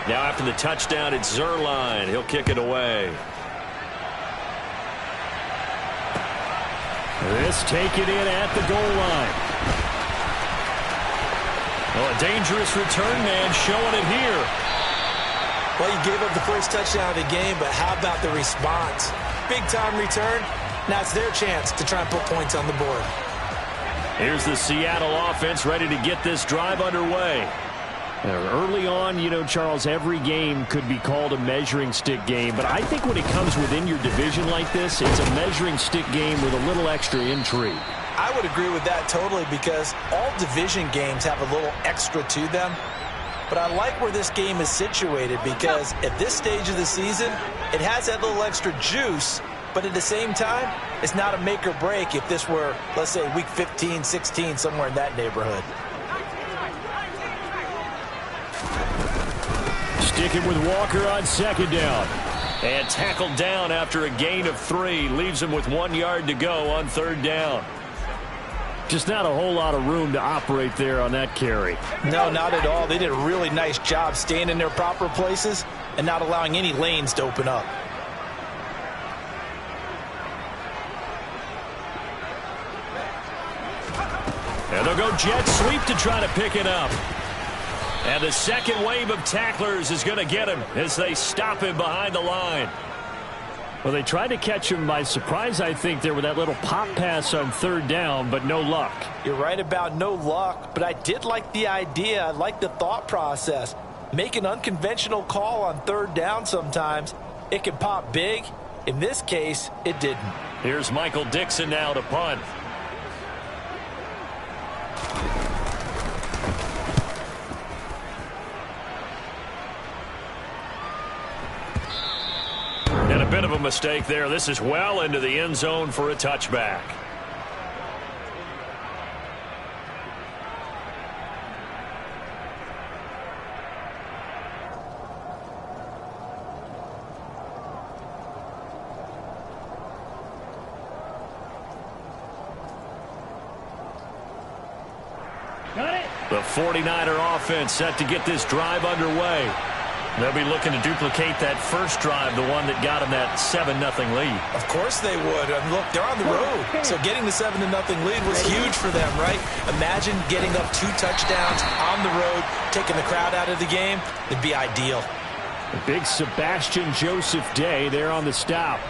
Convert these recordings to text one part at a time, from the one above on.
Now after the touchdown, it's Zerline. He'll kick it away. This taken in at the goal line. Well, a dangerous return man showing it here. Well, you gave up the first touchdown of the game, but how about the response? Big-time return. Now it's their chance to try and put points on the board. Here's the Seattle offense ready to get this drive underway. Early on, you know, Charles, every game could be called a measuring stick game. But I think when it comes within your division like this, it's a measuring stick game with a little extra intrigue. I would agree with that totally because all division games have a little extra to them. But I like where this game is situated because at this stage of the season, it has that little extra juice. But at the same time, it's not a make or break if this were, let's say, week 15, 16, somewhere in that neighborhood. Sticking with Walker on second down. And tackled down after a gain of 3. Leaves him with 1 yard to go on third down. Just not a whole lot of room to operate there on that carry. No, not at all. They did a really nice job staying in their proper places and not allowing any lanes to open up. And they'll go jet sweep to try to pick it up. And the second wave of tacklers is going to get him as they stop him behind the line. Well, they tried to catch him by surprise, I think, there with that little pop pass on third down, but no luck. You're right about no luck, but I did like the idea. I like the thought process. Make an unconventional call on third down sometimes. It can pop big. In this case, it didn't. Here's Michael Dixon now to punt. And a bit of a mistake there. This is well into the end zone for a touchback. Got it. The 49er offense set to get this drive underway. They'll be looking to duplicate that first drive, the one that got them that 7-0 lead. Of course they would. Look, they're on the road. So getting the 7-0 lead was huge for them, right? Imagine getting up 2 touchdowns on the road, taking the crowd out of the game. It'd be ideal. The big Sebastian Joseph Day there on the stop.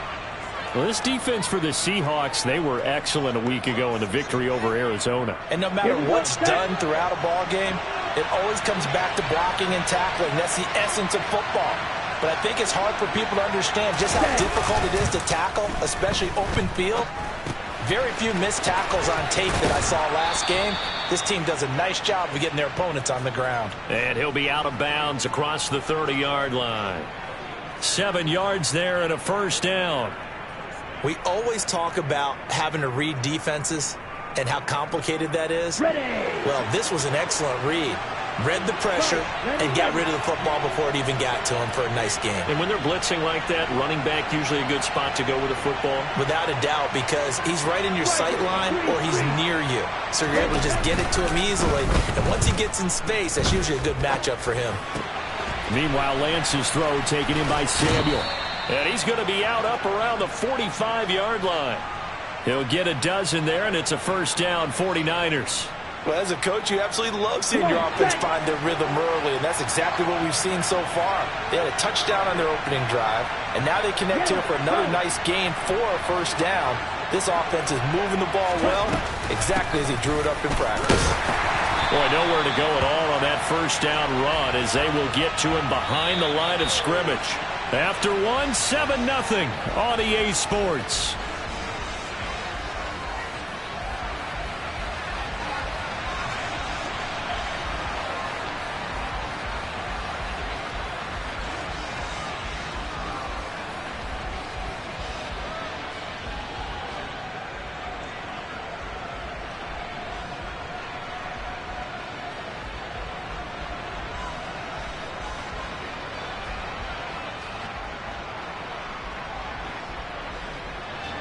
Well, this defense for the Seahawks, they were excellent a week ago in the victory over Arizona. And no matter what's done throughout a ball game, it always comes back to blocking and tackling. That's the essence of football. But I think it's hard for people to understand just how difficult it is to tackle, especially open field. Very few missed tackles on tape that I saw last game. This team does a nice job of getting their opponents on the ground. And he'll be out of bounds across the 30-yard line. 7 yards there and a first down. We always talk about having to read defenses and how complicated that is. Ready. Well, this was an excellent read. Read the pressure and got rid of the football before it even got to him for a nice game. And when they're blitzing like that, running back usually a good spot to go with the football? Without a doubt, because he's right in your sight line or he's near you. So you're able to just get it to him easily. And once he gets in space, that's usually a good matchup for him. Meanwhile, Lance's throw taken in by Samuel. And he's going to be out up around the 45-yard line. He'll get a dozen there, and it's a first down, 49ers. Well, as a coach, you absolutely love seeing your offense find their rhythm early, and that's exactly what we've seen so far. They had a touchdown on their opening drive, and now they connect here for another nice gain for a first down. This offense is moving the ball well, exactly as he drew it up in practice. Boy, nowhere to go at all on that first down run as they will get to him behind the line of scrimmage. After 7-0 on EA Sports.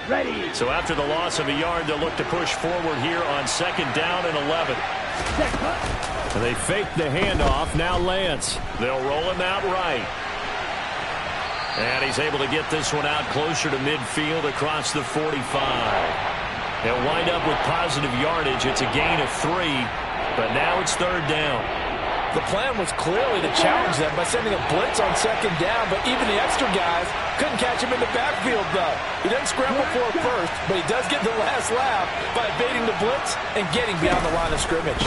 Ready. So after the loss of a yard, they'll look to push forward here on second down and 11. And they fake the handoff. Now Lance. They'll roll him out right. And he's able to get this one out closer to midfield across the 45. They'll wind up with positive yardage. It's a gain of 3, but now it's third down. The plan was clearly to challenge them by sending a blitz on second down, but even the extra guys couldn't catch him in the backfield, though. He doesn't scramble for it first, but he does get the last laugh by evading the blitz and getting beyond the line of scrimmage.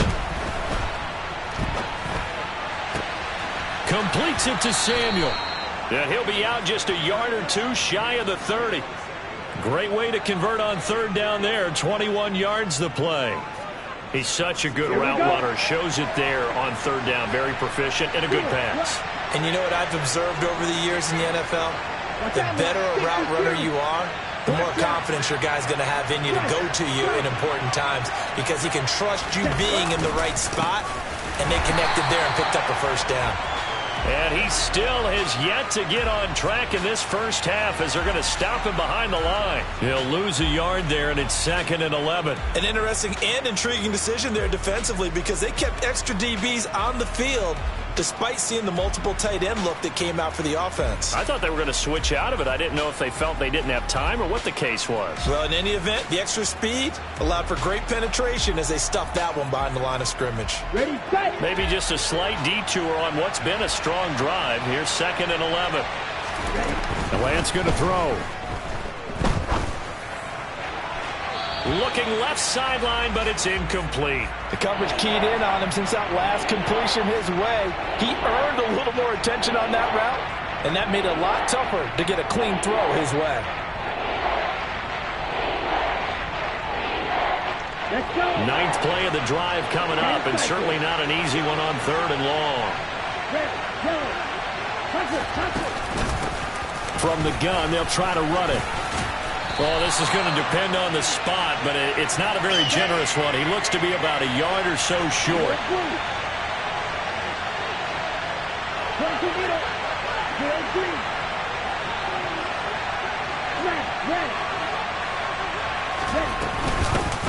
Completes it to Samuel. And he'll be out just a yard or 2 shy of the 30. Great way to convert on third down there. 21 yards the play. He's such a good route runner. Shows it there on third down. Very proficient and a good pass. And you know what I've observed over the years in the NFL? The better a route runner you are, the more confidence your guy's going to have in you to go to you in important times, because he can trust you being in the right spot, and they connected there and picked up a first down. And he still has yet to get on track in this first half as they're going to stop him behind the line. He'll lose a yard there, and it's 2nd and 11. An interesting and intriguing decision there defensively, because they kept extra DBs on the field despite seeing the multiple tight end look that came out for the offense. I thought they were going to switch out of it. I didn't know if they felt they didn't have time or what the case was. Well, in any event, the extra speed allowed for great penetration as they stuffed that one behind the line of scrimmage. Ready, set. Maybe just a slight detour on what's been a strong drive. Here's 2nd and 11. The Lance going to throw. Looking left sideline, but it's incomplete. The coverage keyed in on him since that last completion his way. He earned a little more attention on that route, and that made it a lot tougher to get a clean throw his way. Let's go. 9th play of the drive coming up, and certainly not an easy one on 3rd and long. From the gun, they'll try to run it. Well, this is going to depend on the spot, but it's not a very generous one. He looks to be about a yard or so short.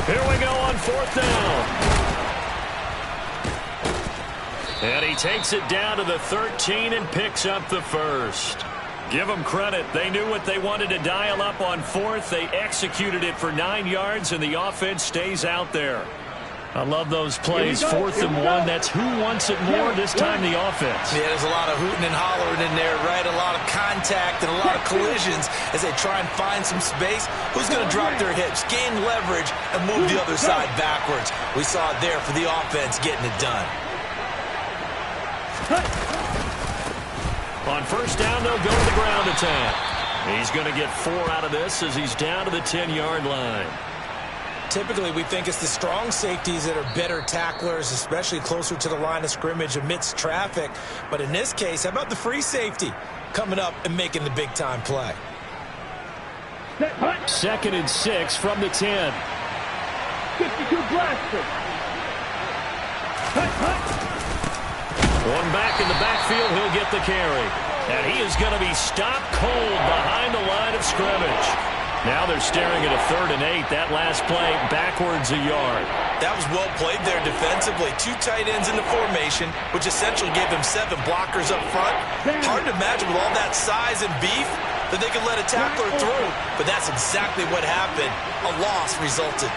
Here we go on 4th down. And he takes it down to the 13 and picks up the first. Give them credit. They knew what they wanted to dial up on 4th. They executed it for 9 yards, and the offense stays out there. I love those plays. 4th and 1. That's who wants it more, this time the offense. Yeah, there's a lot of hooting and hollering in there, right? A lot of contact and a lot of collisions as they try and find some space. Who's going to drop their hips, gain leverage, and move the other side backwards? We saw it there for the offense getting it done. On 1st down, they'll go to the ground attack. He's going to get 4 out of this as he's down to the 10-yard line. Typically, we think it's the strong safeties that are better tacklers, especially closer to the line of scrimmage amidst traffic. But in this case, how about the free safety coming up and making the big-time play? 2nd and 6 from the 10. 52 blaster. One back in the backfield, he'll get the carry. And he is going to be stopped cold behind the line of scrimmage. Now they're staring at a 3rd and 8. That last play, backwards a yard. That was well played there defensively. 2 tight ends in the formation, which essentially gave them 7 blockers up front. Hard to imagine with all that size and beef that they could let a tackler through. But that's exactly what happened. A loss resulted.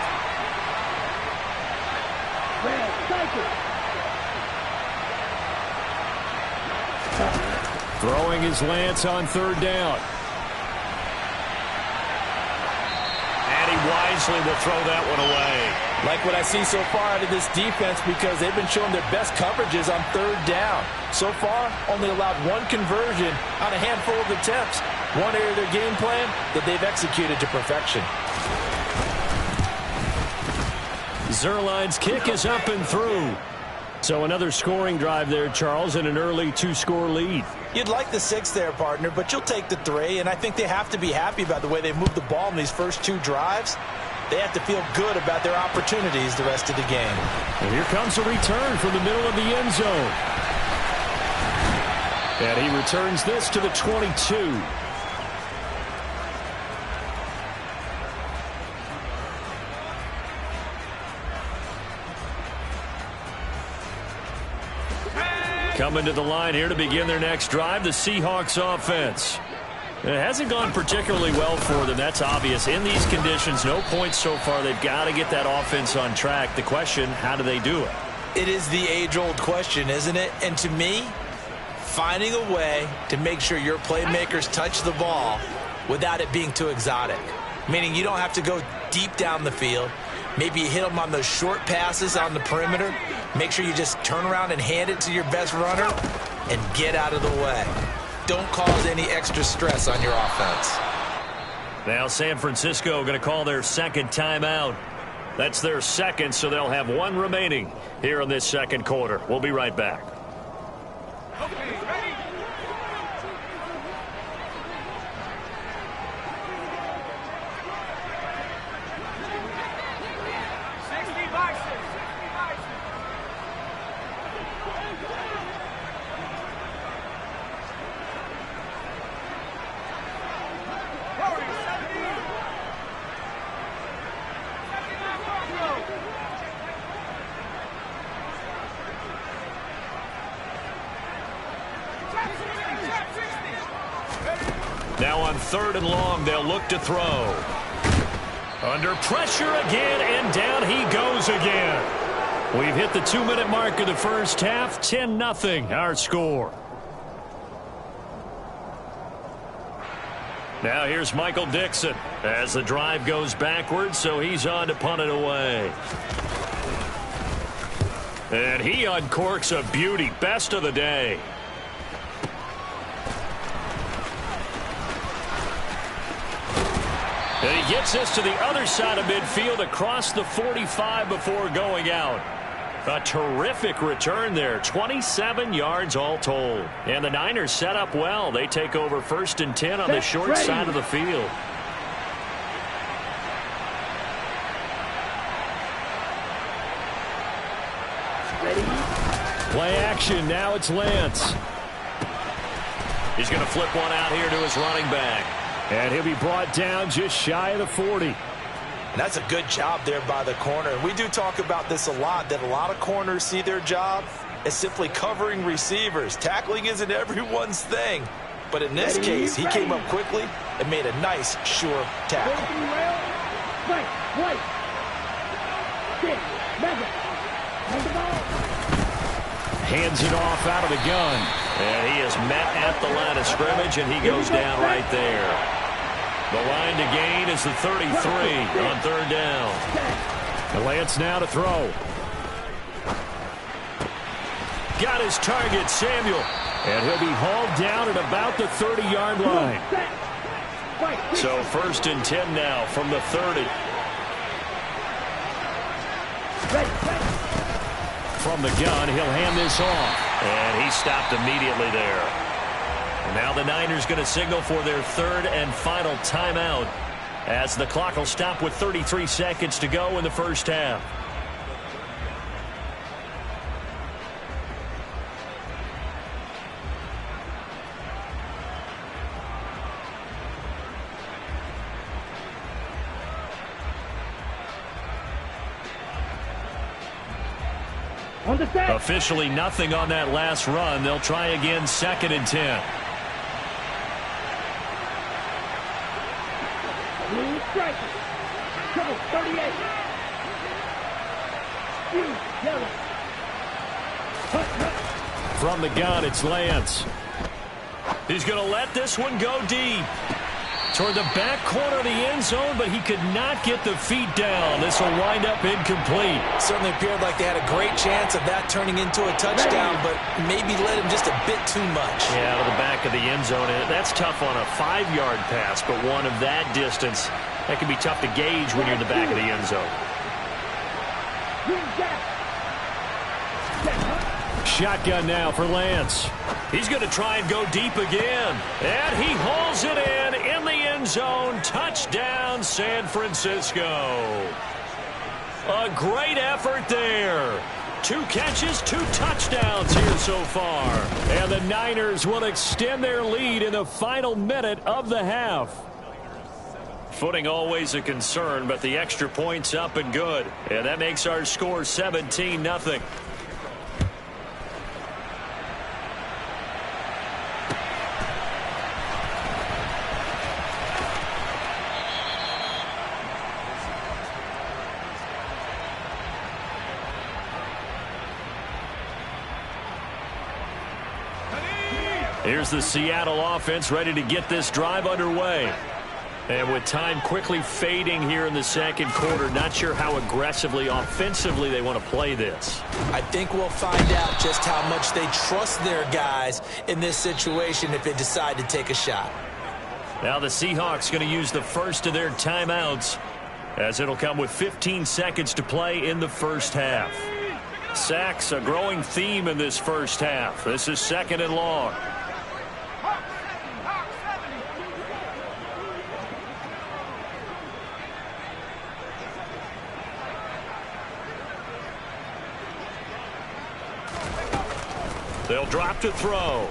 Throwing his Lance on 3rd down. And he wisely will throw that one away. Like what I see so far out of this defense, because they've been showing their best coverages on 3rd down. So far, only allowed 1 conversion on a handful of attempts. One area of their game plan that they've executed to perfection. Zuerlein's kick is up and through. So another scoring drive there, Charles, and an early 2-score lead. You'd like the 6 there, partner, but you'll take the 3, and I think they have to be happy about the way they moved the ball in these first 2 drives. They have to feel good about their opportunities the rest of the game. And here comes a return from the middle of the end zone. And he returns this to the 22. Coming to the line here to begin their next drive, the Seahawks offense. It hasn't gone particularly well for them. That's obvious. In these conditions, no points so far. They've got to get that offense on track. The question, how do they do it? It is the age-old question, isn't it? And to me, finding a way to make sure your playmakers touch the ball without it being too exotic. Meaning you don't have to go deep down the field. Maybe you hit them on those short passes on the perimeter. Make sure you just turn around and hand it to your best runner and get out of the way. Don't cause any extra stress on your offense. Now San Francisco going to call their second timeout. That's their second, so they'll have one remaining here in this second quarter. We'll be right back. Okay, ready? Now on 3rd and long, they'll look to throw. Under pressure again, and down he goes again. We've hit the 2-minute mark of the first half. 10-0 our score. Now here's Michael Dixon as the drive goes backwards, so he's on to punt it away. And he uncorks a beauty. Best of the day. And he gets this to the other side of midfield across the 45 before going out. A terrific return there. 27 yards all told. And the Niners set up well. They take over 1st and 10 on the short side of the field. Play action. Now it's Lance. He's going to flip one out here to his running back. And he'll be brought down just shy of the 40. And that's a good job there by the corner. And we do talk about this a lot, that a lot of corners see their job as simply covering receivers. Tackling isn't everyone's thing. But in this case, he came up quickly and made a nice, sure tackle. Hands it off out of the gun. And he is met at the line of scrimmage, and he goes down right there. The line to gain is the 33 on 3rd down. And Lance now to throw. Got his target, Samuel. And he'll be hauled down at about the 30-yard line. So 1st and 10 now from the 30. From the gun, he'll hand this off. And he stopped immediately there. Now the Niners going to signal for their 3rd and final timeout as the clock will stop with 33 seconds to go in the first half. Officially nothing on that last run. They'll try again 2nd and 10. From the gun, it's Lance. He's going to let this one go deep. Toward the back corner of the end zone, but he could not get the feet down. This will wind up incomplete. Certainly appeared like they had a great chance of that turning into a touchdown, but maybe led him just a bit too much. Yeah, to the back of the end zone. That's tough on a 5-yard pass, but one of that distance, that can be tough to gauge when you're in the back of the end zone. Shotgun now for Lance. He's going to try and go deep again. And he hauls it in the end zone. Touchdown, San Francisco. A great effort there. 2 catches, 2 touchdowns here so far. And the Niners will extend their lead in the final minute of the half. Footing always a concern, but the extra point's up and good. And that makes our score 17-0. Here's the Seattle offense ready to get this drive underway. And with time quickly fading here in the second quarter, not sure how aggressively, offensively they want to play this. I think we'll find out just how much they trust their guys in this situation if they decide to take a shot. Now the Seahawks going to use the first of their timeouts, as it'll come with 15 seconds to play in the first half. Sacks, a growing theme in this first half. This is 2nd and long. They'll drop to throw.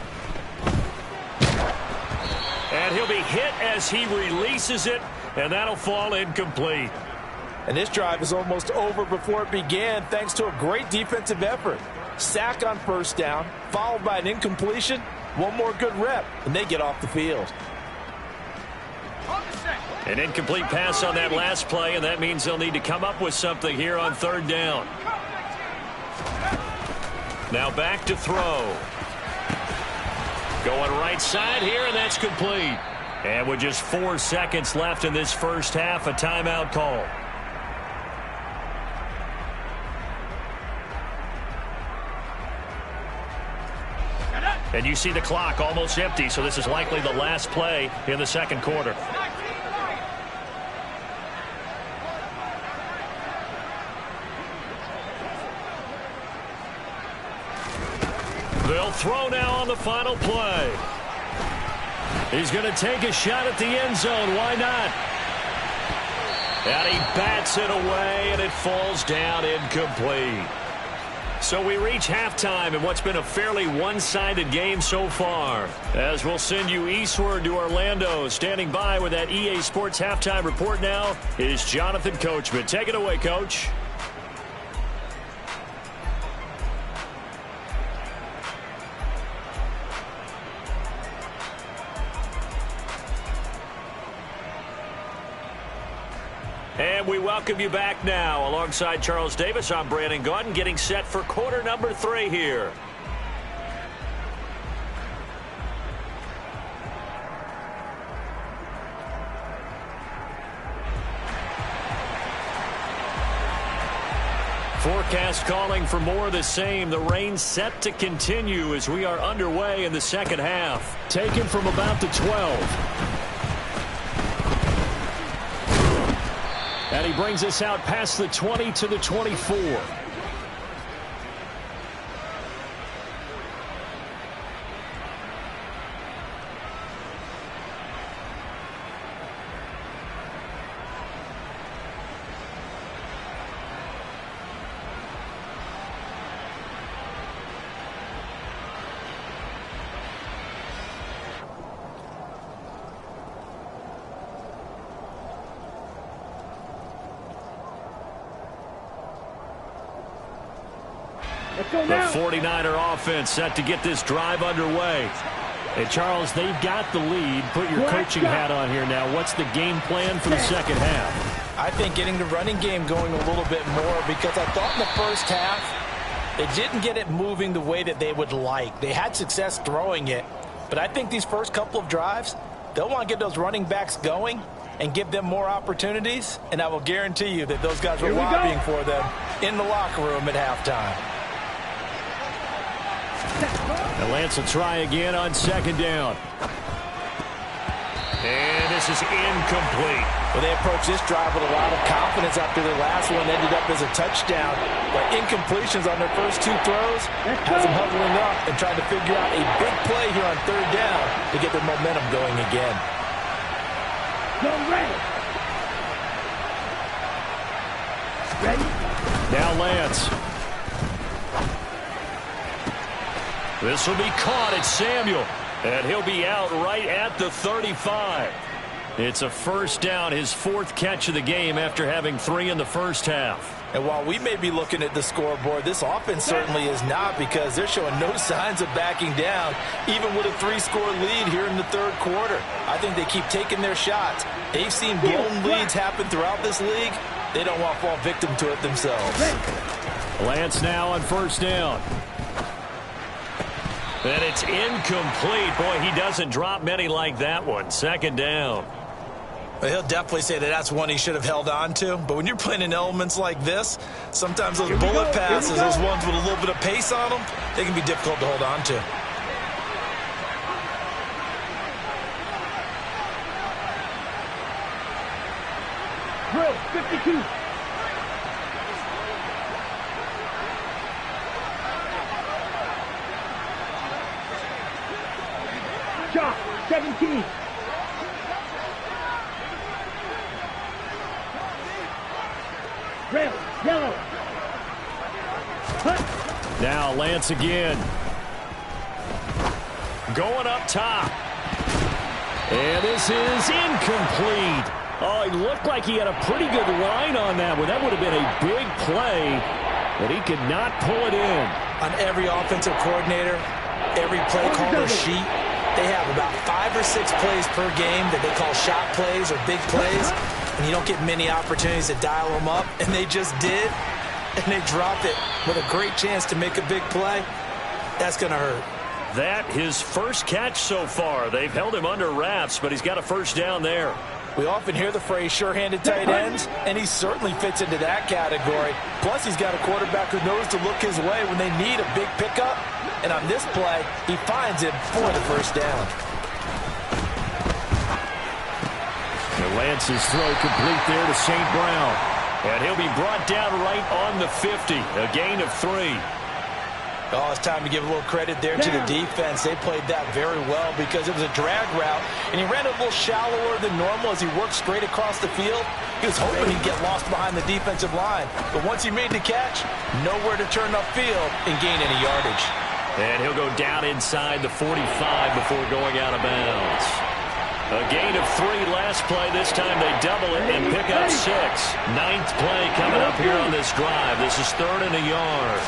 And he'll be hit as he releases it, and that'll fall incomplete. And this drive is almost over before it began thanks to a great defensive effort. Sack on first down, followed by an incompletion. One more good rep, and they get off the field. An incomplete pass on that last play, and that means they'll need to come up with something here on 3rd down. Now back to throw. Going right side here, and that's complete. And with just 4 seconds left in this first half, a timeout call. And you see the clock almost empty, so this is likely the last play in the second quarter. They'll throw now on the final play. He's going to take a shot at the end zone. Why not? And he bats it away, and it falls down incomplete. So we reach halftime in what's been a fairly one-sided game so far. As we'll send you eastward to Orlando. Standing by with that EA Sports halftime report now is Jonathan Coachman. Take it away, Coach. And we welcome you back now. Alongside Charles Davis, I'm Brandon Gaudin, getting set for quarter number 3 here. Forecast calling for more of the same. The rain set to continue as we are underway in the second half. Taken from about the 12. And he brings us out past the 20 to the 24. The 49er offense set to get this drive underway. Hey, Charles, they've got the lead. Put your coaching hat on here now. What's the game plan for the second half? I think getting the running game going a little bit more, because I thought in the first half they didn't get it moving the way that they would like. They had success throwing it, but I think these first couple of drives, they'll want to get those running backs going and give them more opportunities, and I will guarantee you that those guys were lobbying for them in the locker room at halftime. And Lance will try again on 2nd down. And this is incomplete. Well, they approached this drive with a lot of confidence after their last one ended up as a touchdown. But incompletions on their first 2 throws has them huddling up and trying to figure out a big play here on 3rd down to get their momentum going again. Go ready. Ready? Now Lance. This will be caught at Samuel, and he'll be out right at the 35. It's a first down, his 4th catch of the game after having 3 in the first half. And while we may be looking at the scoreboard, this offense certainly is not, because they're showing no signs of backing down, even with a 3-score lead here in the 3rd quarter. I think they keep taking their shots. They've seen blown leads happen throughout this league. They don't want to fall victim to it themselves. Lance now on 1st down. And it's incomplete. Boy, he doesn't drop many like that one. Second down. Well, he'll definitely say that that's one he should have held on to. But when you're playing in elements like this, sometimes those bullet passes, those ones with a little bit of pace on them, they can be difficult to hold on to. Drill 52. Shot 17. Red, yellow. Hut. Now Lance again. Going up top. And this is incomplete. Oh, he looked like he had a pretty good line on that one. That would have been a big play, but he could not pull it in. On every offensive coordinator, every play caller sheet, they have about 5 or 6 plays per game that they call shot plays or big plays. And you don't get many opportunities to dial them up, and they just did, and they dropped it with a great chance to make a big play. That's going to hurt. That his first catch so far. They've held him under wraps, but he's got a first down there. We often hear the phrase sure-handed tight ends, and he certainly fits into that category. Plus, he's got a quarterback who knows to look his way when they need a big pickup. And on this play, he finds him for the first down. And Lance's throw complete there to St. Brown. And he'll be brought down right on the 50. A gain of 3. Oh, it's time to give a little credit there to the defense. They played that very well because it was a drag route, and he ran a little shallower than normal as he worked straight across the field. He was hoping he'd get lost behind the defensive line, but once he made the catch, nowhere to turn upfield and gain any yardage. And he'll go down inside the 45 before going out of bounds. A gain of 3 last play. This time they double it and pick up 6. 9th play coming up here on this drive. This is 3rd and a yard.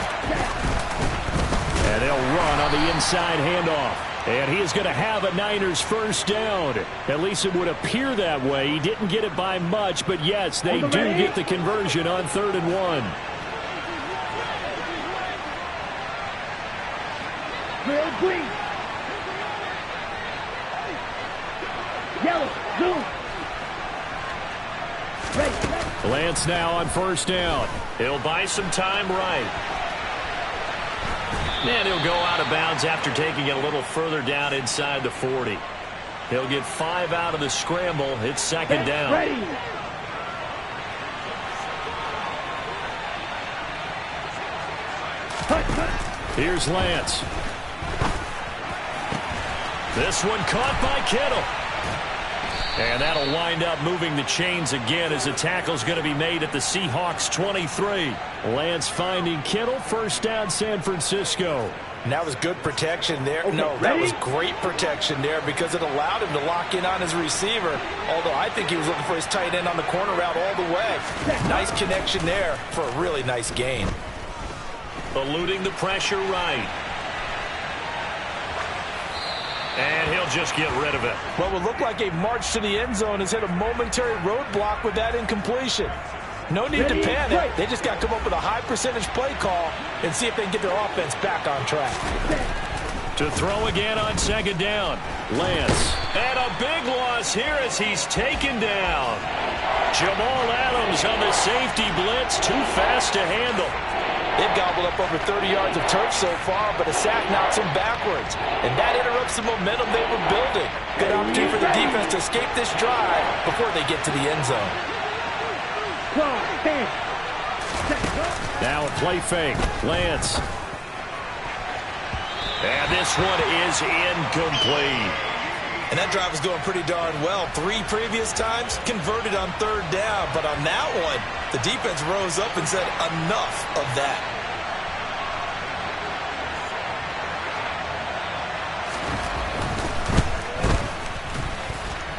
And they'll run on the inside handoff. And he is going to have a Niners first down. At least it would appear that way. He didn't get it by much, but yes, they do get the conversion on 3rd and 1. Red, green. Yellow, blue. Red. Lance now on first down. He'll buy some time right. And he'll go out of bounds after taking it a little further down inside the 40. He'll get 5 out of the scramble. It's 2nd down. Ready. Here's Lance. This one caught by Kittle. And that'll wind up moving the chains again as the tackle's going to be made at the Seahawks 23. Lance finding Kittle. First down, San Francisco. And that was good protection there. No, that was great protection there because it allowed him to lock in on his receiver. Although I think he was looking for his tight end on the corner route all the way. Nice connection there for a really nice gain. Eluding the pressure right. And he'll just get rid of it. What would look like a march to the end zone has hit a momentary roadblock with that incompletion. No need to panic. They just got to come up with a high percentage play call and see if they can get their offense back on track. To throw again on 2nd down. Lance. And a big loss here as he's taken down. Jamal Adams on the safety blitz. Too fast to handle. They've gobbled up over 30 yards of turf so far, but a sack knocks them backwards. And that interrupts the momentum they were building. Good opportunity for the defense to escape this drive before they get to the end zone. Now a play fake. Lance. And this one is incomplete. And that drive was going pretty darn well. 3 previous times converted on 3rd down. But on that one, the defense rose up and said enough of that.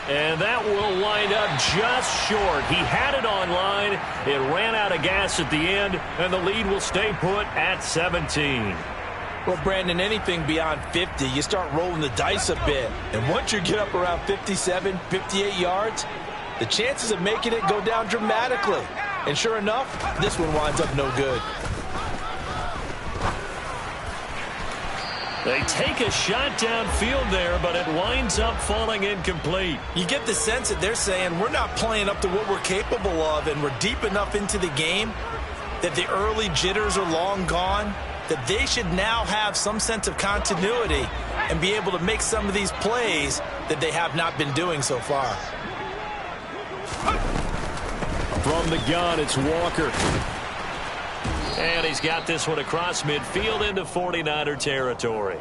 And that will wind up just short. He had it on line. It ran out of gas at the end, and the lead will stay put at 17. Well, Brandon, anything beyond 50, you start rolling the dice a bit. And once you get up around 57, 58 yards, the chances of making it go down dramatically. And sure enough, this one winds up no good. They take a shot downfield there, but it winds up falling incomplete. You get the sense that they're saying we're not playing up to what we're capable of, and we're deep enough into the game that the early jitters are long gone, that they should now have some sense of continuity and be able to make some of these plays that they have not been doing so far. From the gun, it's Walker. And he's got this one across midfield into 49er territory.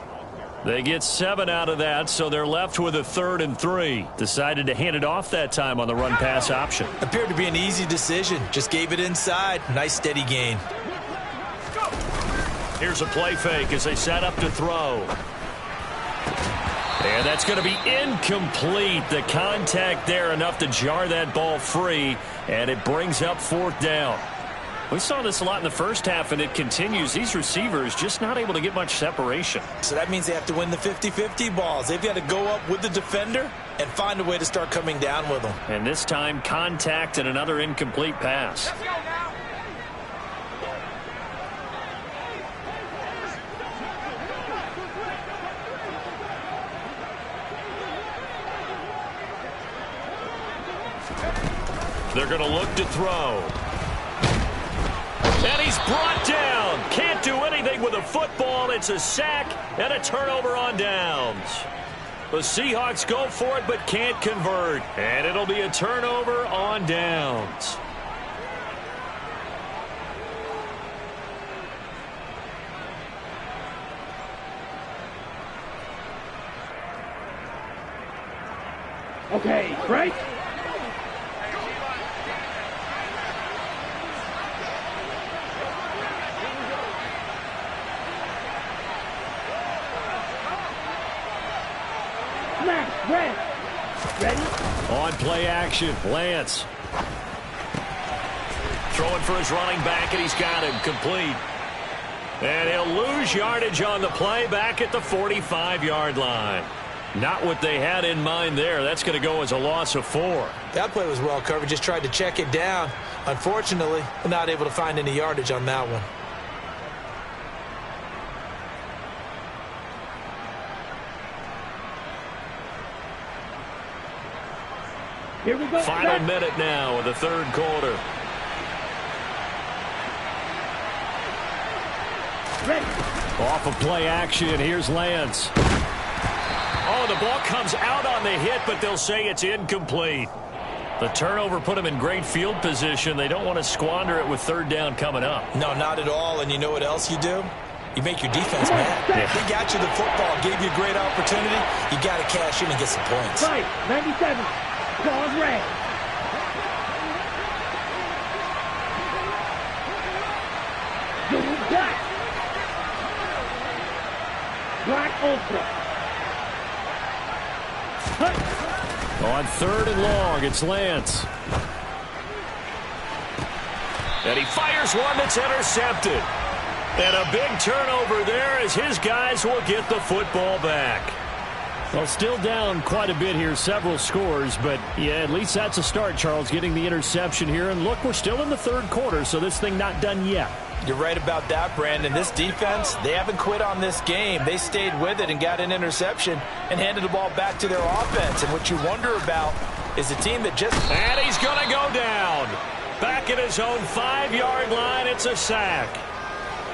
They get 7 out of that, so they're left with a 3rd and 3. Decided to hand it off that time on the run-pass option. Appeared to be an easy decision. Just gave it inside. Nice steady gain. Here's a play fake as they set up to throw. And that's going to be incomplete. The contact there enough to jar that ball free, and it brings up 4th down. We saw this a lot in the first half, and it continues. These receivers just not able to get much separation. So that means they have to win the 50-50 balls. They've got to go up with the defender and find a way to start coming down with them. And this time, contact and another incomplete pass. They're going to look to throw. And he's brought down. Can't do anything with a football. It's a sack and a turnover on downs. The Seahawks go for it but can't convert. And it'll be a turnover on downs. Okay, break. Ready? On play action, Lance. Throwing for his running back, and he's got him complete. And he'll lose yardage on the play back at the 45-yard line. Not what they had in mind there. That's going to go as a loss of 4. That play was well covered. Just tried to check it down. Unfortunately, not able to find any yardage on that one. Here we go. Final minute now of the 3rd quarter. Ready. Off of play action, here's Lance. Oh, the ball comes out on the hit, but they'll say it's incomplete. The turnover put them in great field position. They don't want to squander it with 3rd down coming up. No, not at all. And you know what else you do? You make your defense mad. Yeah. They got you the football, gave you a great opportunity. You got to cash in and get some points. Right, 97. Pause red. Zoom black. Black ultra. On 3rd and long, it's Lance. And he fires one that's intercepted. And a big turnover there as his guys will get the football back. Well, still down quite a bit here, several scores, but yeah, at least that's a start, Charles, getting the interception here. And look, we're still in the 3rd quarter, so this thing not done yet. You're right about that, Brandon. This defense, they haven't quit on this game. They stayed with it and got an interception and handed the ball back to their offense. And what you wonder about is a team that just... And he's going to go down. Back at his own 5-yard line, it's a sack.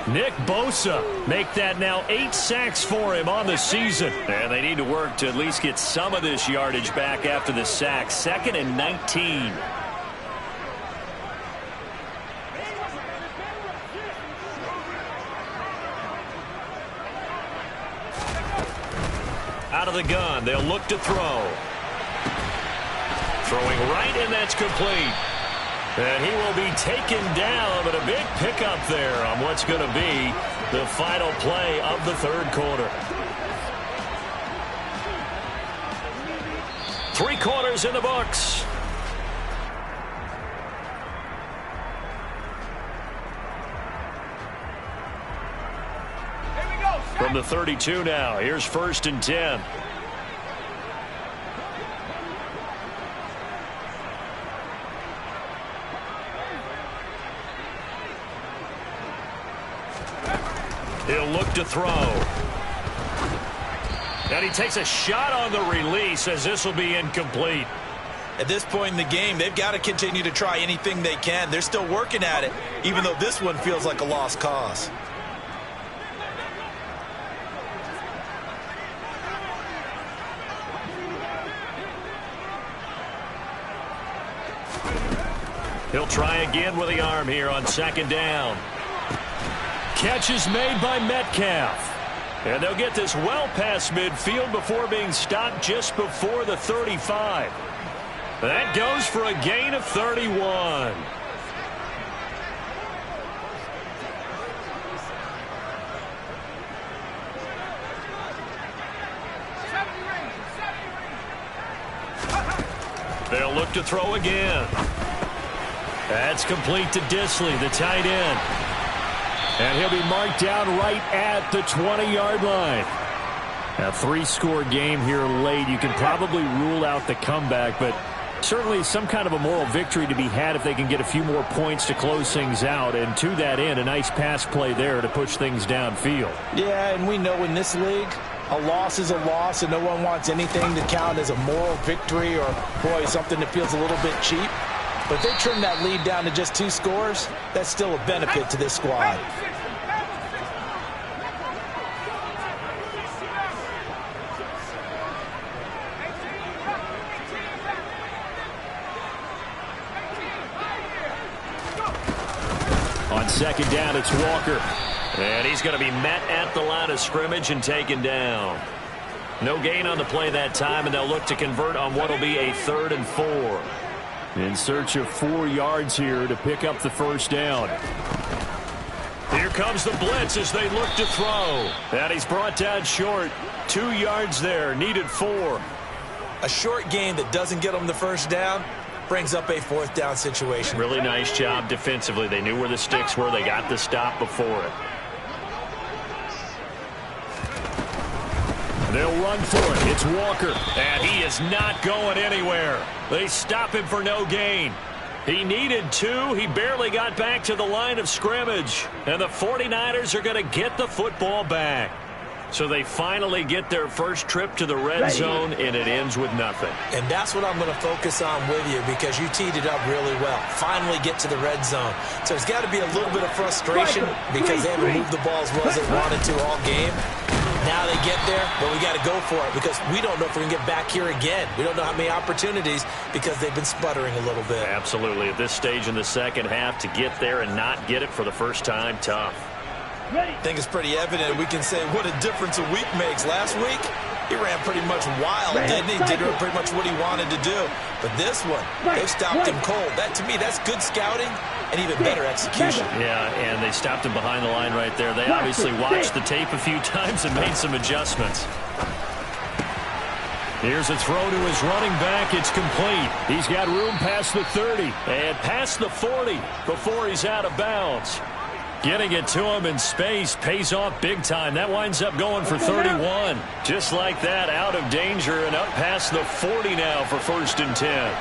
Nick Bosa make that now 8 sacks for him on the season. And they need to work to at least get some of this yardage back after the sack. 2nd and 19. Out of the gun, they'll look to throw. Throwing right, and that's complete. And he will be taken down, but a big pickup there on what's going to be the final play of the 3rd quarter. 3 quarters in the books. From the 32 now, here's 1st and 10. He'll look to throw. And he takes a shot on the release as this will be incomplete. At this point in the game, they've got to continue to try anything they can. They're still working at it, even though this one feels like a lost cause. He'll try again with the arm here on second down. Catch is made by Metcalf. And they'll get this well past midfield before being stopped just before the 35. That goes for a gain of 31. They'll look to throw again. That's complete to Disley, the tight end. And he'll be marked down right at the 20-yard line. A 3-score game here late. You can probably rule out the comeback, but certainly some kind of a moral victory to be had if they can get a few more points to close things out. And to that end, a nice pass play there to push things downfield. Yeah, and we know in this league, a loss is a loss, and no one wants anything to count as a moral victory or, boy, something that feels a little bit cheap. But if they trim that lead down to just 2 scores, that's still a benefit to this squad. On second down, it's Walker. And he's going to be met at the line of scrimmage and taken down. No gain on the play that time, and they'll look to convert on what will be a 3rd and 4. In search of 4 yards here to pick up the first down. Here comes the blitz as they look to throw. And he's brought down short. 2 yards there, needed 4. A short gain that doesn't get them the first down brings up a 4th down situation. Really nice job defensively. They knew where the sticks were. They got the stop before it. They'll run for it. It's Walker. And he is not going anywhere. They stop him for no gain. He needed 2. He barely got back to the line of scrimmage. And the 49ers are going to get the football back. So they finally get their first trip to the red zone, and it ends with nothing. And that's what I'm going to focus on with you because you teed it up really well. Finally get to the red zone. So there's got to be a little bit of frustration because they haven't moved the ball as well as they wanted to all game. Now they get there, but we got to go for it because we don't know if we're going to get back here again. We don't know how many opportunities because they've been sputtering a little bit. Absolutely. At this stage in the second half, to get there and not get it for the first time, tough. I think it's pretty evident. We can say what a difference a week makes. Last week, he ran pretty much wild, didn't he? Did pretty much what he wanted to do. But this one, they stopped him cold. That, to me, that's good scouting and even better execution. Yeah, and they stopped him behind the line right there. They obviously watched the tape a few times and made some adjustments. Here's a throw to his running back. It's complete. He's got room past the 30 and past the 40 before he's out of bounds. Getting it to him in space pays off big time. That winds up going for 31. Just like that, out of danger and up past the 40 now for 1st and 10.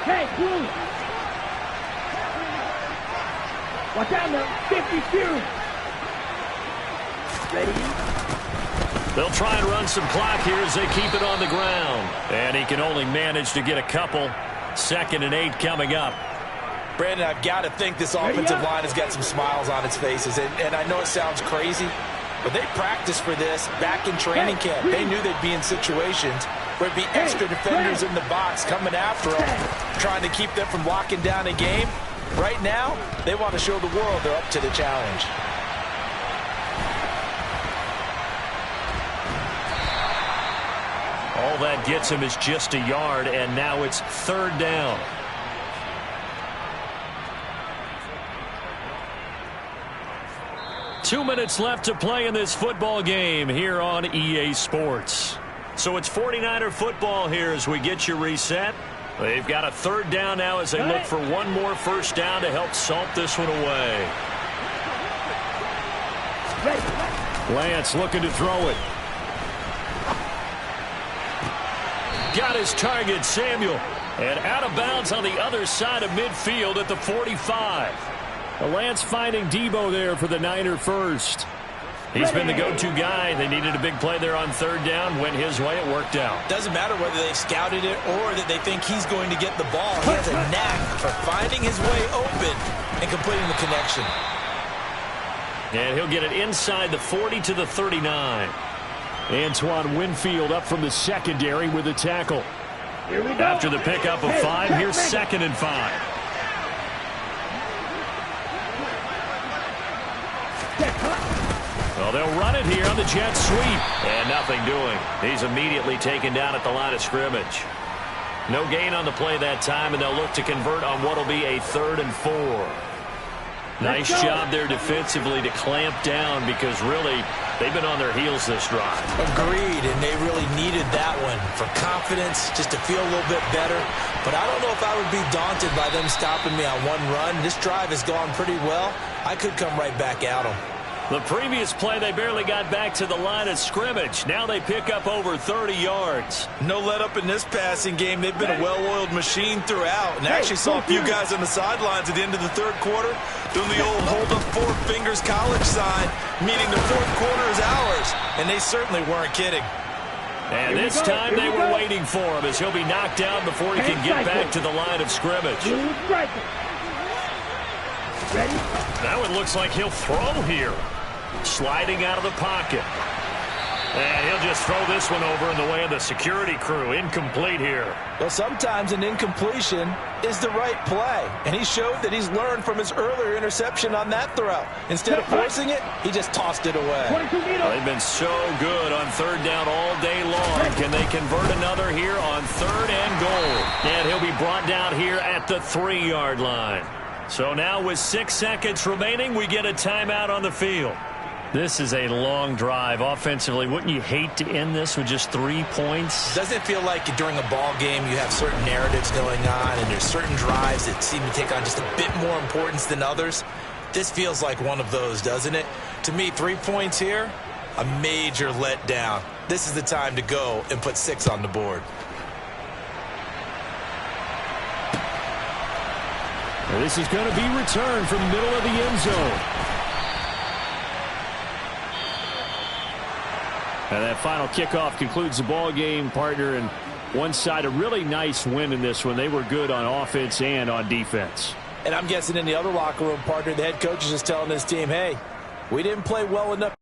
Hey, cool. Watch out now. 52. Ready? They'll try and run some clock here as they keep it on the ground. And he can only manage to get a couple. 2nd and 8 coming up. Brandon, I've got to think this offensive line has got some smiles on its faces. And I know it sounds crazy, but they practiced for this back in training camp. They knew they'd be in situations where it'd be extra defenders in the box coming after them, trying to keep them from locking down a game. Right now, they want to show the world they're up to the challenge. All that gets him is just a yard, and now it's 3rd down. Two minutes left to play in this football game here on EA Sports. So it's 49er football here as we get you reset. They've got a 3rd down now as they look for one more first down to help salt this one away. Lance looking to throw it. Got his target, Samuel. And out of bounds on the other side of midfield at the 45. Lance finding Debo there for the Niner first. He's been the go-to guy. They needed a big play there on third down. Went his way. It worked out. Doesn't matter whether they've scouted it or that they think he's going to get the ball. He has a knack for finding his way open and completing the connection. And he'll get it inside the 40 to the 39. Antoine Winfield up from the secondary with a tackle. Here we go. After the pickup of 5, here's 2nd and 5. Well, they'll run it here on the jet sweep. And nothing doing. He's immediately taken down at the line of scrimmage. No gain on the play that time, and they'll look to convert on what will be a 3rd and 4. Nice job there defensively to clamp down because really they've been on their heels this drive. Agreed, and they really needed that one for confidence, just to feel a little bit better. But I don't know if I would be daunted by them stopping me on one run. This drive has gone pretty well. I could come right back at them. The previous play, they barely got back to the line of scrimmage. Now they pick up over 30 yards. No let up in this passing game. They've been a well-oiled machine throughout. And I actually saw a few guys on the sidelines at the end of the third quarter doing the old hold up 4 fingers college sign, meaning the fourth quarter is ours. And they certainly weren't kidding. And this time they were waiting for him as he'll be knocked down before he can get back to the line of scrimmage. Ready? Now it looks like he'll throw here. Sliding out of the pocket. And he'll just throw this one over in the way of the security crew. Incomplete here. Well, sometimes an incompletion is the right play. And he showed that he's learned from his earlier interception on that throw. Instead of forcing it, he just tossed it away. Well, they've been so good on third down all day long. Can they convert another here on 3rd and goal? And he'll be brought down here at the 3-yard line. So now with 6 seconds remaining, we get a timeout on the field. This is a long drive offensively. Wouldn't you hate to end this with just 3 points? Doesn't it feel like during a ball game you have certain narratives going on and there's certain drives that seem to take on just a bit more importance than others? This feels like one of those, doesn't it? To me, 3 points here, a major letdown. This is the time to go and put 6 on the board. And this is going to be returned from the middle of the end zone. And that final kickoff concludes the ball game, partner. And one side, a really nice win in this one. They were good on offense and on defense. And I'm guessing in the other locker room, partner, the head coach is just telling his team, hey, we didn't play well enough.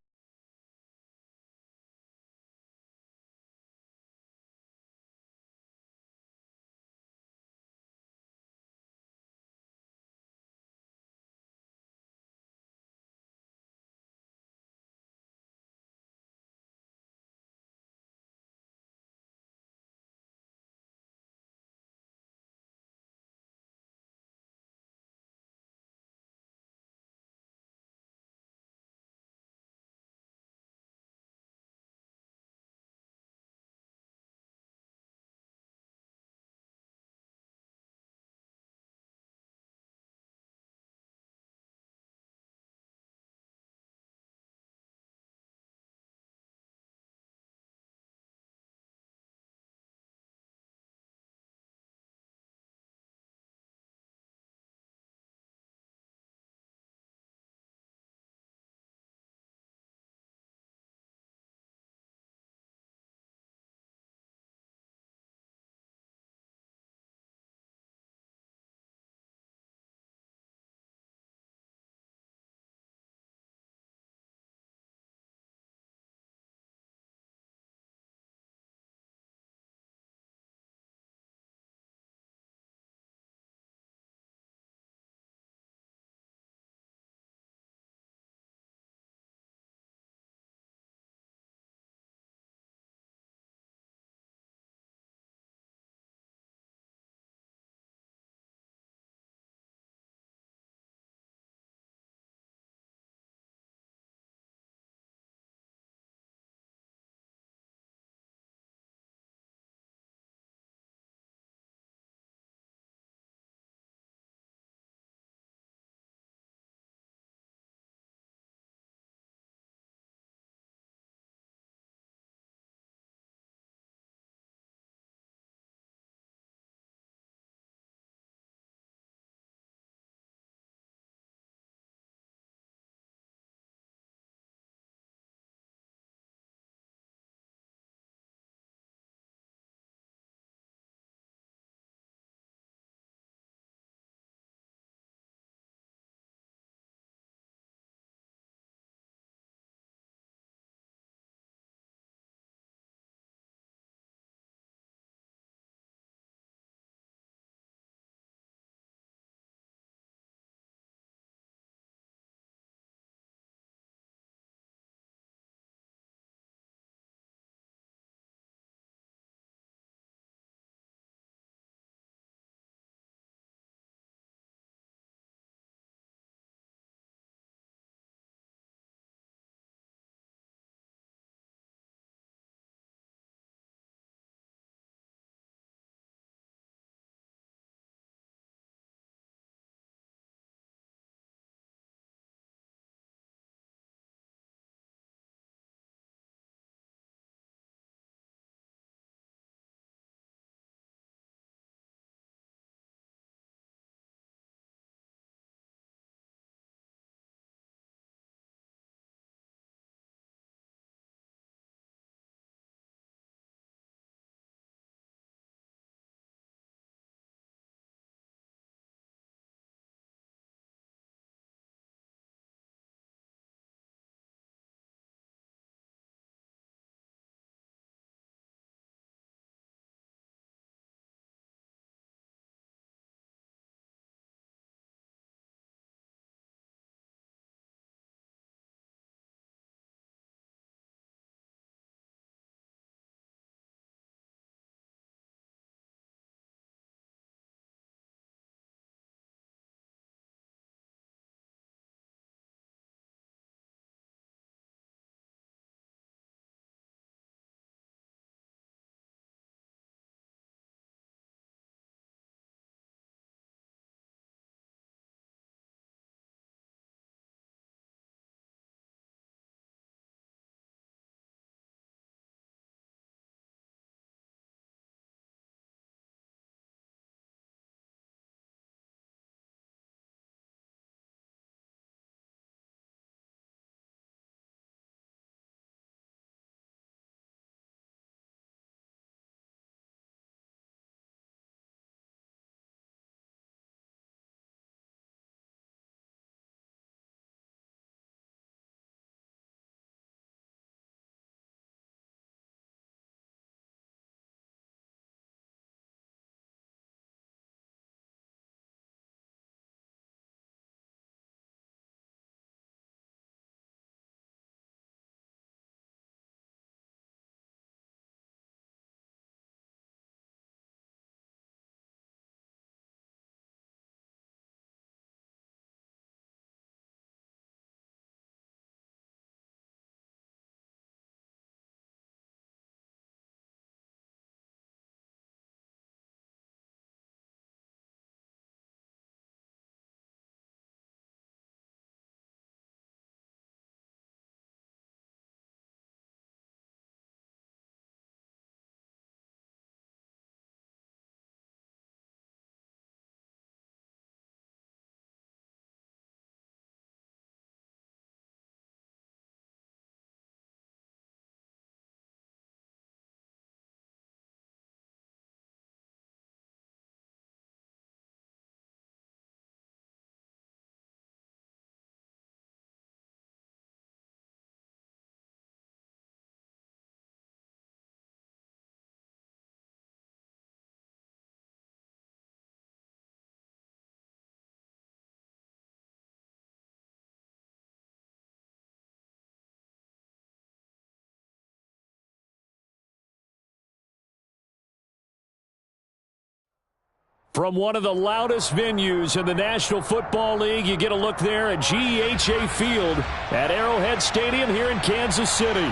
From one of the loudest venues in the National Football League, you get a look there at GEHA Field at Arrowhead Stadium here in Kansas City.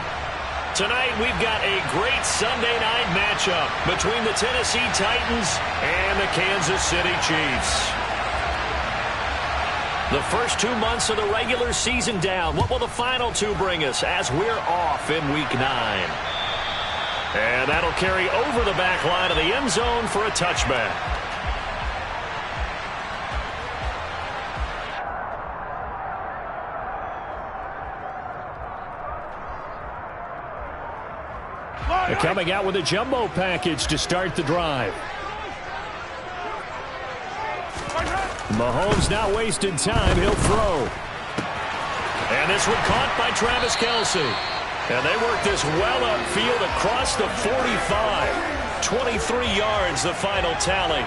Tonight, we've got a great Sunday night matchup between the Tennessee Titans and the Kansas City Chiefs. The first 2 months of the regular season down. What will the final two bring us as we're off in Week 9? And that'll carry over the back line of the end zone for a touchback. They're coming out with a jumbo package to start the drive. Mahomes not wasting time. He'll throw. And this one caught by Travis Kelce. And they work this well upfield across the 45. 23 yards, the final tally.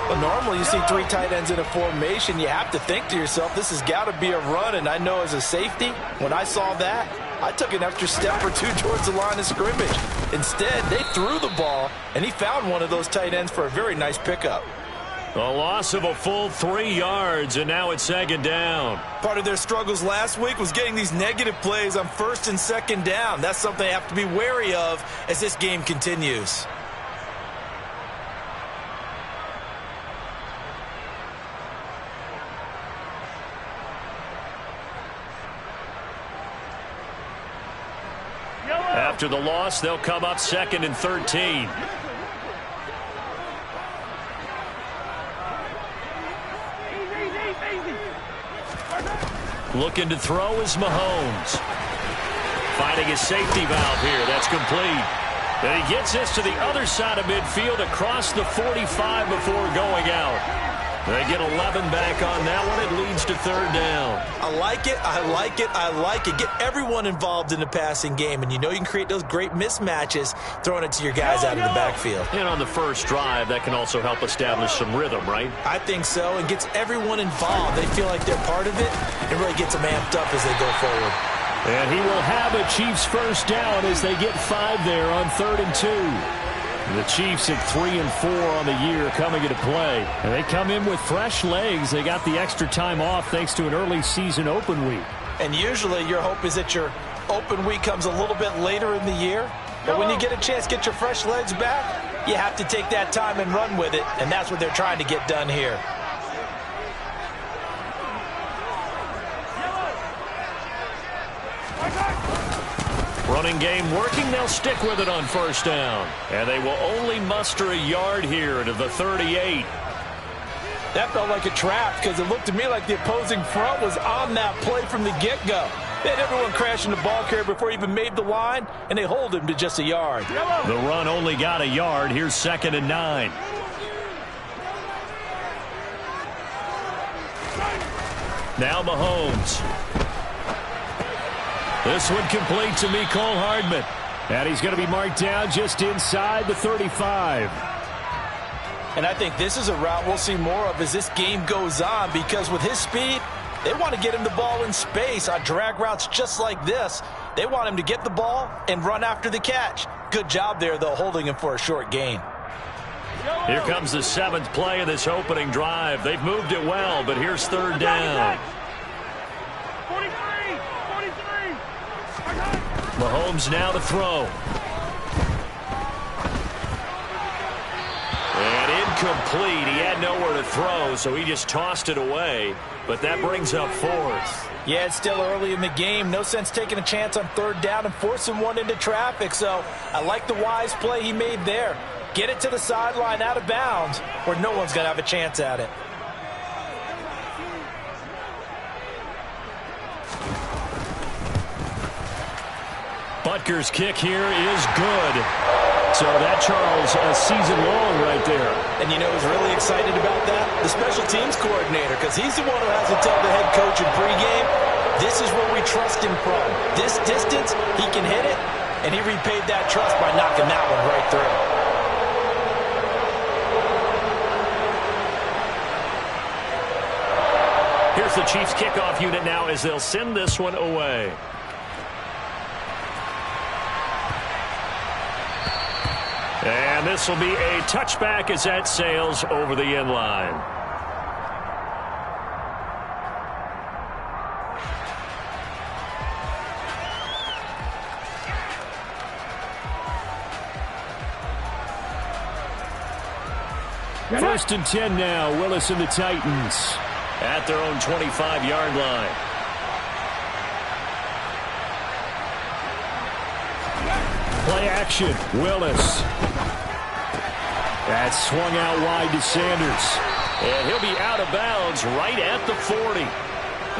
Well, normally you see three tight ends in a formation. You have to think to yourself, this has got to be a run. And I know as a safety, when I saw that, I took an extra step or two towards the line of scrimmage. Instead, they threw the ball, and he found one of those tight ends for a very nice pickup. A loss of a full 3 yards, and now it's second down. Part of their struggles last week was getting these negative plays on first and second down. That's something they have to be wary of as this game continues. After the loss, they'll come up 2nd and 13. Looking to throw is Mahomes. Finding his safety valve here. That's complete. And he gets this to the other side of midfield across the 45 before going out. They get 11 back on that one. It leads to third down. I like it. I like it. I like it. Get everyone involved in the passing game. And you know you can create those great mismatches throwing it to your guys out of the backfield. And on the first drive, that can also help establish some rhythm, right? I think so. And gets everyone involved. They feel like they're part of it. It really gets them amped up as they go forward. And he will have a Chiefs first down as they get 5 there on 3rd and 2. The Chiefs at 3 and 4 on the year coming into play. And they come in with fresh legs. They got the extra time off thanks to an early season open week. And usually your hope is that your open week comes a little bit later in the year. But when you get a chance to get your fresh legs back, you have to take that time and run with it. And that's what they're trying to get done here. Running game working. They'll stick with it on first down. And they will only muster a yard here to the 38. That felt like a trap because it looked to me like the opposing front was on that play from the get-go. They had everyone crashing the ball carrier before he even made the line, and they hold him to just a yard. The run only got a yard. Here's 2nd and 9. Now Mahomes. This one complete to Mecole Hardman. And he's going to be marked down just inside the 35. And I think this is a route we'll see more of as this game goes on because with his speed, they want to get him the ball in space on drag routes just like this. They want him to get the ball and run after the catch. Good job there, though, holding him for a short gain. Here comes the 7th play of this opening drive. They've moved it well, but here's third down. Mahomes now to throw. And incomplete. He had nowhere to throw, so he just tossed it away. But that brings up 4th. Yeah, it's still early in the game. No sense taking a chance on third down and forcing one into traffic. So I like the wise play he made there. Get it to the sideline out of bounds where no one's going to have a chance at it. Butker's kick here is good. So that, Charles, a season long right there. And you know who's really excited about that? The special teams coordinator, because he's the one who has to tell the head coach in pregame, this is where we trust him from. This distance, he can hit it, and he repaid that trust by knocking that one right through. Here's the Chiefs kickoff unit now as they'll send this one away. And this will be a touchback as that sails over the end line. First and 10 now. Willis and the Titans at their own 25-yard line. Play action. Willis. That's swung out wide to Sanders. And he'll be out of bounds right at the 40.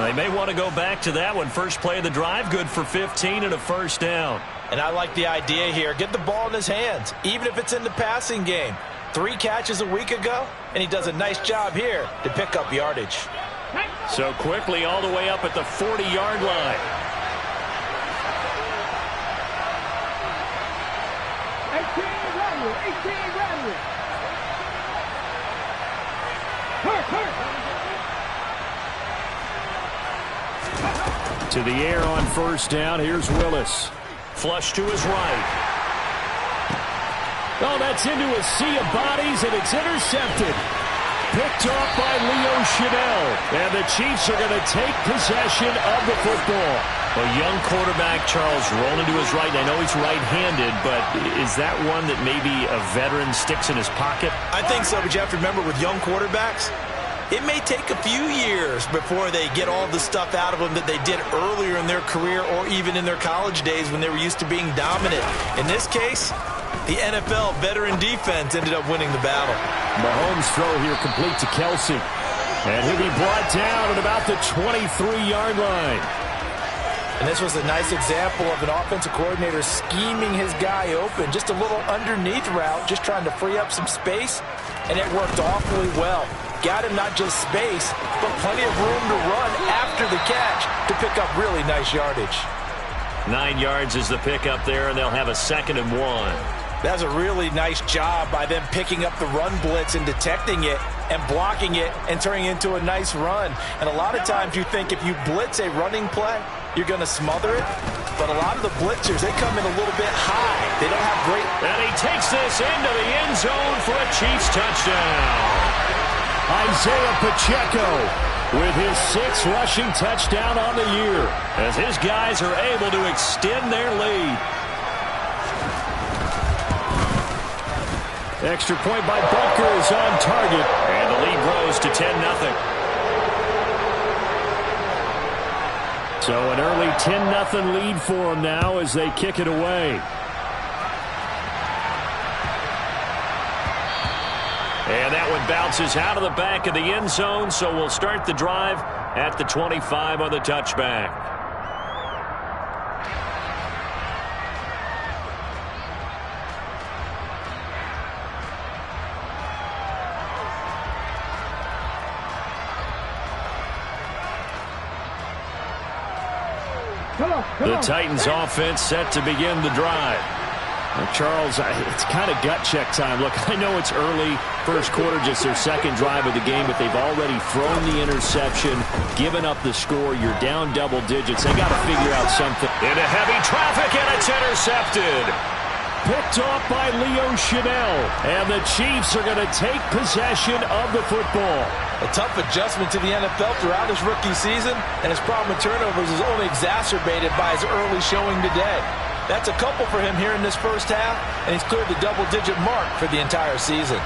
They may want to go back to that one. First play of the drive, good for 15 and a first down. And I like the idea here. Get the ball in his hands, even if it's in the passing game. 3 catches a week ago, and he does a nice job here to pick up yardage. So quickly all the way up at the 40-yard line. 18 ready. To the air on first down. Here's Willis. Flush to his right. Oh, that's into a sea of bodies, and it's intercepted. Picked off by Leo Chanel. And the Chiefs are going to take possession of the football. A young quarterback, Charles, rolling to his right. I know he's right-handed, but is that one that maybe a veteran sticks in his pocket? I think so, but you have to remember with young quarterbacks, it may take a few years before they get all the stuff out of them that they did earlier in their career or even in their college days when they were used to being dominant. In this case, the NFL veteran defense ended up winning the battle. Mahomes' throw here complete to Kelsey. And he'll be brought down at about the 23-yard line. And this was a nice example of an offensive coordinator scheming his guy open. Just a little underneath route, just trying to free up some space, and it worked awfully well. Got him not just space, but plenty of room to run after the catch to pick up really nice yardage. 9 yards is the pickup there, and they'll have a 2nd and 1. That's a really nice job by them picking up the run blitz and detecting it and blocking it and turning it into a nice run. And a lot of times you think if you blitz a running play, you're going to smother it. But a lot of the blitzers, they come in a little bit high. They don't have great... And he takes this into the end zone for a Chiefs touchdown. Isaiah Pacheco with his 6th rushing touchdown on the year, as his guys are able to extend their lead. Extra point by Butker is on target. And the lead grows to 10-0. So an early 10-0 lead for them now as they kick it away. And that one bounces out of the back of the end zone, so we'll start the drive at the 25 on the touchback. The Titans offense set to begin the drive. Well, Charles, it's kind of gut check time. Look, I know it's early, first quarter, just their 2nd drive of the game, but they've already thrown the interception, given up the score. You're down double digits. They got to figure out something. Into heavy traffic, and it's intercepted. Picked off by Leo Chanel, and the Chiefs are going to take possession of the football. A tough adjustment to the NFL throughout his rookie season, and his problem with turnovers is only exacerbated by his early showing today. That's a couple for him here in this first half, and he's cleared the double-digit mark for the entire season.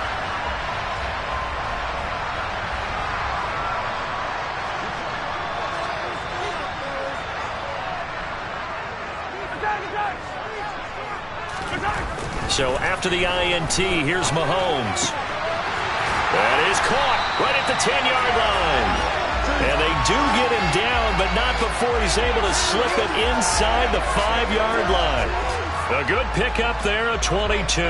So after the INT, here's Mahomes. That is caught right at the 10-yard line. And they do get him down, but not before he's able to slip it inside the 5-yard line. A good pickup there, a 22.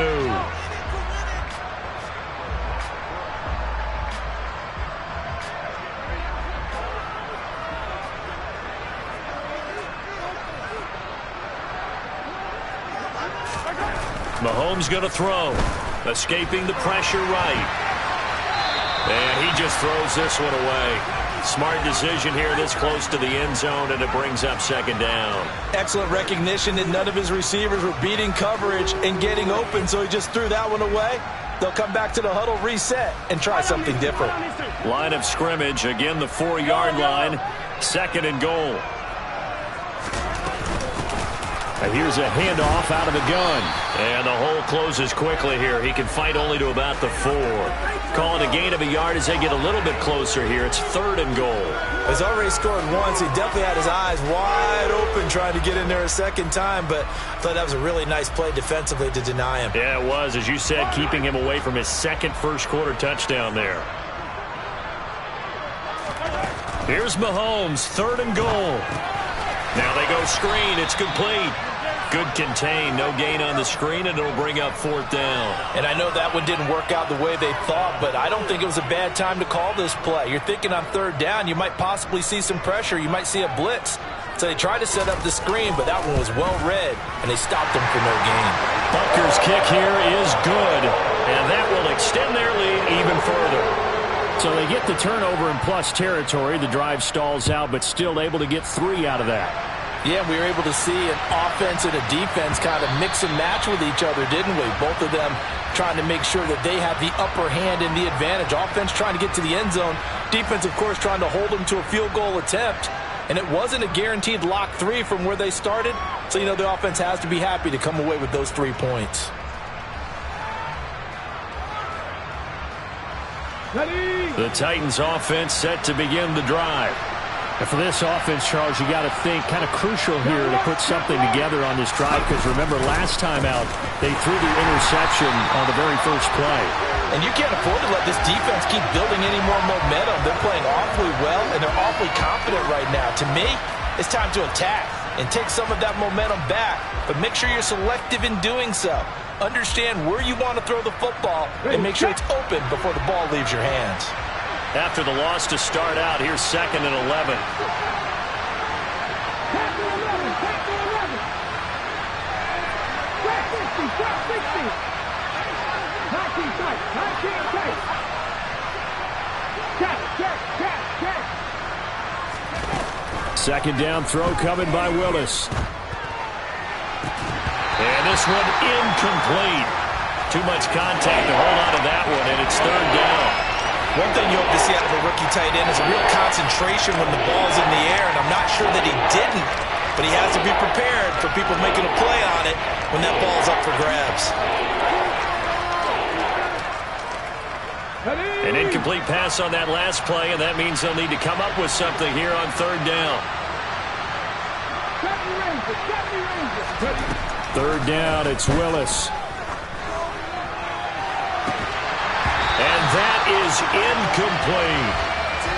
Mahomes going to throw. Escaping the pressure right. And he just throws this one away. Smart decision here this close to the end zone, and it brings up second down. Excellent recognition that none of his receivers were beating coverage and getting open, so he just threw that one away. They'll come back to the huddle, reset, and try something different. Line of scrimmage, again the 4-yard line, second and goal. And here's a handoff out of the gun. And the hole closes quickly here. He can fight only to about the 4. Call it a gain of a yard as they get a little bit closer here. It's third and goal. He's already scored once. He definitely had his eyes wide open trying to get in there a second time, but I thought that was a really nice play defensively to deny him. Yeah, it was, as you said, keeping him away from his second first-quarter touchdown there. Here's Mahomes, third and goal. Now they go screen. It's complete. Good contain. No gain on the screen, and it'll bring up fourth down. And I know that one didn't work out the way they thought, but I don't think it was a bad time to call this play. You're thinking on third down, you might possibly see some pressure. You might see a blitz. So they tried to set up the screen, but that one was well read, and they stopped him for no gain. Butker's kick here is good, and that will extend their lead even further. So they get the turnover in plus territory. The drive stalls out, but still able to get 3 out of that. Yeah, we were able to see an offense and a defense kind of mix and match with each other, didn't we? Both of them trying to make sure that they have the upper hand and the advantage. Offense trying to get to the end zone. Defense, of course, trying to hold them to a field goal attempt. And it wasn't a guaranteed lock 3 from where they started. So, you know, the offense has to be happy to come away with those 3 points. The Titans offense set to begin the drive. And for this offense, Charles, you got to think kind of crucial here to put something together on this drive, because remember last time out they threw the interception on the very first play. And you can't afford to let this defense keep building any more momentum. They're playing awfully well, and they're awfully confident right now. To me, it's time to attack and take some of that momentum back, but make sure you're selective in doing so. Understand where you want to throw the football and make sure it's open before the ball leaves your hands. After the loss to start out, here's second and 11. Second down throw coming by Willis. And this one incomplete. Too much contact to hold on to that one, and it's third down. One thing you hope to see out of a rookie tight end is a real concentration when the ball's in the air, and I'm not sure that he didn't, but he has to be prepared for people making a play on it when that ball's up for grabs. An incomplete pass on that last play, and that means they'll need to come up with something here on third down. Third down, it's Willis. And that is incomplete.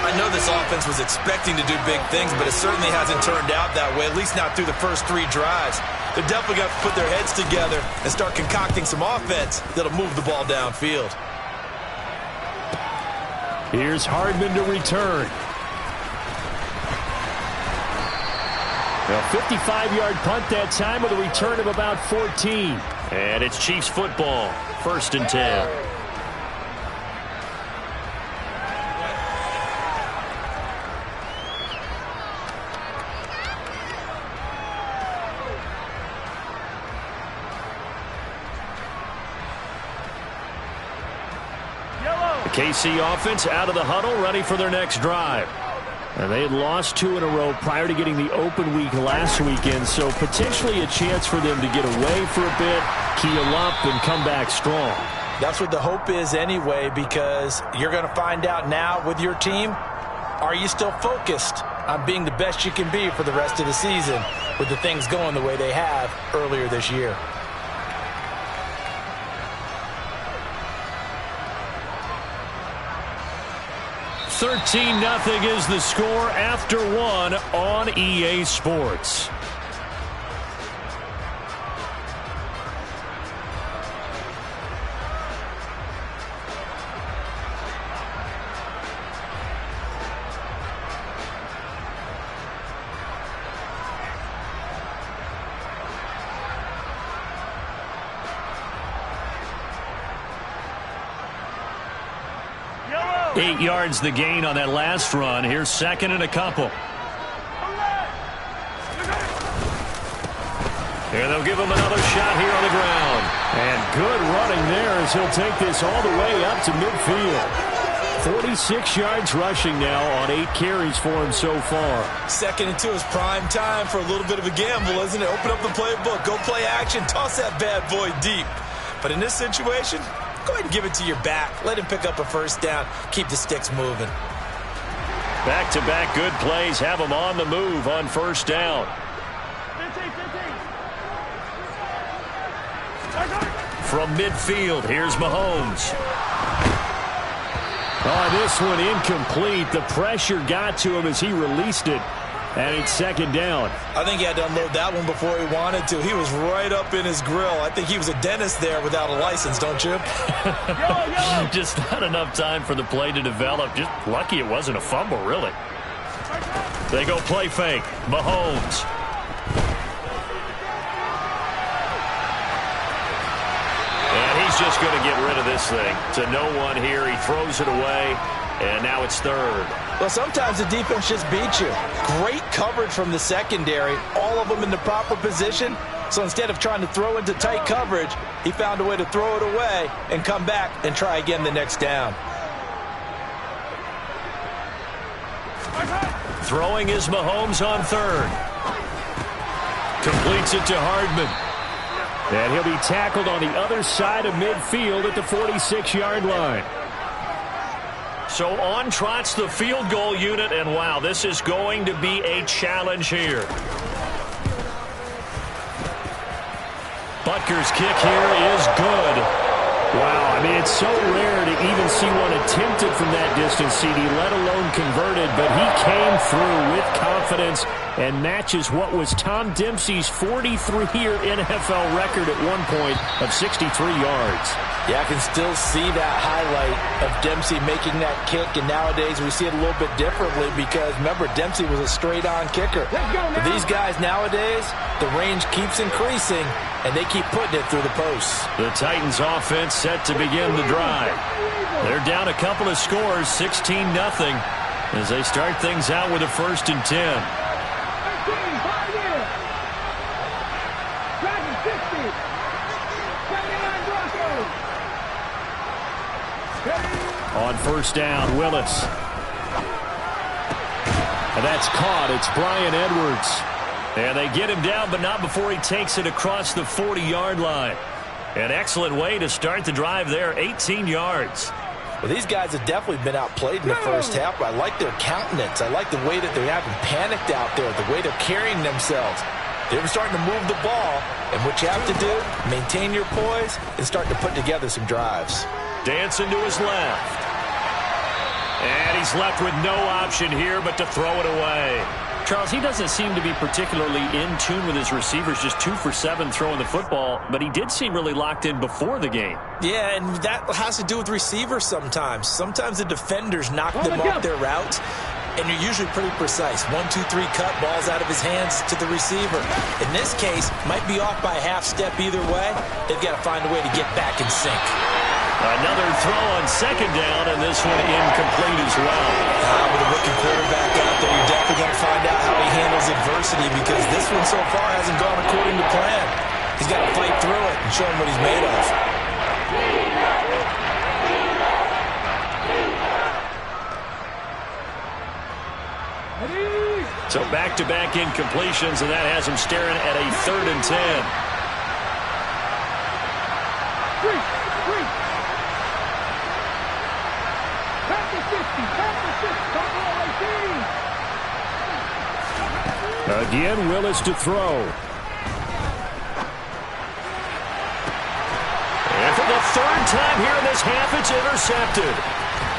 I know this offense was expecting to do big things, but it certainly hasn't turned out that way, at least not through the first 3 drives. They're definitely going to put their heads together and start concocting some offense that'll move the ball downfield. Here's Hardman to return. A 55-yard punt that time with a return of about 14. And it's Chiefs football, 1st and 10. The KC offense out of the huddle, ready for their next drive. And they had lost 2 in a row prior to getting the open week last weekend, so potentially a chance for them to get away for a bit, keel up, and come back strong. That's what the hope is anyway, because you're going to find out now with your team, are you still focused on being the best you can be for the rest of the season with the things going the way they have earlier this year? $13-0 is the score after 1 on EA Sports. 8 yards the gain on that last run. Here's second and a couple. And they'll give him another shot here on the ground. And good running there as he'll take this all the way up to midfield. 46 yards rushing now on 8 carries for him so far. 2nd and 2 is prime time for a little bit of a gamble, isn't it? Open up the playbook, go play action, toss that bad boy deep. But in this situation, go ahead and give it to your back. Let him pick up a first down. Keep the sticks moving. Back-to-back good plays have him on the move on first down. From midfield, here's Mahomes. Oh, this one incomplete. The pressure got to him as he released it. And it's second down. I think he had to unload that one before he wanted to. He was right up in his grill. I think he was a dentist there without a license, don't you? Just not enough time for the play to develop. Just lucky it wasn't a fumble, really. They go play fake. Mahomes. And he's just going to get rid of this thing. To no one here. He throws it away. And now it's third. Well, sometimes the defense just beats you. Great coverage from the secondary. All of them in the proper position. So instead of trying to throw into tight coverage, he found a way to throw it away and come back and try again the next down. Throwing is Mahomes on third. Completes it to Hardman. And he'll be tackled on the other side of midfield at the 46-yard line. So on trots the field goal unit, and wow, this is going to be a challenge here. Butker's kick here is good. Wow, I mean, it's so rare to even see one attempted from that distance, CD, let alone converted, but he came through with confidence and matches what was Tom Dempsey's 43-year NFL record at one point of 63 yards. Yeah, I can still see that highlight of Dempsey making that kick, and nowadays we see it a little bit differently because, remember, Dempsey was a straight-on kicker. But these guys nowadays, the range keeps increasing, and they keep putting it through the posts. The Titans offense set to begin the drive. They're down a couple of scores, 16-0, as they start things out with a 1st and 10. On first down, Willis. And that's caught. It's Bryan Edwards. And they get him down, but not before he takes it across the 40-yard line. An excellent way to start the drive there, 18 yards. Well, these guys have definitely been outplayed in the first half, but I like their countenance. I like the way that they're having panicked out there, the way they're carrying themselves. They're starting to move the ball, and what you have to do, maintain your poise and start to put together some drives. Dancing to his left. And he's left with no option here but to throw it away. Charles, he doesn't seem to be particularly in tune with his receivers, just 2 for 7 throwing the football, but he did seem really locked in before the game. Yeah, and that has to do with receivers sometimes. Sometimes the defenders knock them off their routes, and you're usually pretty precise. 1, 2, 3 cut, balls out of his hands to the receiver. In this case, might be off by a half step either way. They've got to find a way to get back in sync. Another throw on second down, and this one incomplete as well. With a rookie quarterback out there, you're definitely going to find out how he handles adversity because this one so far hasn't gone according to plan. He's got to fight through it and show him what he's made of. So back-to-back incompletions, and that has him staring at a 3rd and 10. Again, Willis to throw. And for the 3rd time here in this half, it's intercepted.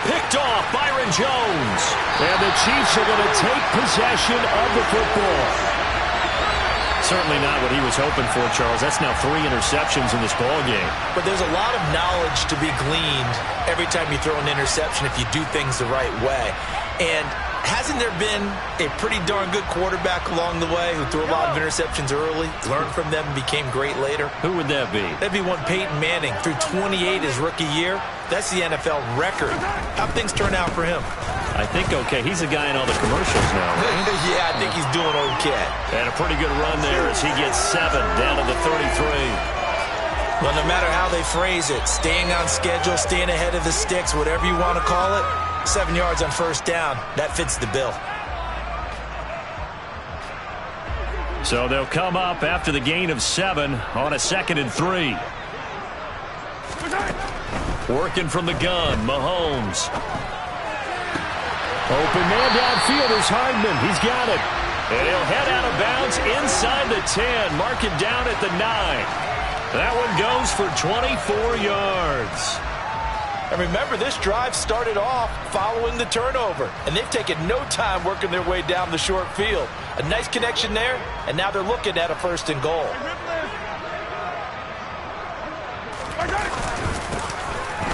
Picked off Byron Jones. And the Chiefs are going to take possession of the football. Certainly not what he was hoping for, Charles. That's now 3 interceptions in this ball game. But there's a lot of knowledge to be gleaned every time you throw an interception if you do things the right way. And hasn't there been a pretty darn good quarterback along the way who threw a lot of interceptions early, learned from them, and became great later? Who would that be? That'd be one Peyton Manning. Threw 28 his rookie year. That's the NFL record. How'd things turn out for him? I think okay. He's a guy in all the commercials now, right? Yeah, I think he's doing okay. And a pretty good run there as he gets 7 down to the 33. Well, no matter how they phrase it, staying on schedule, staying ahead of the sticks, whatever you want to call it, 7 yards on first down, that fits the bill. So they'll come up after the gain of 7 on a 2nd and 3. Working from the gun, Mahomes. Open man downfield is Hardman. He's got it. And he'll head out of bounds inside the 10. Mark it down at the 9. That one goes for 24 yards. And remember, this drive started off following the turnover. And they've taken no time working their way down the short field. A nice connection there, and now they're looking at a 1st and goal.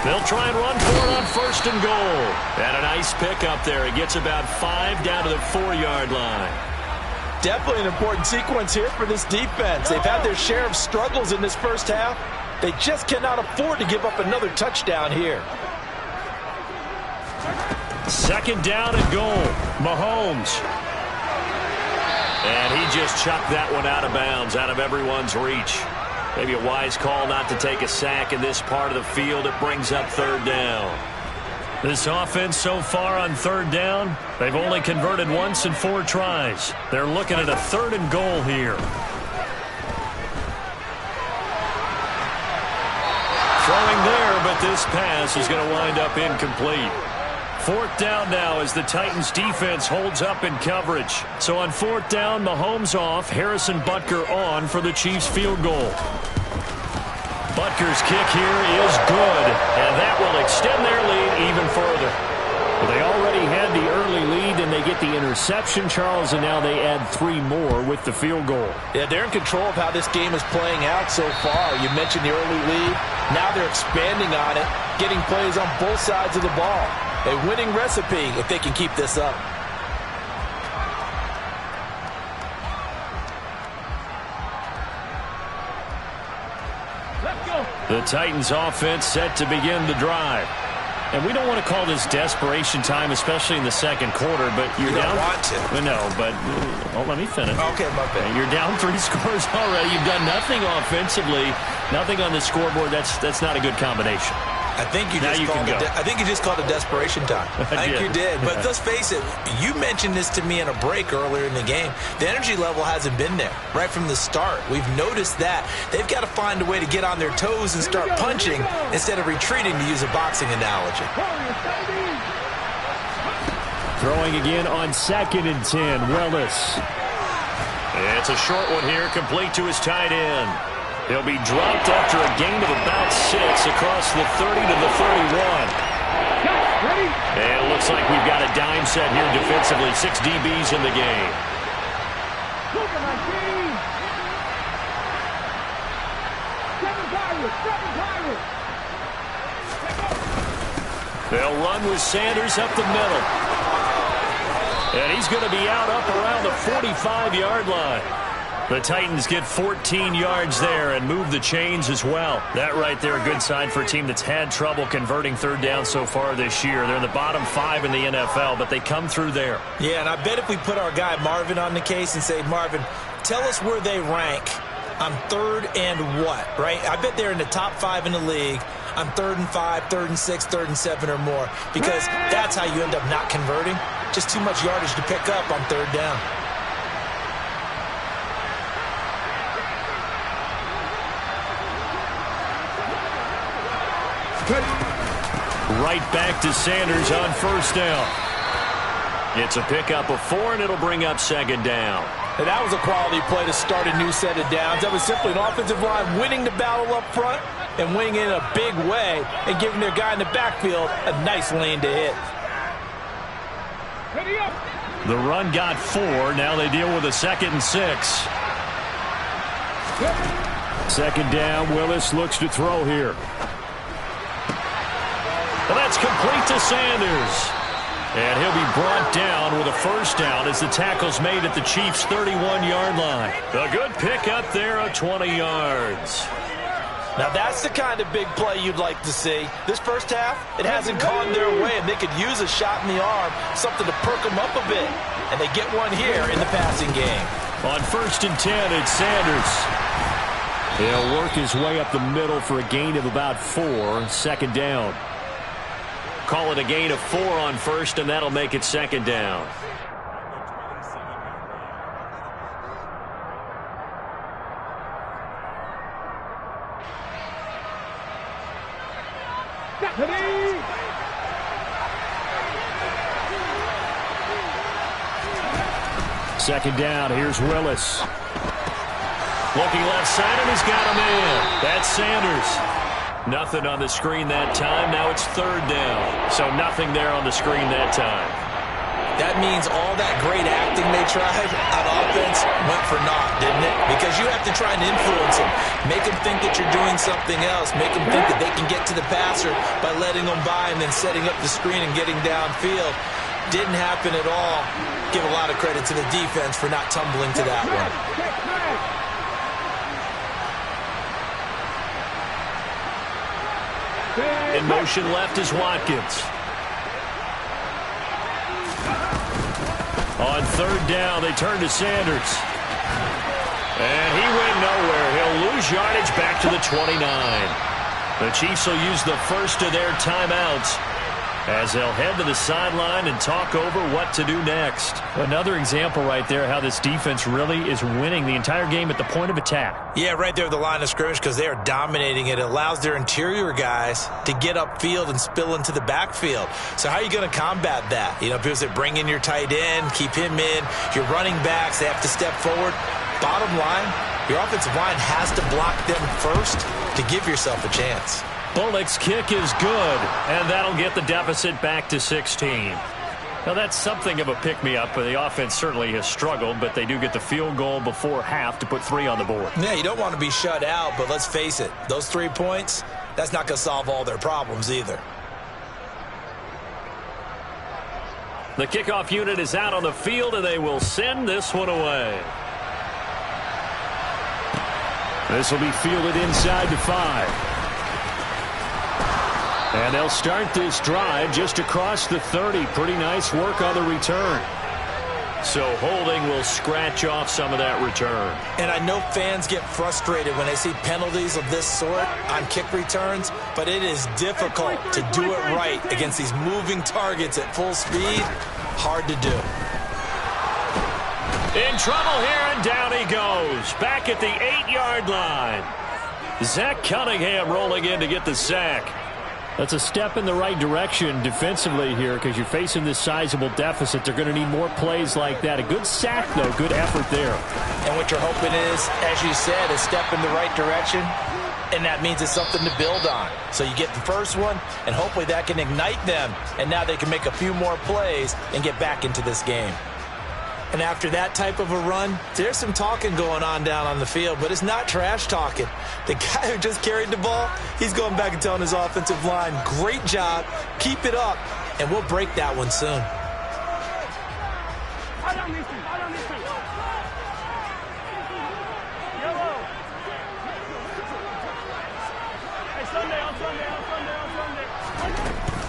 They'll try and run for it on 1st and goal. And a nice pick up there. It gets about 5 down to the 4-yard line. Definitely an important sequence here for this defense. They've had their share of struggles in this first half. They just cannot afford to give up another touchdown here. 2nd down and goal. Mahomes. And he just chucked that one out of bounds, out of everyone's reach. Maybe a wise call not to take a sack in this part of the field. It brings up 3rd down. This offense so far on 3rd down, they've only converted once in 4 tries. They're looking at a 3rd and goal here. Throwing there, but this pass is going to wind up incomplete. 4th down now as the Titans defense holds up in coverage. So on 4th down, Mahomes off, Harrison Butker on for the Chiefs field goal. Butker's kick here is good, and that will extend their lead even further. Well, they already had the early lead, and they get the interception, Charles, and now they add 3 more with the field goal. Yeah, they're in control of how this game is playing out so far. You mentioned the early lead. Now they're expanding on it, getting plays on both sides of the ball. A winning recipe if they can keep this up. The Titans offense set to begin the drive. And we don't want to call this desperation time, especially in the 2nd quarter, but you're you down. Don't want to. No, but let me finish. Okay, my bad. You're down 3 scores already. You've done nothing offensively, nothing on the scoreboard. That's not a good combination. I think you just called it desperation time. I think you did. But let's face it, you mentioned this to me in a break earlier in the game. The energy level hasn't been there right from the start. We've noticed that. They've got to find a way to get on their toes and start punching instead of retreating, to use a boxing analogy. Throwing again on 2nd and 10, Willis. It's a short one here, complete to his tight end. He'll be dropped after a gain of about 6 across the 30 to the 31. And it looks like we've got a dime set here defensively. 6 DBs in the game. They'll run with Sanders up the middle. And he's going to be out up around the 45-yard line. The Titans get 14 yards there and move the chains as well. That right there, a good sign for a team that's had trouble converting 3rd down so far this year. They're in the bottom 5 in the NFL, but they come through there. Yeah, and I bet if we put our guy Marvin on the case and say, Marvin, tell us where they rank on 3rd and what, right? I bet they're in the top 5 in the league on 3rd and 5, 3rd and 6, 3rd and 7 or more, because that's how you end up not converting. Just too much yardage to pick up on 3rd down. Right back to Sanders on 1st down. It's a pickup of 4, and it'll bring up 2nd down. And that was a quality play to start a new set of downs. That was simply an offensive line winning the battle up front and winning in a big way and giving their guy in the backfield a nice lane to hit. The run got 4. Now they deal with a 2nd and 6. 2nd down, Willis looks to throw here. And that's complete to Sanders. And he'll be brought down with a first down as the tackle's made at the Chiefs' 31-yard line. A good pickup there of 20 yards. Now that's the kind of big play you'd like to see. This first half, it hasn't gone their way, and they could use a shot in the arm, something to perk them up a bit. And they get one here in the passing game. On 1st and 10, it's Sanders. He'll work his way up the middle for a gain of about 4, second down. Call it a gain of 4 on 1st, and that'll make it second down. Second down, here's Willis. Looking left side, and he's got him in. That's Sanders. Nothing on the screen that time. Now it's third down. So nothing there on the screen that time. That means all that great acting they tried on offense went for naught, didn't it? Because you have to try and influence them. Make them think that you're doing something else. Make them think that they can get to the passer by letting them by and then setting up the screen and getting downfield. Didn't happen at all. Give a lot of credit to the defense for not tumbling to that one. In motion left is Watkins. On third down, they turn to Sanders. And he went nowhere. He'll lose yardage back to the 29. The Chiefs will use the first of their timeouts as they'll head to the sideline and talk over what to do next. Another example right there how this defense really is winning the entire game at the point of attack. Yeah, right there at the line of scrimmage because they are dominating it. It allows their interior guys to get upfield and spill into the backfield. So how are you going to combat that? You know, people say bring in your tight end, keep him in. Your running backs, they have to step forward. Bottom line, your offensive line has to block them first to give yourself a chance. Bullock's kick is good, and that'll get the deficit back to 16. Now, that's something of a pick-me-up. The offense certainly has struggled, but they do get the field goal before half to put 3 on the board. Yeah, you don't want to be shut out, but let's face it, those 3 points, that's not going to solve all their problems either. The kickoff unit is out on the field, and they will send this one away. This will be fielded inside the 5. And they'll start this drive just across the 30. Pretty nice work on the return. So holding will scratch off some of that return. And I know fans get frustrated when they see penalties of this sort on kick returns, but it is difficult to do it right against these moving targets at full speed. Hard to do. In trouble here, and down he goes. Back at the 8-yard line. Zach Cunningham rolling in to get the sack. That's a step in the right direction defensively here because you're facing this sizable deficit. They're going to need more plays like that. A good sack, though. Good effort there. And what you're hoping is, as you said, a step in the right direction, and that means it's something to build on. So you get the first one, and hopefully that can ignite them, and now they can make a few more plays and get back into this game. And after that type of a run, there's some talking going on down on the field, but it's not trash talking. The guy who just carried the ball, he's going back and telling his offensive line, great job, keep it up, and we'll break that one soon.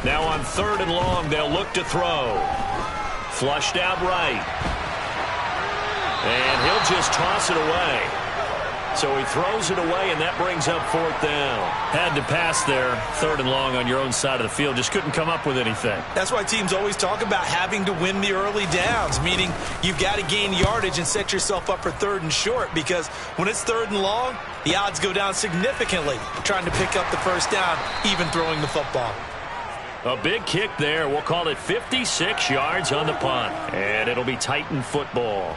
Now on 3rd and long, they'll look to throw. Flushed out right. And he'll just toss it away. So he throws it away, and that brings up 4th down. Had to pass there. 3rd and long on your own side of the field. Just couldn't come up with anything. That's why teams always talk about having to win the early downs, meaning you've got to gain yardage and set yourself up for 3rd and short, because when it's 3rd and long, the odds go down significantly trying to pick up the first down, even throwing the football. A big kick there. We'll call it 56 yards on the punt. And it'll be Titan football.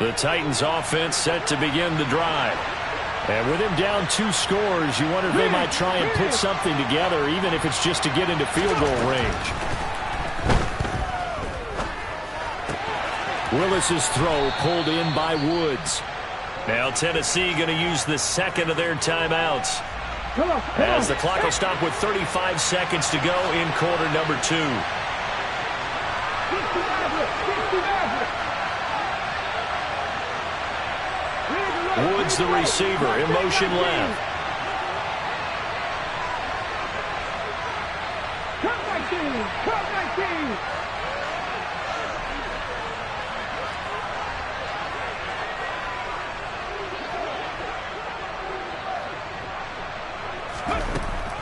The Titans offense set to begin the drive. And with him down 2 scores, you wonder if they might try and put something together, even if it's just to get into field goal range. Willis's throw pulled in by Woods. Now Tennessee going to use the second of their timeouts. As the clock will stop with 35 seconds to go in quarter number 2. Woods the receiver, in motion left.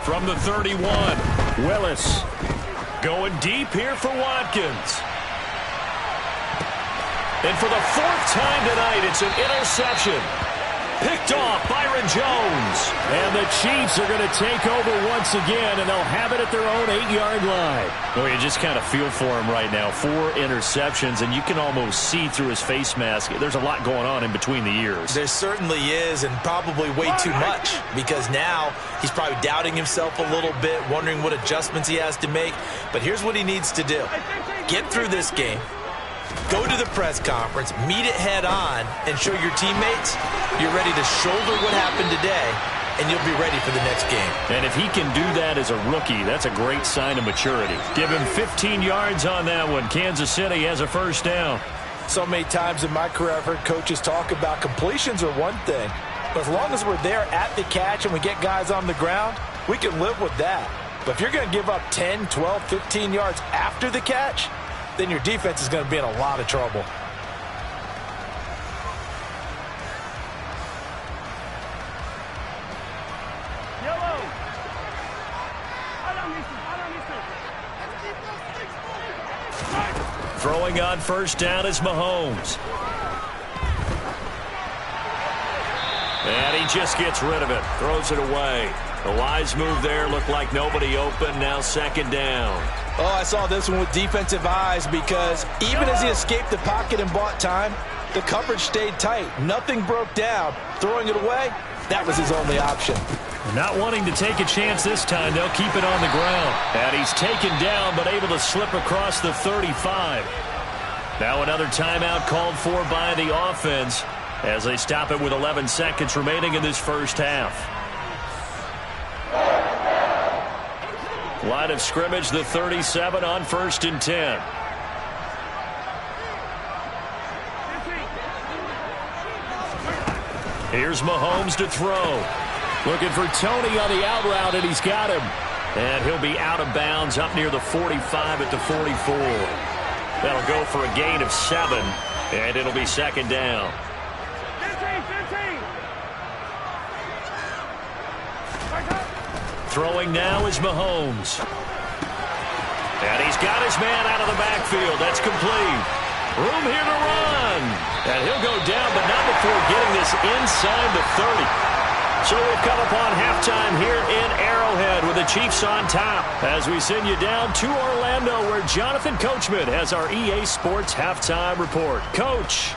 From the 31, Willis. Going deep here for Watkins. And for the 4th time tonight, it's an interception. Picked off Byron Jones. And the Chiefs are going to take over once again, and they'll have it at their own 8-yard line. Well, you just kind of feel for him right now. 4 interceptions, and you can almost see through his face mask. There's a lot going on in between the ears. There certainly is, and probably way too much, because now he's probably doubting himself a little bit, wondering what adjustments he has to make. But here's what he needs to do. Get through this game. Go to the press conference, meet it head on, and show your teammates you're ready to shoulder what happened today, and you'll be ready for the next game. And if he can do that as a rookie, that's a great sign of maturity. Give him 15 yards on that one. Kansas City has a first down. So many times in my career I've heard coaches talk about completions are one thing, but as long as we're there at the catch and we get guys on the ground, we can live with that. But if you're going to give up 10, 12, 15 yards after the catch, then your defense is going to be in a lot of trouble. Throwing on first down is Mahomes. And he just gets rid of it. Throws it away. The wise move there. Looked like nobody open. Now second down. Oh, I saw this one with defensive eyes because even as he escaped the pocket and bought time, the coverage stayed tight. Nothing broke down. Throwing it away, that was his only option. Not wanting to take a chance this time. They'll keep it on the ground. And he's taken down but able to slip across the 35. Now another timeout called for by the offense as they stop it with 11 seconds remaining in this first half. Line of scrimmage, the 37 on 1st and 10. Here's Mahomes to throw. Looking for Tony on the out route, and he's got him. And he'll be out of bounds up near the 45 at the 44. That'll go for a gain of 7, and it'll be second down. 15. Throwing now is Mahomes. And he's got his man out of the backfield. That's complete. Room here to run. And he'll go down, but not before getting this inside the 30. So we've come upon halftime here in Arrowhead with the Chiefs on top as we send you down to Orlando where Jonathan Coachman has our EA Sports halftime report. Coach.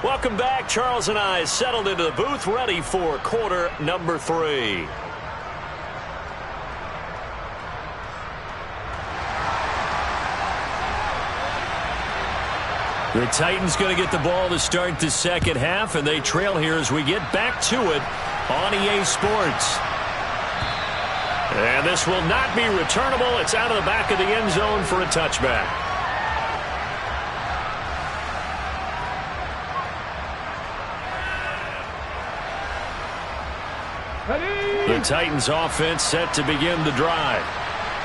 Welcome back. Charles and I settled into the booth ready for quarter number 3. The Titans going to get the ball to start the second half, and they trail here as we get back to it on EA Sports. And this will not be returnable. It's out of the back of the end zone for a touchback. The Titans offense set to begin the drive.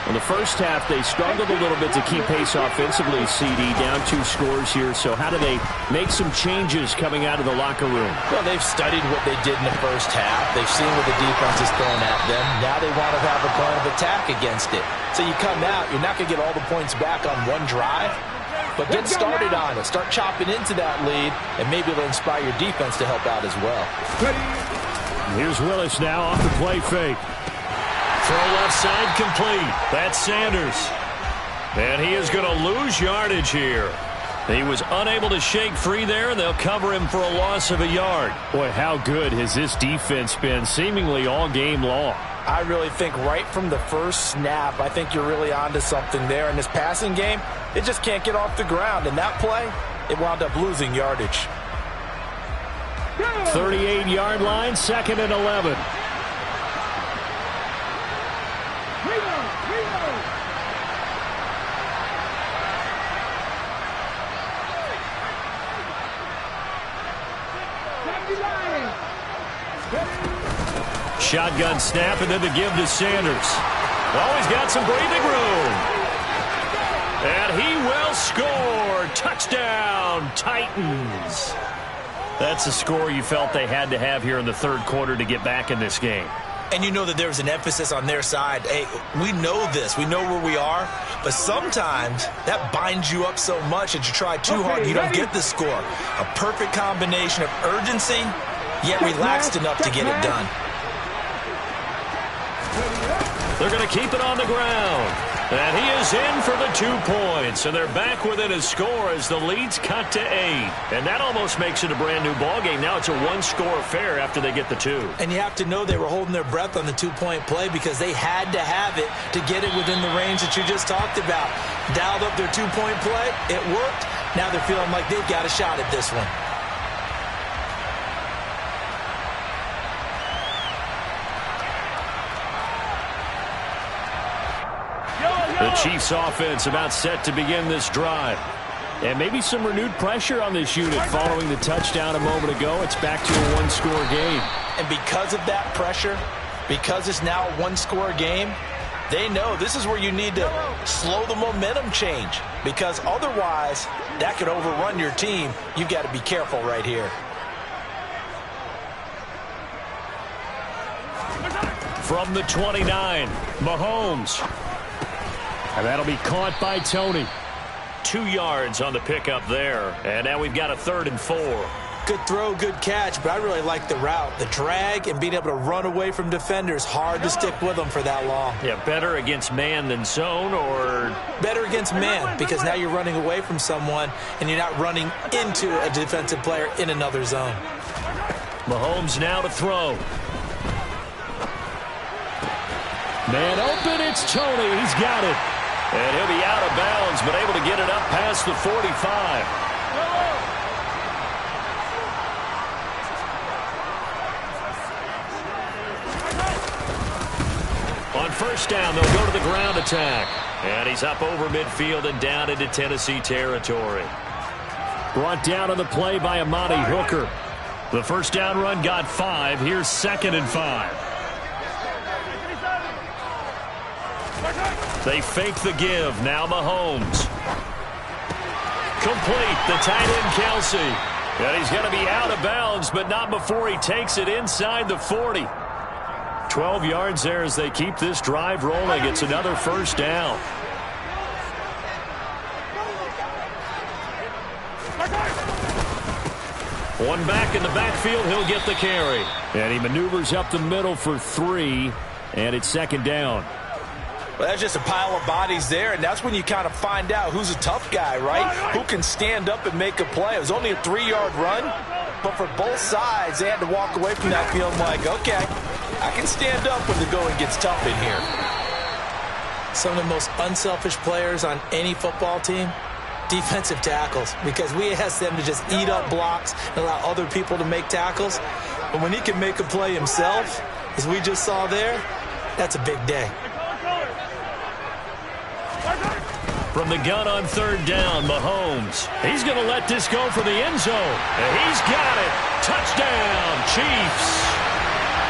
In the first half, they struggled a little bit to keep pace offensively, CD, down 2 scores here. So how do they make some changes coming out of the locker room? Well, they've studied what they did in the first half. They've seen what the defense is throwing at them. Now they want to have a plan of attack against it. So you come out, you're not going to get all the points back on one drive, but get started on it. Start chopping into that lead, and maybe it'll inspire your defense to help out as well. Here's Willis now off the play fake. Throw left side complete. That's Sanders. And he is going to lose yardage here. He was unable to shake free there, and they'll cover him for a loss of a yard. Boy, how good has this defense been seemingly all game long? I really think right from the first snap, I think you're really onto something there. In this passing game, it just can't get off the ground. And that play, it wound up losing yardage. 38-yard line, 2nd and 11. Shotgun snap, and then the give to Sanders. Oh, he's got some breathing room. And he will score. Touchdown, Titans. That's a score you felt they had to have here in the third quarter to get back in this game. And you know that there's an emphasis on their side. Hey, we know this. We know where we are. But sometimes that binds you up so much that you try too hard and you don't get the score. A perfect combination of urgency, yet relaxed enough to get it done. They're going to keep it on the ground. And he is in for the 2 points. And they're back within a score as the lead's cut to 8. And that almost makes it a brand new ball game. Now it's a 1-score affair after they get the 2. And you have to know they were holding their breath on the 2-point play because they had to have it to get it within the range that you just talked about. Dialed up their 2-point play. It worked. Now they're feeling like they've got a shot at this one. The Chiefs offense about set to begin this drive. And maybe some renewed pressure on this unit following the touchdown a moment ago. It's back to a 1-score game. And because of that pressure, because it's now a 1-score game, they know this is where you need to slow the momentum change. Because otherwise, that could overrun your team. You've got to be careful right here. From the 29, Mahomes. And that'll be caught by Tony. 2 yards on the pickup there. And now we've got a 3rd and 4. Good throw, good catch, but I really like the route. The drag and being able to run away from defenders. Hard to stick with them for that long. Yeah, better against man than zone, or? Better against man, because now you're running away from someone and you're not running into a defensive player in another zone. Mahomes now to throw. Man open, it's Tony. He's got it. And he'll be out of bounds, but able to get it up past the 45. On first down, they'll go to the ground attack. And he's up over midfield and down into Tennessee territory. Brought down on the play by Amani Hooker. The first down run got 5. Here's 2nd and 5. They fake the give. Now Mahomes. Complete. The tight end, Kelsey. And he's going to be out of bounds, but not before he takes it inside the 40. 12 yards there as they keep this drive rolling. It's another first down. One back in the backfield. He'll get the carry. And he maneuvers up the middle for 3. And it's 2nd down. Well, that's just a pile of bodies there, and that's when you kind of find out who's a tough guy, right? Who can stand up and make a play. It was only a 3-yard run, but for both sides, they had to walk away from that feeling like, okay, I can stand up when the going gets tough in here. Some of the most unselfish players on any football team, defensive tackles, because we ask them to just eat up blocks and allow other people to make tackles. But when he can make a play himself, as we just saw there, that's a big day. From the gun on 3rd down, Mahomes. He's going to let this go for the end zone. And he's got it. Touchdown, Chiefs.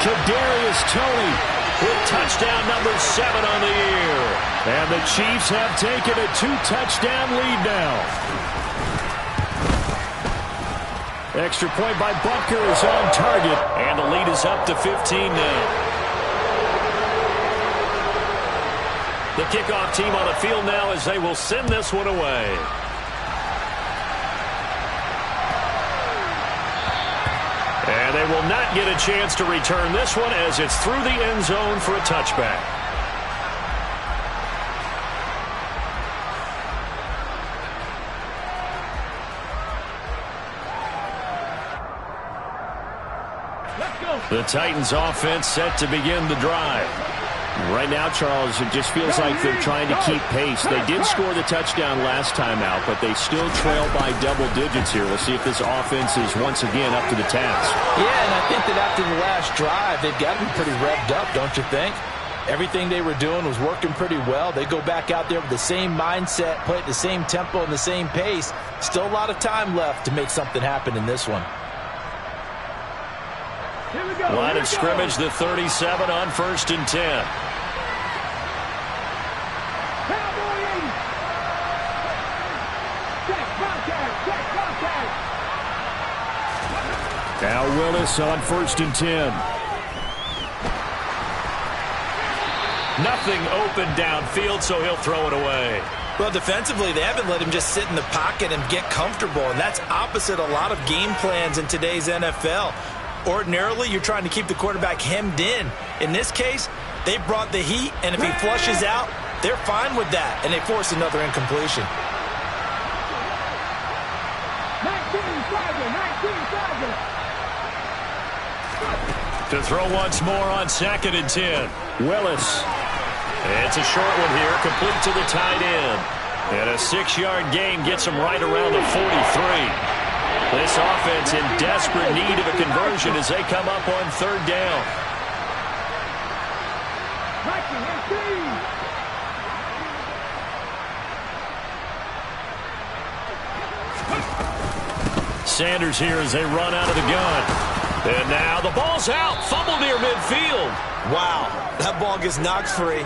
Kadarius Toney with touchdown number 7 on the year. And the Chiefs have taken a 2-touchdown lead now. Extra point by Butker is on target. And the lead is up to 15 now. The kickoff team on the field now as they will send this one away. And they will not get a chance to return this one as it's through the end zone for a touchback. The Titans offense set to begin the drive. Right now, Charles, it just feels like they're trying to keep pace. They did score the touchdown last time out, but they still trail by double digits here. We'll see if this offense is once again up to the task. Yeah, and I think that after the last drive, they've got to be pretty revved up, don't you think? Everything they were doing was working pretty well. They go back out there with the same mindset, play at the same tempo and the same pace. Still a lot of time left to make something happen in this one. Line of scrimmage, the 37 on 1st and 10. Now Willis on 1st and 10. Nothing open downfield, so he'll throw it away. Well, defensively, they haven't let him just sit in the pocket and get comfortable, and that's opposite a lot of game plans in today's NFL. Ordinarily, you're trying to keep the quarterback hemmed in. In this case, they brought the heat, and if he flushes out, they're fine with that, and they force another incompletion. 19 To throw once more on 2nd and 10. Willis. It's a short one here, complete to the tight end. And a 6-yard gain gets him right around the 43. This offense in desperate need of a conversion as they come up on 3rd down. Sanders here as they run out of the gun. And now the ball's out. Fumble near midfield. Wow, that ball gets knocked free,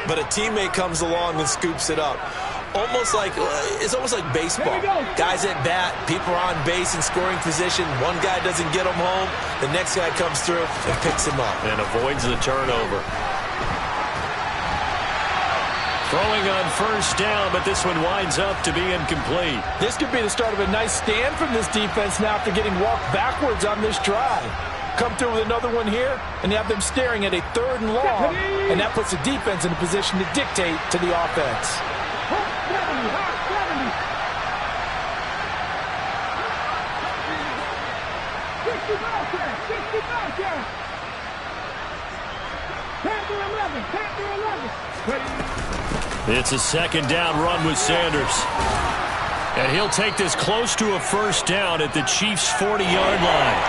but a teammate comes along and scoops it up. It's almost like baseball. Guys at bat, people are on base in scoring position. One guy doesn't get him home. The next guy comes through and picks him up. And avoids the turnover. Throwing on 1st down, but this one winds up to be incomplete. This could be the start of a nice stand from this defense now after getting walked backwards on this drive. Come through with another one here, and you have them staring at a 3rd and long, and that puts the defense in a position to dictate to the offense. It's a 2nd down run with Sanders. And he'll take this close to a 1st down at the Chiefs' 40-yard line.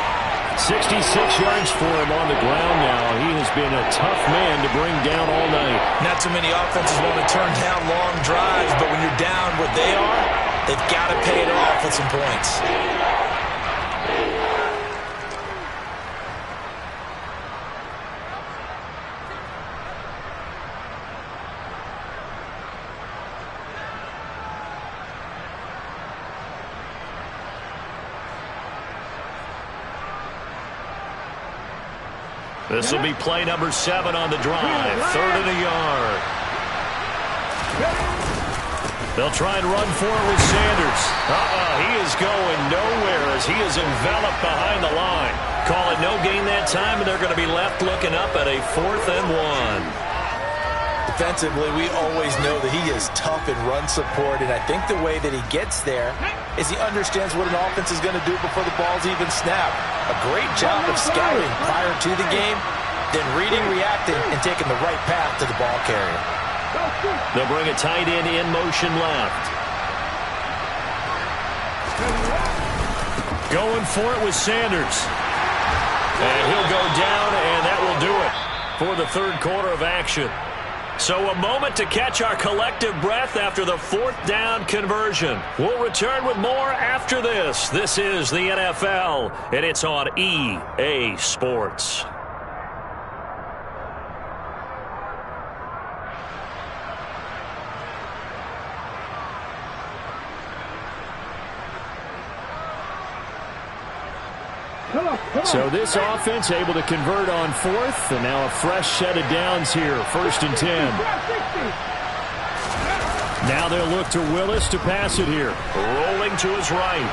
66 yards for him on the ground now. He has been a tough man to bring down all night. Not too many offenses want to turn down long drives, but when you're down what they are, they've got to pay it off with some points. This will be play number 7 on the drive. 3rd and a yard. They'll try and run for it with Sanders. He is going nowhere as he is enveloped behind the line. Call it no gain that time, and they're going to be left looking up at a 4th and 1. Defensively, we always know that he is tough in run support, and I think the way that he gets there is he understands what an offense is going to do before the ball's even snapped. A great job of scouting prior to the game, then reading, reacting, and taking the right path to the ball carrier. They'll bring a tight end in motion left. Going for it with Sanders. And he'll go down, and that will do it for the 3rd quarter of action. So a moment to catch our collective breath after the 4th down conversion. We'll return with more after this. This is the NFL, and it's on EA Sports. So this offense able to convert on 4th, and now a fresh set of downs here, 1st and 10. Now they'll look to Willis to pass it here. Rolling to his right.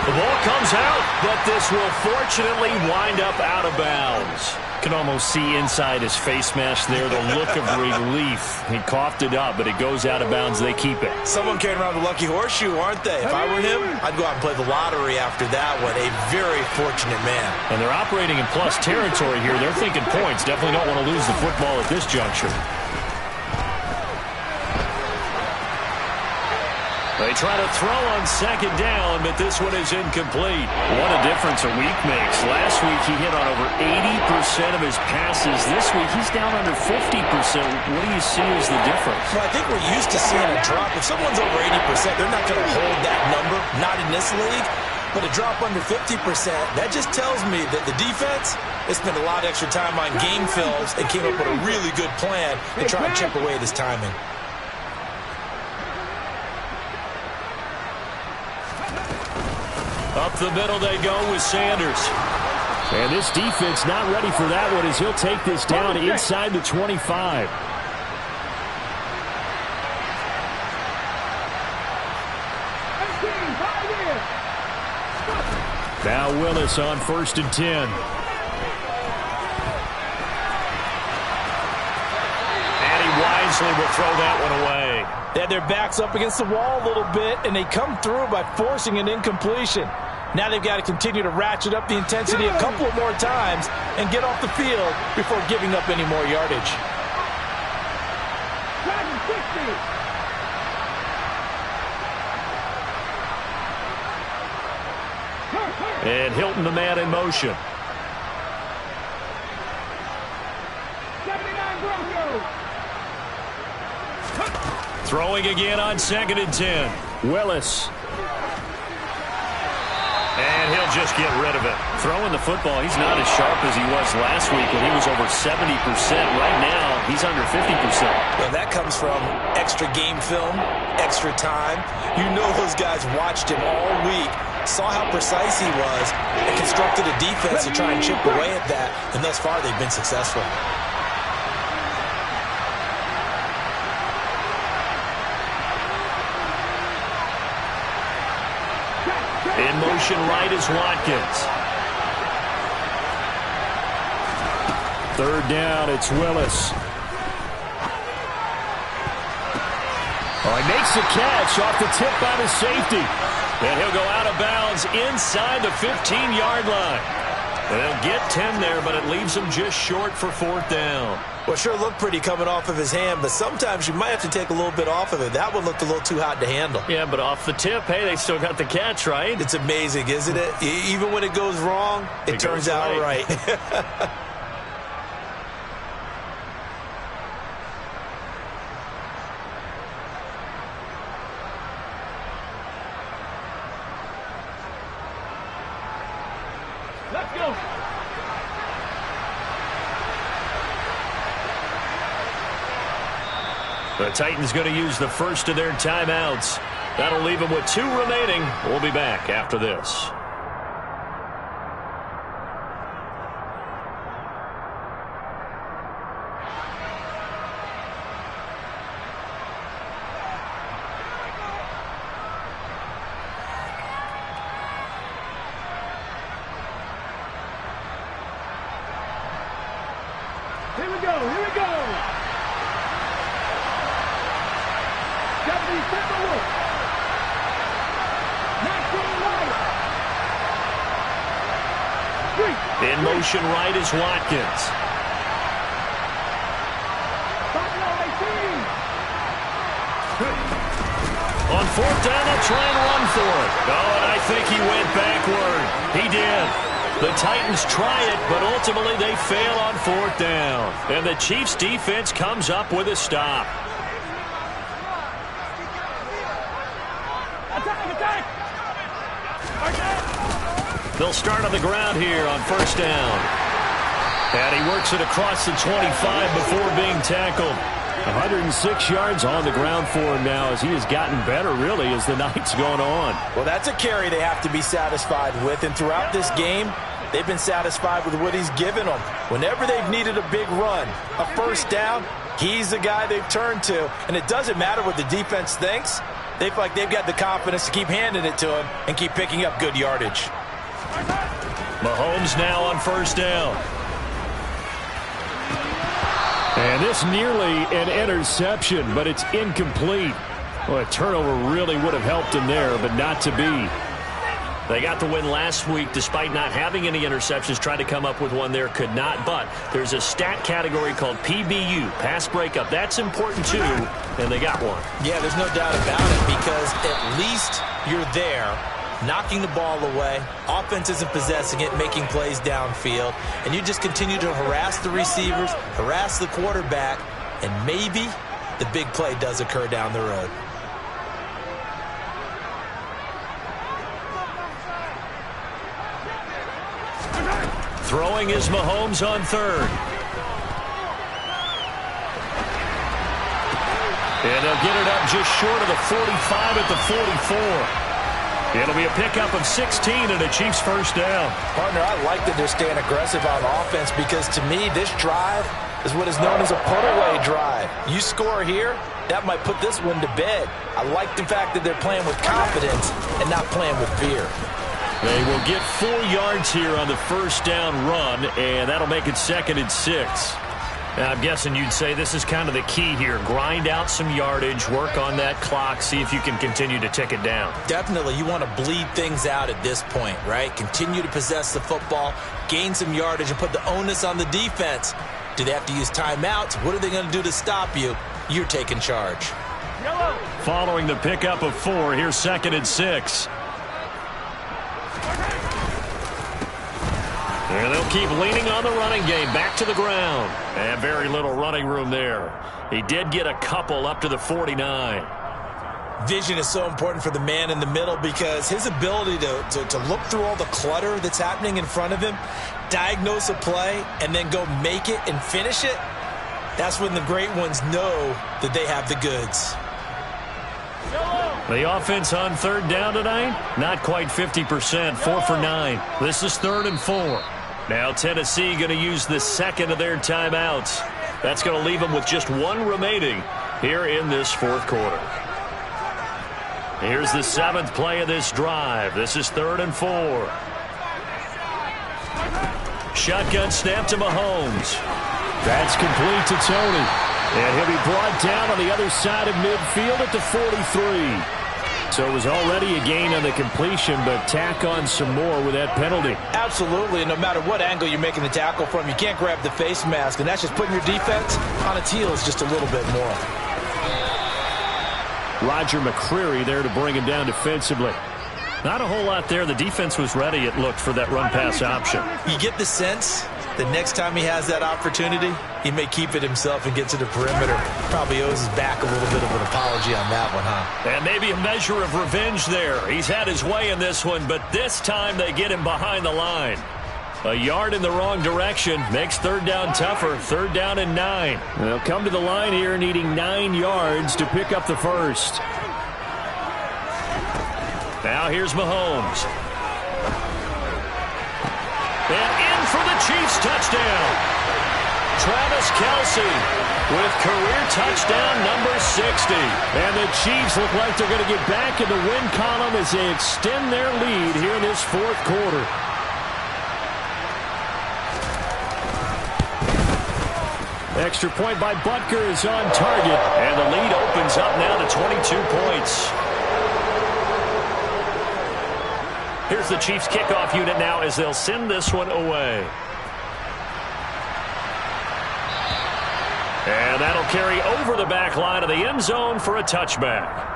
The ball comes out, but this will fortunately wind up out of bounds. Can almost see inside his face mask there, the look of relief. He coughed it up, but it goes out of bounds. They keep it. Someone carrying around the lucky horseshoe, aren't they? If I were him, I'd go out and play the lottery after that one. A very fortunate man. And they're operating in plus territory here. They're thinking points. Definitely don't want to lose the football at this juncture. They try to throw on second down, but this one is incomplete. What a difference a week makes. Last week he hit on over 80% of his passes. This week he's down under 50%. What do you see as the difference? Well, I think we're used to seeing a drop. If someone's over 80%, they're not going to hold that number, not in this league. But a drop under 50%, that just tells me that the defense, they spent a lot of extra time on game films and came up with a really good plan to try and chip away at his timing. Up the middle they go with Sanders. And this defense not ready for that one as he'll take this down inside the 25. Now Willis on 1st and 10. And he wisely will throw that one away. They had their backs up against the wall a little bit, and they come through by forcing an incompletion. Now they've got to continue to ratchet up the intensity a couple of more times and get off the field before giving up any more yardage. And Hilton, the man in motion. 79 Broncos. Throwing again on 2nd and 10. Willis. And he'll just get rid of it. Throwing the football, he's not as sharp as he was last week when he was over 70%. Right now, he's under 50%. Well, that comes from extra game film, extra time. You know those guys watched him all week, saw how precise he was, and constructed a defense to try and chip away at that. And thus far, they've been successful. In motion right is Watkins. 3rd down, it's Willis. Oh, he makes the catch off the tip by the safety. And he'll go out of bounds inside the 15-yard line. They'll get 10 there, but it leaves them just short for 4th down. Well, sure looked pretty coming off of his hand, but sometimes you might have to take a little bit off of it. That one looked a little too hot to handle. Yeah, but off the tip, hey, they still got the catch, right? It's amazing, isn't it? Even when it goes wrong, it turns out right. Let's go. The Titans going to use the first of their timeouts. That'll leave them with 2 remaining. We'll be back after this. Here we go. Here we go. 77 Wolf. 19 White. In motion right is Watkins. 18. On 4th down, they'll try and run for it. Oh, and I think he went backward. He did. The Titans try it, but ultimately they fail on 4th down. And the Chiefs' defense comes up with a stop. Attack! They'll start on the ground here on 1st down. And he works it across the 25 before being tackled. 106 yards on the ground for him now as he has gotten better, really, as the night's gone on. Well, that's a carry they have to be satisfied with, and throughout this game, they've been satisfied with what he's given them. Whenever they've needed a big run, a 1st down, he's the guy they've turned to. And it doesn't matter what the defense thinks. They feel like they've got the confidence to keep handing it to him and keep picking up good yardage. Mahomes now on 1st down. And this nearly an interception, but it's incomplete. Well, a turnover really would have helped him there, but not to be. They got the win last week despite not having any interceptions. Tried to come up with one there, could not. But there's a stat category called PBU, pass breakup. That's important too, and they got one. Yeah, there's no doubt about it, because at least you're there, knocking the ball away. Offense isn't possessing it, making plays downfield. And you just continue to harass the receivers, harass the quarterback, and maybe the big play does occur down the road. Throwing is Mahomes on third. And they'll get it up just short of the 45 at the 44. It'll be a pickup of 16 and a Chiefs first down. Partner, I like that they're staying aggressive on offense, because to me, this drive is what is known as a put-away drive. You score here, that might put this one to bed. I like the fact that they're playing with confidence and not playing with fear. They will get 4 yards here on the first down run, and that'll make it 2nd and 6. Now, I'm guessing you'd say this is kind of the key here. Grind out some yardage, work on that clock, see if you can continue to tick it down. Definitely, you want to bleed things out at this point, right? Continue to possess the football, gain some yardage, and put the onus on the defense. Do they have to use timeouts? What are they going to do to stop you? You're taking charge. Following the pickup of 4, here's 2nd and 6. And they'll keep leaning on the running game. Back to the ground. And very little running room there. He did get a couple up to the 49. Vision is so important for the man in the middle, because his ability to look through all the clutter that's happening in front of him, diagnose a play, and then go make it and finish it, that's when the great ones know that they have the goods. The offense on third down tonight, not quite 50%, 4 for 9. This is 3rd and 4. Now Tennessee going to use the second of their timeouts. That's going to leave them with just 1 remaining here in this 4th quarter. Here's the 7th play of this drive. This is 3rd and 4. Shotgun snap to Mahomes. That's complete to Tony. And he'll be brought down on the other side of midfield at the 43. So it was already a gain on the completion, but tack on some more with that penalty. Absolutely, and no matter what angle you're making the tackle from, you can't grab the face mask, and that's just putting your defense on its heels just a little bit more. Roger McCreary there to bring him down defensively. Not a whole lot there. The defense was ready, it looked, for that run-pass option. You get the sense that next time he has that opportunity, he may keep it himself and get to the perimeter. Probably owes his back a little bit of an apology on that one, huh? And maybe a measure of revenge there. He's had his way in this one, but this time they get him behind the line. A yard in the wrong direction makes 3rd down tougher. 3rd down and 9. They'll come to the line here needing 9 yards to pick up the first. Now here's Mahomes. And in for the Chiefs touchdown. Travis Kelce with career touchdown number 60. And the Chiefs look like they're going to get back in the win column as they extend their lead here in this 4th quarter. Extra point by Butker is on target. And the lead opens up now to 22 points. Here's the Chiefs kickoff unit now as they'll send this one away. And that'll carry over the back line of the end zone for a touchback.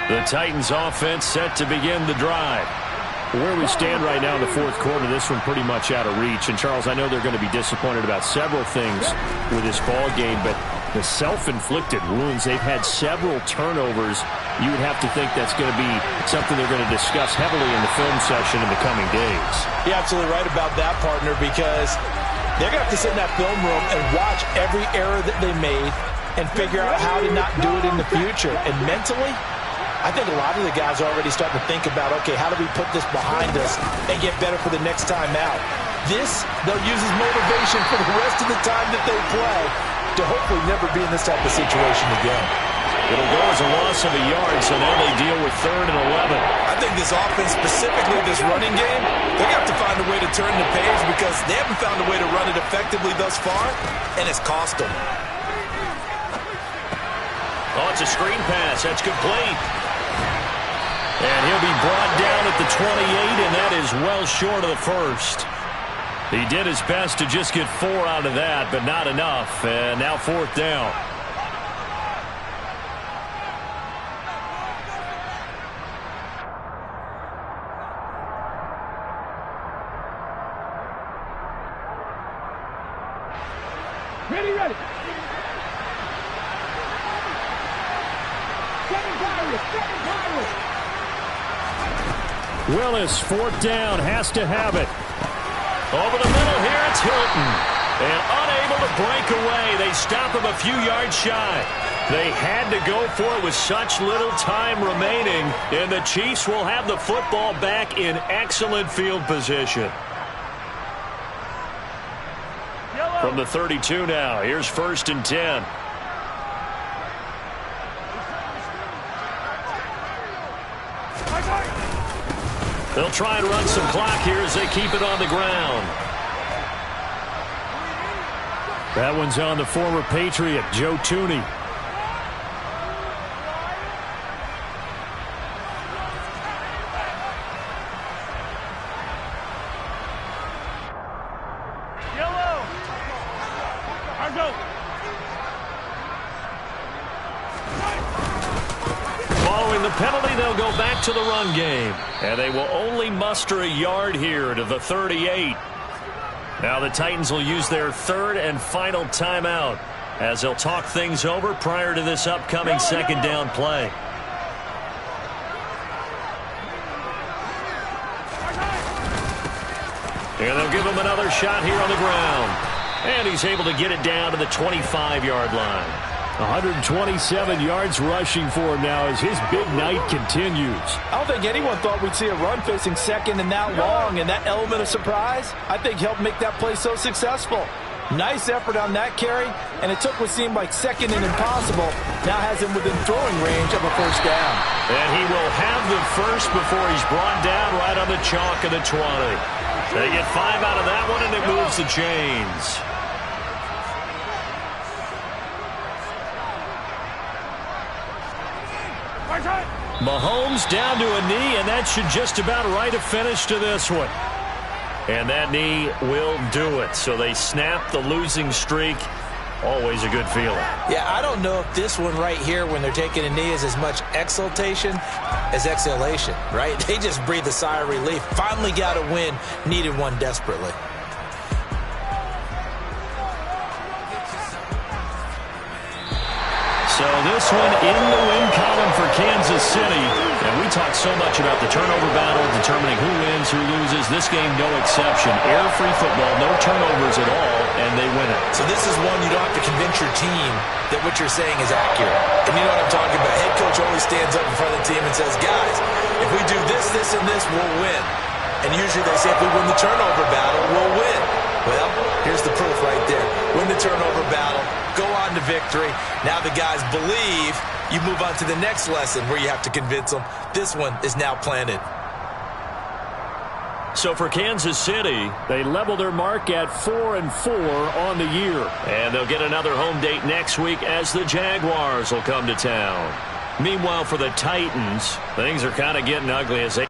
The Titans offense set to begin the drive. Where we stand right now in the 4th quarter, this one pretty much out of reach. And, Charles, I know they're going to be disappointed about several things with this ball game, but the self-inflicted wounds, they've had several turnovers. You would have to think that's going to be something they're going to discuss heavily in the film session in the coming days. You're absolutely right about that, partner, because they're going to have to sit in that film room and watch every error that they made and figure out how to not do it in the future. And mentally, I think a lot of the guys are already starting to think about, okay, how do we put this behind us and get better for the next time out? This, they'll use as motivation for the rest of the time that they play to hopefully never be in this type of situation again. It'll go as a loss of a yard, so now they deal with 3rd and 11. I think this offense, specifically this running game, they're going to have to find a way to turn the page because they haven't found a way to run it effectively thus far, and it's cost them. Oh, it's a screen pass. That's complete. And he'll be brought down at the 28, and that is well short of the first. He did his best to just get 4 out of that, but not enough. And now 4th down. Ready, ready. Second Pirates. Willis, 4th down, has to have it. Over the middle here, it's Hilton. And unable to break away. They stop him a few yards shy. They had to go for it with such little time remaining. And the Chiefs will have the football back in excellent field position. From the 32 now, here's 1st and 10. They'll try and run some clock here as they keep it on the ground. That one's on the former Patriot, Joe Thuney. Following the penalty, they'll go back to the run game. And they will only muster a yard here to the 38. Now the Titans will use their 3rd and final timeout as they'll talk things over prior to this upcoming 2nd down play. And they'll give him another shot here on the ground. And he's able to get it down to the 25-yard line. 127 yards rushing for him now as his big night continues. I don't think anyone thought we'd see a run facing 2nd and that long, and that element of surprise, I think, helped make that play so successful. Nice effort on that carry, and it took what seemed like 2nd and impossible. Now has him within throwing range of a 1st down. And he will have the first before he's brought down right on the chalk of the 20. They get 5 out of that one, and it moves the chains. Mahomes down to a knee, and that should just about write a finish to this one. And that knee will do it. So they snap the losing streak. Always a good feeling. Yeah, I don't know if this one right here when they're taking a knee is as much exultation as exhalation, right? They just breathe a sigh of relief. Finally got a win. Needed one desperately. So this one in the win column for Kansas City. And we talked so much about the turnover battle, determining who wins, who loses. This game, no exception. Air-free football, no turnovers at all, and they win it. So this is one you don't have to convince your team that what you're saying is accurate. And you know what I'm talking about. Head coach always stands up in front of the team and says, guys, if we do this, this, and this, we'll win. And usually they say if we win the turnover battle, we'll win. Well, here's the proof right there. Win the turnover battle, go on to victory. Now the guys believe. You move on to the next lesson where you have to convince them. This one is now planted. So for Kansas City, they level their mark at 4-4 on the year. And they'll get another home date next week as the Jaguars will come to town. Meanwhile, for the Titans, things are kind of getting ugly as they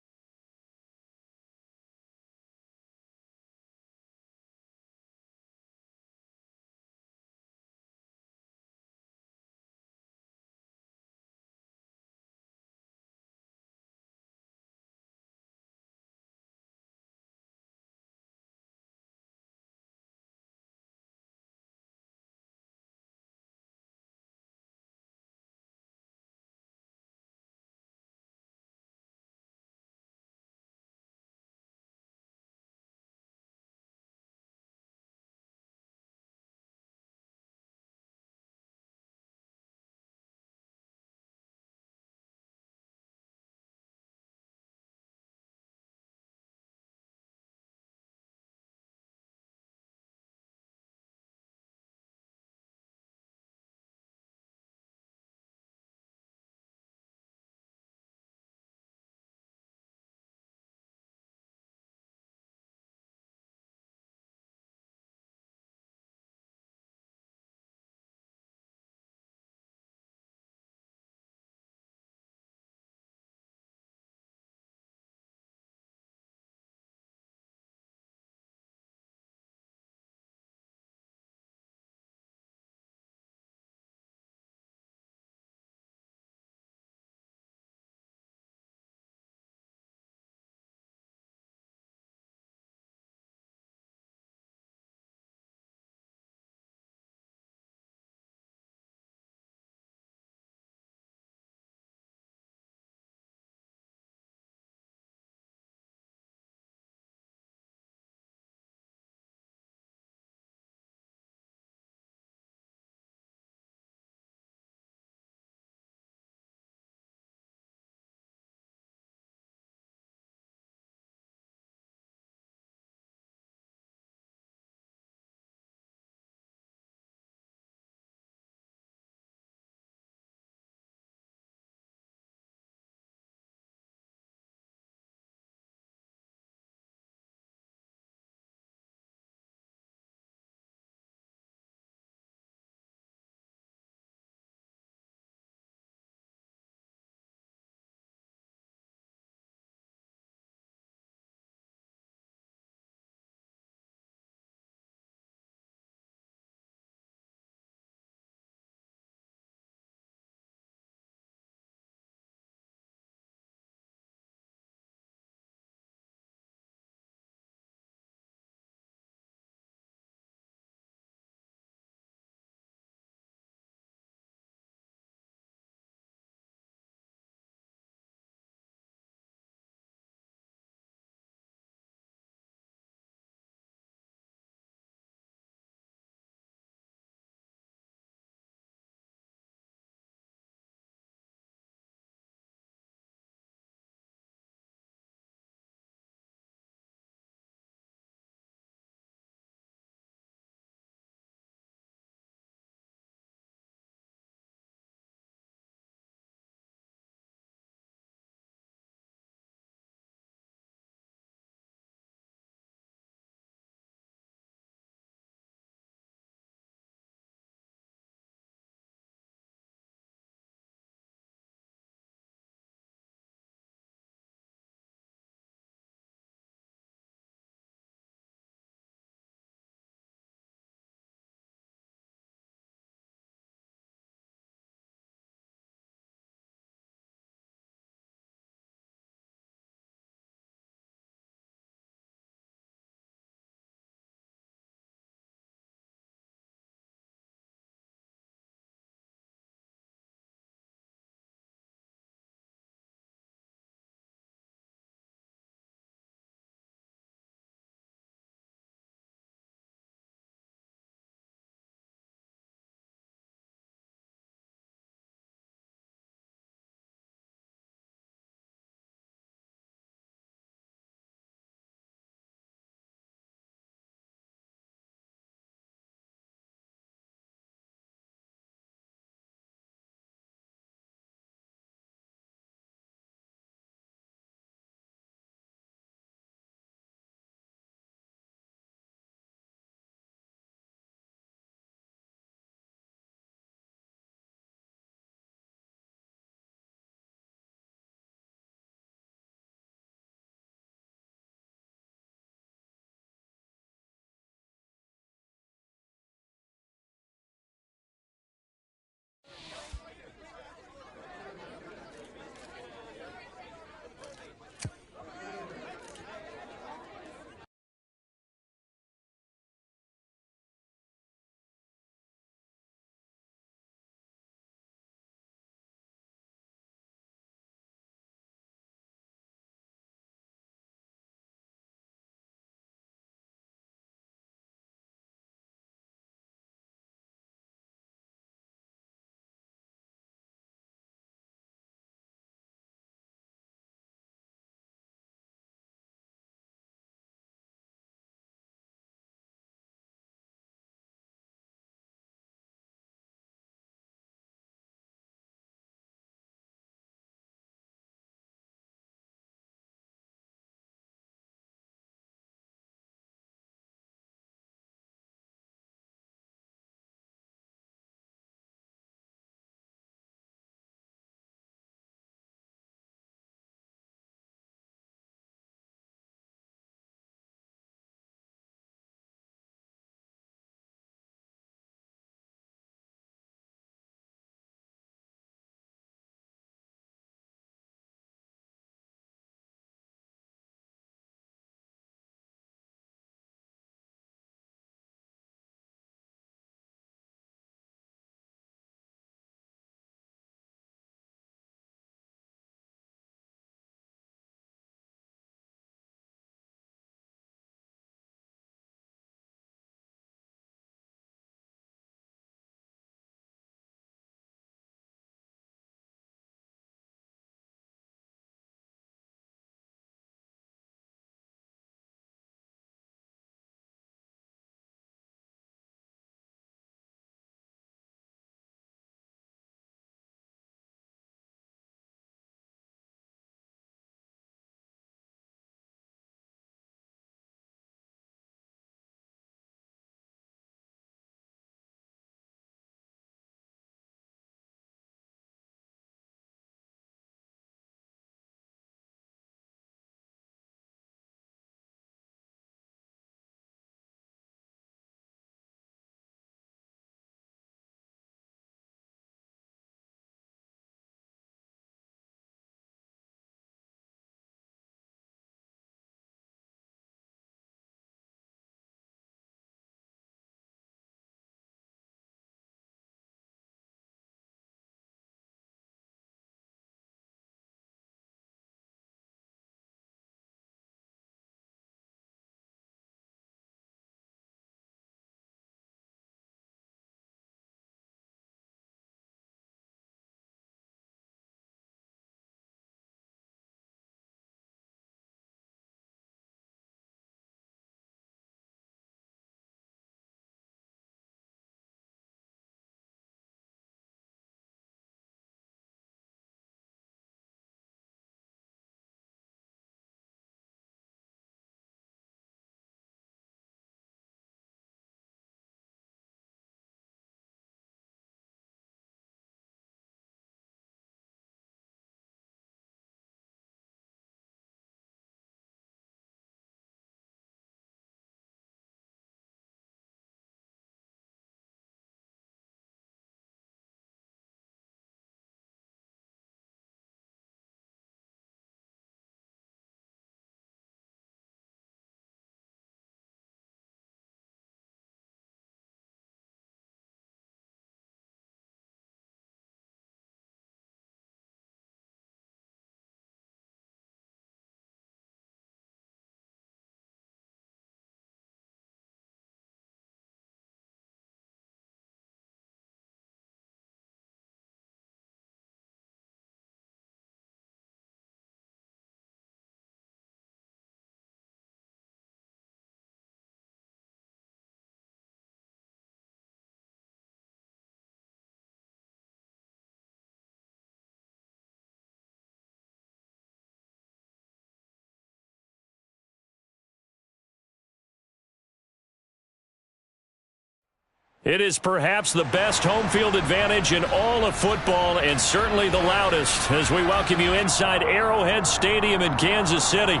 It is perhaps the best home field advantage in all of football and certainly the loudest as we welcome you inside Arrowhead Stadium in Kansas City.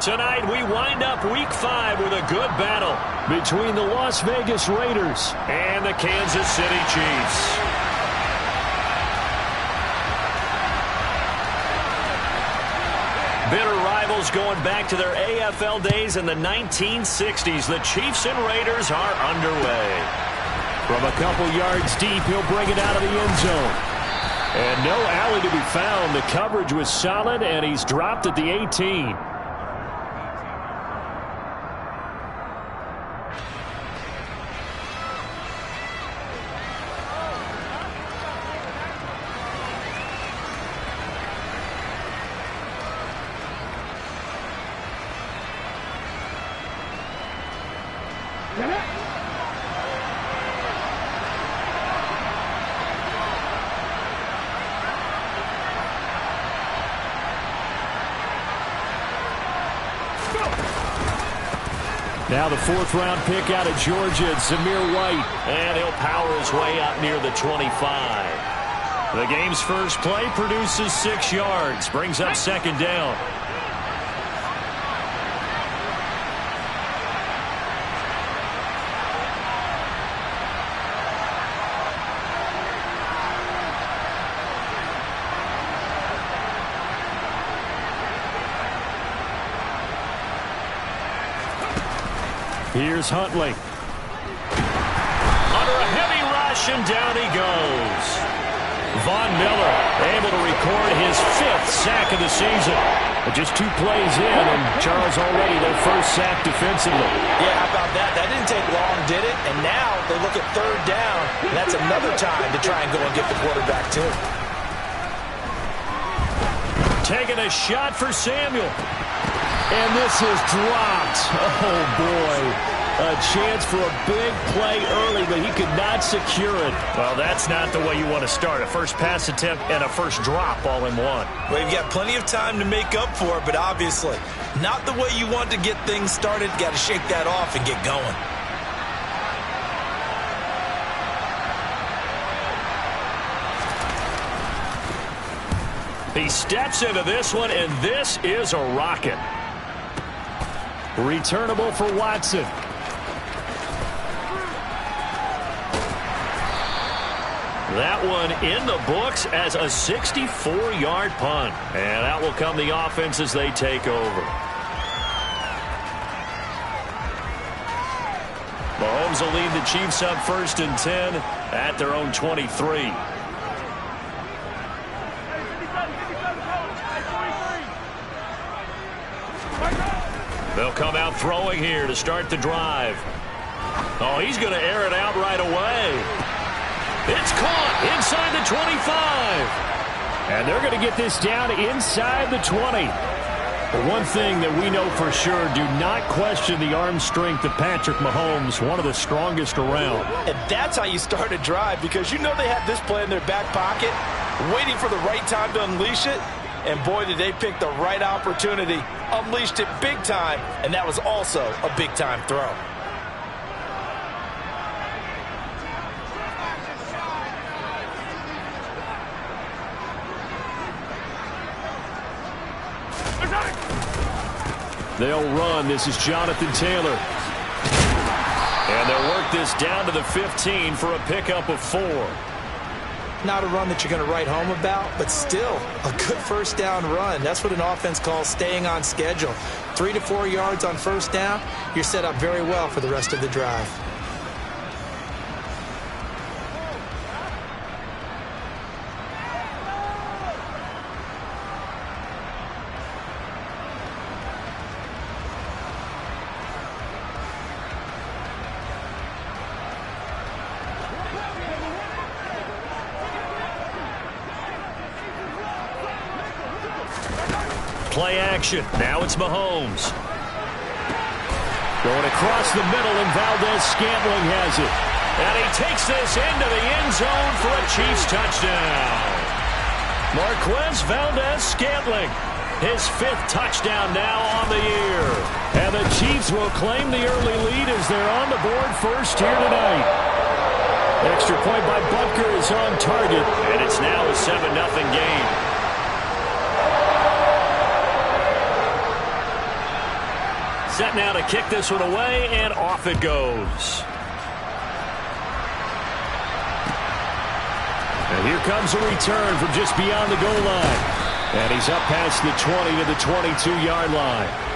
Tonight we wind up Week 5 with a good battle between the Las Vegas Raiders and the Kansas City Chiefs. Bitter rivals going back to their AFL days in the 1960s. The Chiefs and Raiders are underway. From a couple yards deep, he'll bring it out of the end zone. And no alley to be found. The coverage was solid, and he's dropped at the 18. Now the fourth-round pick out of Georgia, Zamir White. And he'll power his way up near the 25. The game's first play produces 6 yards. Brings up second down. Here's Huntley. Under a heavy rush, and down he goes. Von Miller able to record his 5th sack of the season. But just 2 plays in, and Charles already their first sack defensively. Yeah, how about that? That didn't take long, did it? And now they look at third down, and that's another time to try and go and get the quarterback, too. Taking a shot for Samuel. And this is dropped. Oh, boy. A chance for a big play early, but he could not secure it. Well, that's not the way you want to start. A first pass attempt and a first drop all in one. Well, you've got plenty of time to make up for it, but obviously not the way you want to get things started. Got to shake that off and get going. He steps into this one, and this is a rocket. Returnable for Watson. That one in the books as a 64-yard punt. And out will come the offense as they take over. Mahomes will lead the Chiefs up 1st and 10 at their own 23. They'll come out throwing here to start the drive. Oh, he's going to air it out right away. It's caught inside the 25. And they're going to get this down inside the 20. But one thing that we know for sure, do not question the arm strength of Patrick Mahomes, one of the strongest around. And that's how you start a drive, because you know they have this play in their back pocket, waiting for the right time to unleash it. And boy, did they pick the right opportunity. Unleashed it big time, and that was also a big-time throw. They'll run. This is Jonathan Taylor. And they'll work this down to the 15 for a pickup of 4. Not a run that you're going to write home about, but still a good first down run. That's what an offense calls staying on schedule. 3 to 4 yards on first down, you're set up very well for the rest of the drive. Play action. Now it's Mahomes. Going across the middle, and Valdez-Scantling has it. And he takes this into the end zone for a Chiefs touchdown. Marquez Valdez-Scantling, his 5th touchdown now on the year. And the Chiefs will claim the early lead as they're on the board first here tonight. Extra point by Butker is on target. And it's now a 7-0 game. Set now to kick this one away, and off it goes. And here comes a return from just beyond the goal line. And he's up past the 20 to the 22-yard line.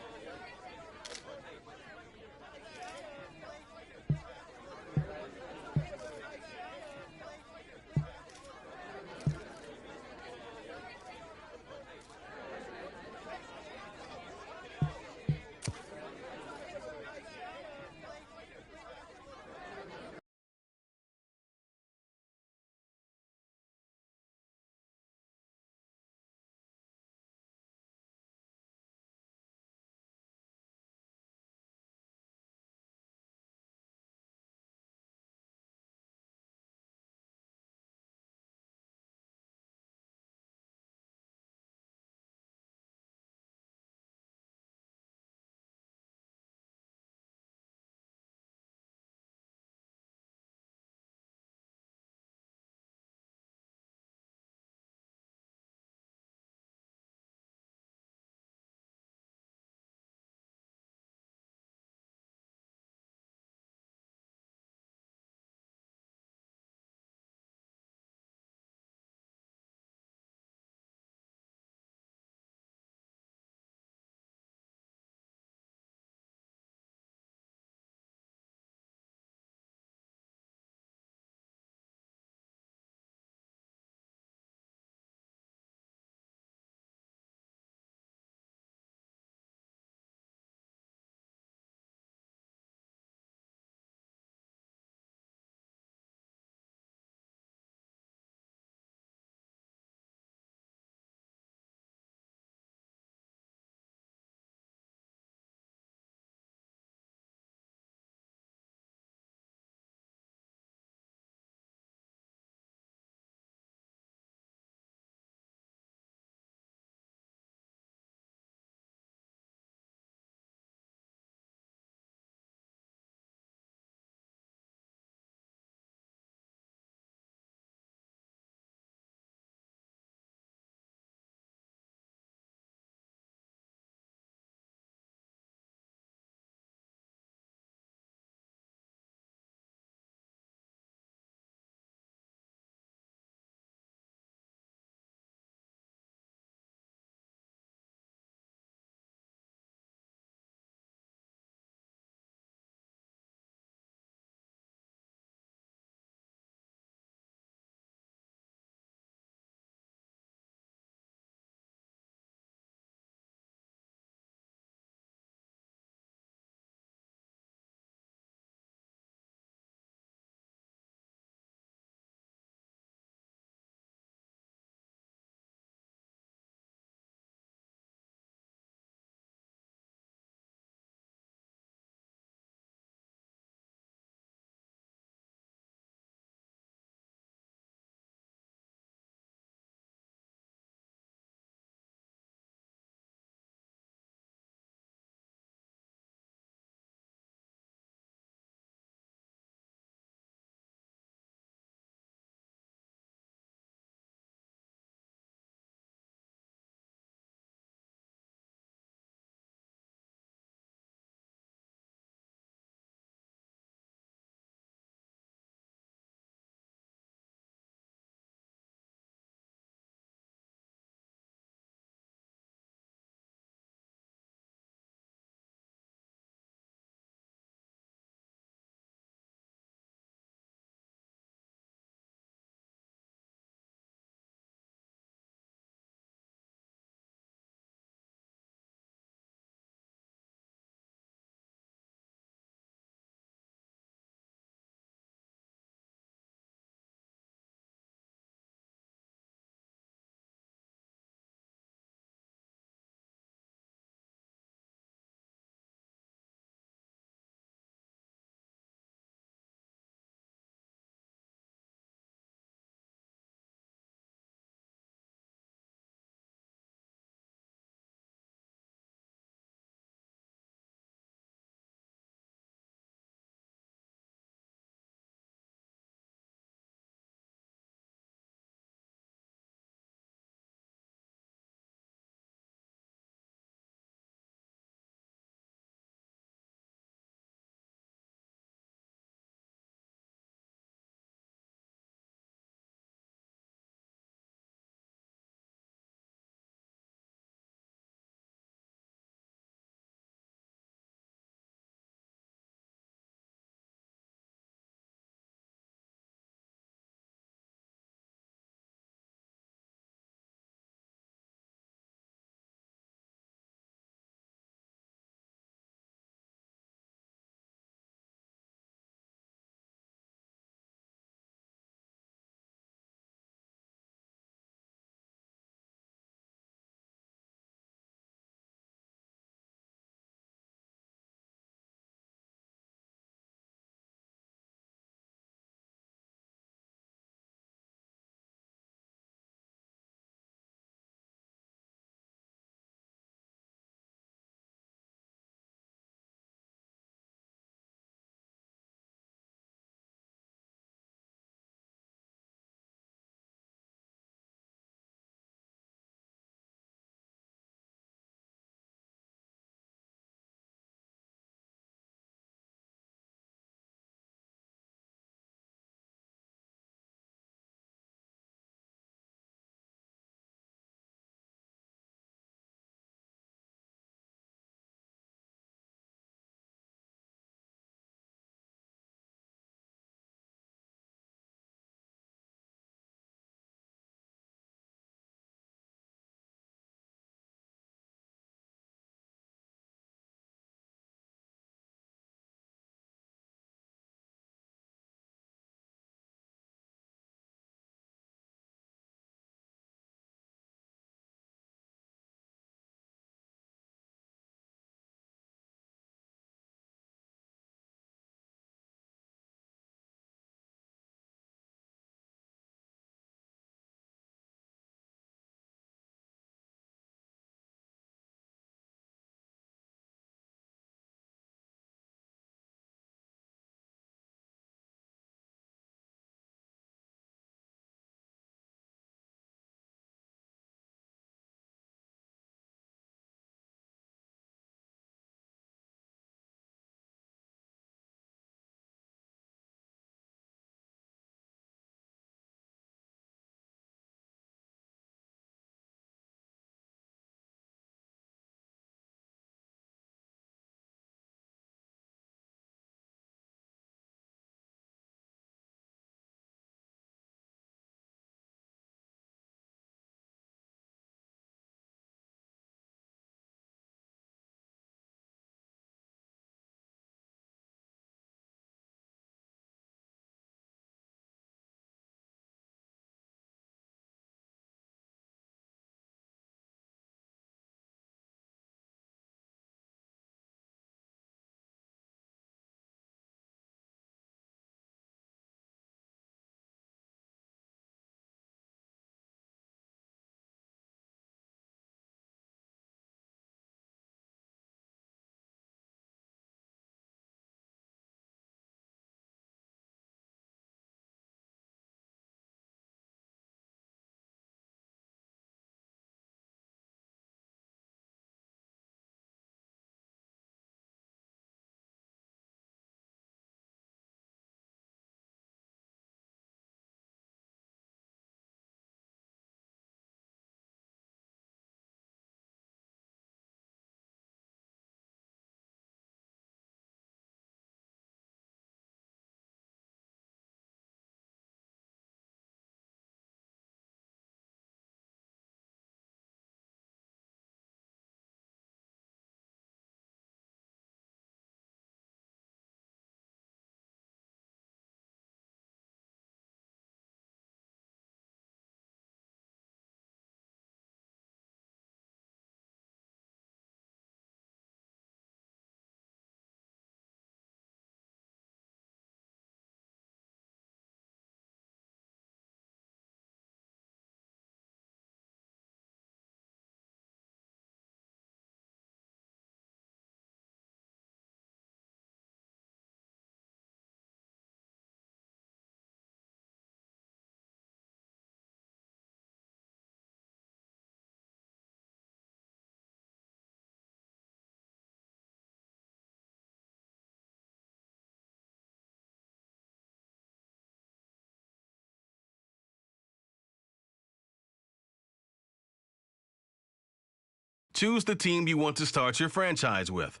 choose the team you want to start your franchise with.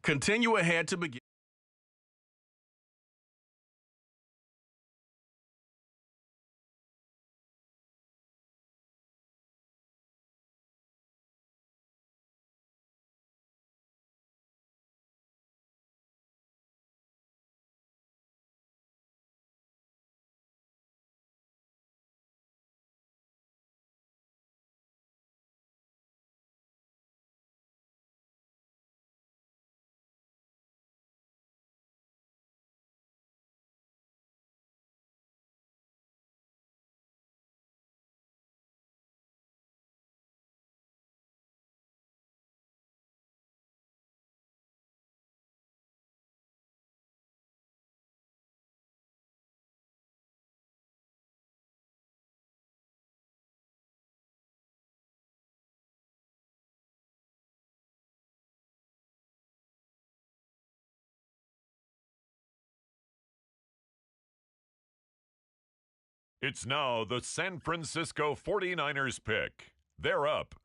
Continue ahead to begin. It's now the San Francisco 49ers pick. They're up.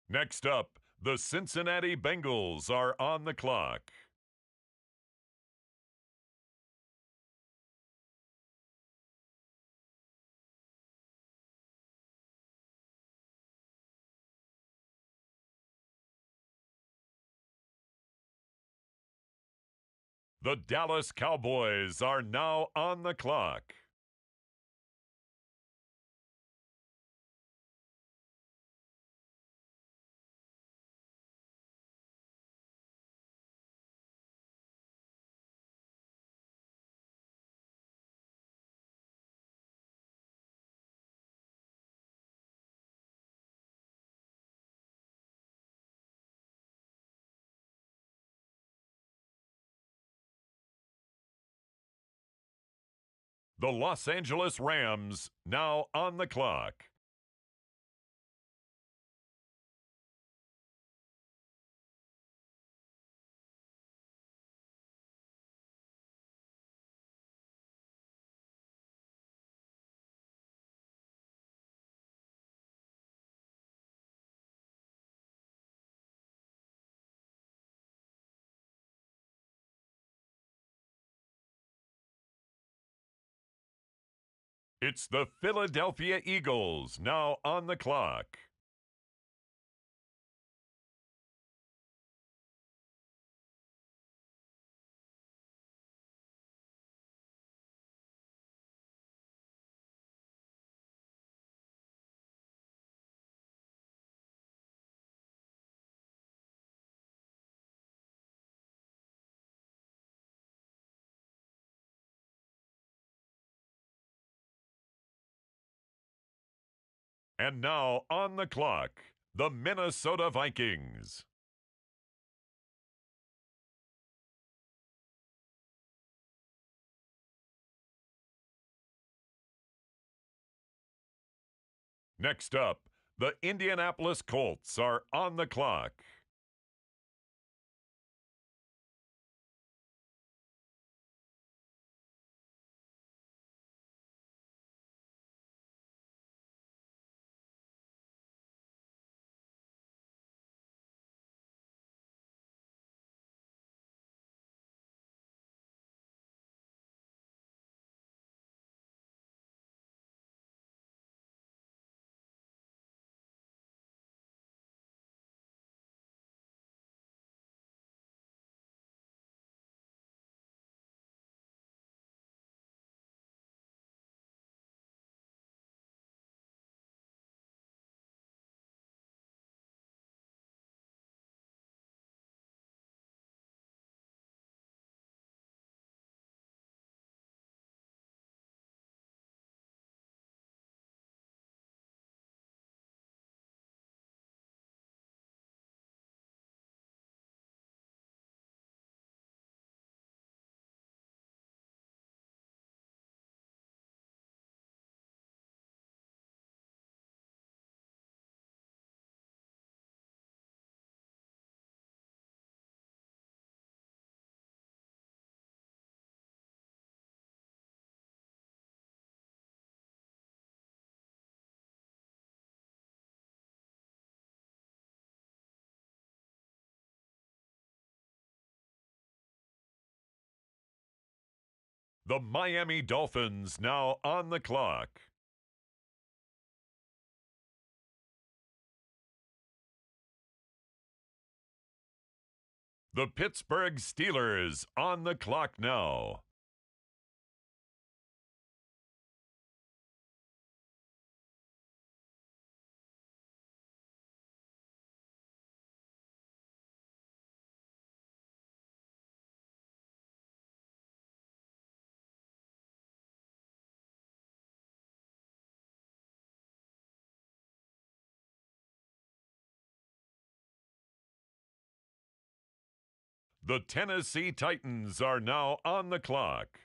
Next up, the Cincinnati Bengals are on the clock. The Dallas Cowboys are now on the clock. The Los Angeles Rams now on the clock. It's the Philadelphia Eagles now on the clock. And now on the clock, the Minnesota Vikings. Next up, the Indianapolis Colts are on the clock. The Miami Dolphins now on the clock. The Pittsburgh Steelers on the clock now. The Tennessee Titans are now on the clock.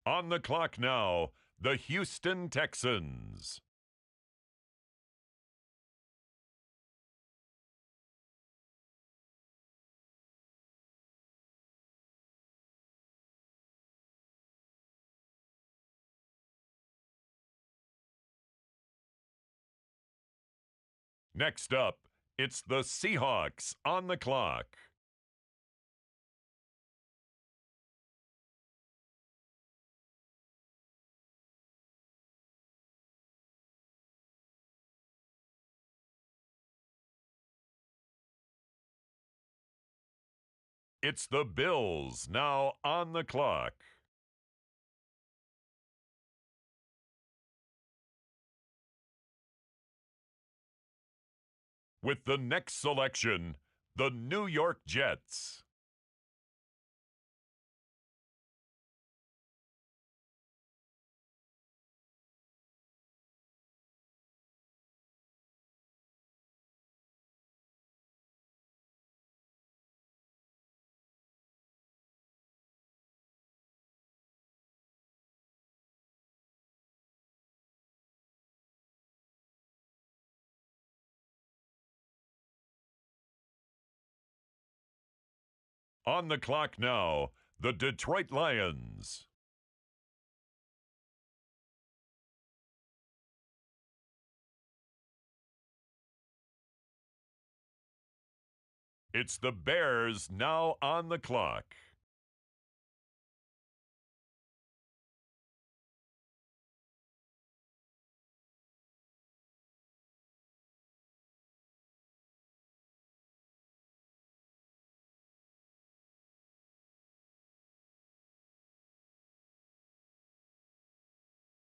On the clock now, the Houston Texans. Next up, it's the Seahawks on the clock. It's the Bills now on the clock. With the next selection, the New York Jets. On the clock now, the Detroit Lions. It's the Bears now on the clock.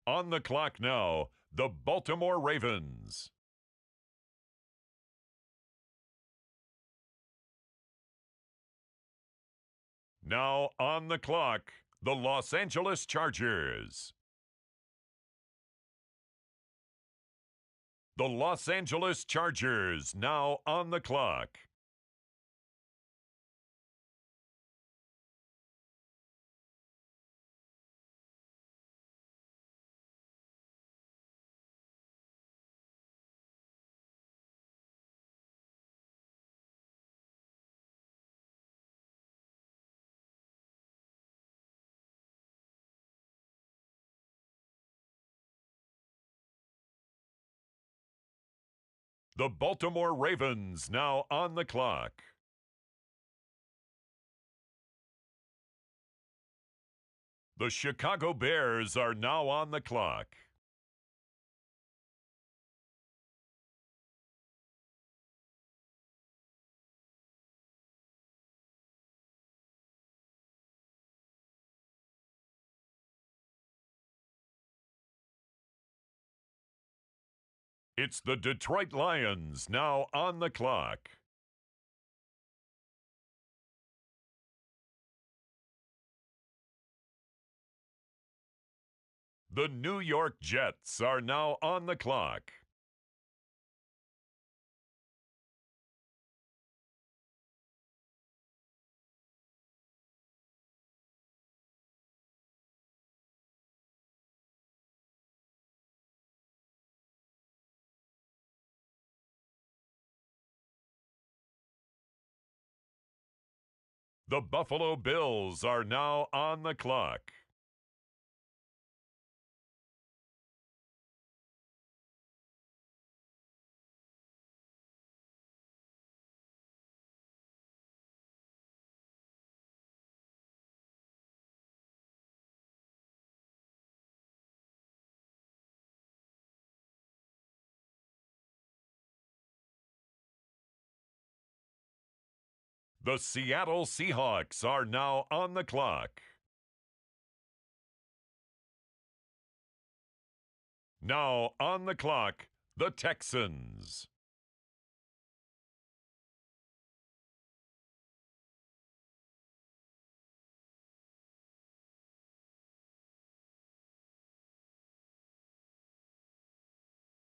On the clock now, the Baltimore Ravens. Now on the clock, the Los Angeles Chargers. The Los Angeles Chargers now on the clock. The Baltimore Ravens now on the clock. The Chicago Bears are now on the clock. It's the Detroit Lions now on the clock. The New York Jets are now on the clock. The Buffalo Bills are now on the clock. The Seattle Seahawks are now on the clock. Now on the clock, the Texans.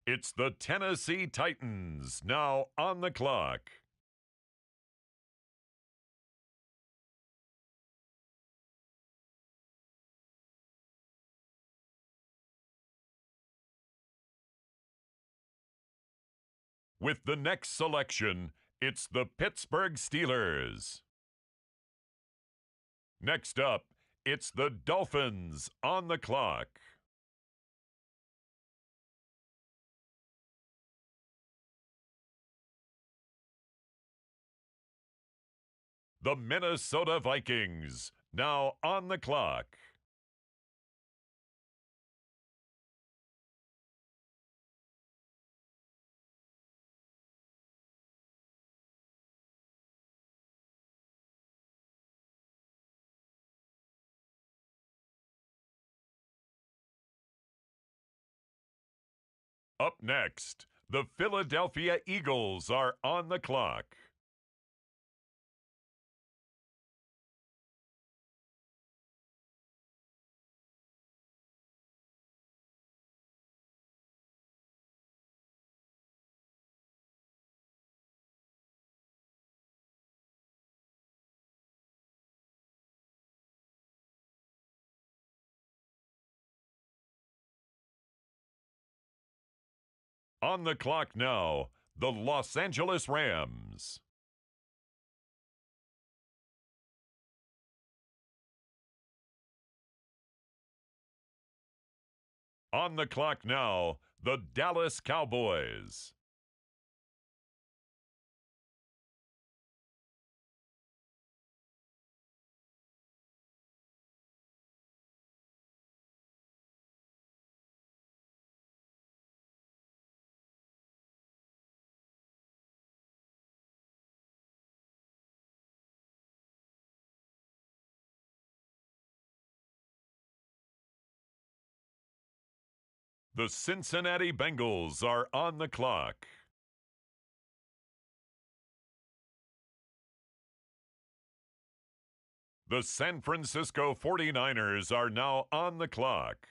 It's the Tennessee Titans now on the clock. With the next selection, it's the Pittsburgh Steelers. Next up, it's the Dolphins on the clock. The Minnesota Vikings now on the clock. Up next, the Philadelphia Eagles are on the clock. On the clock now, the Los Angeles Rams. On the clock now, the Dallas Cowboys. The Cincinnati Bengals are on the clock. The San Francisco 49ers are now on the clock.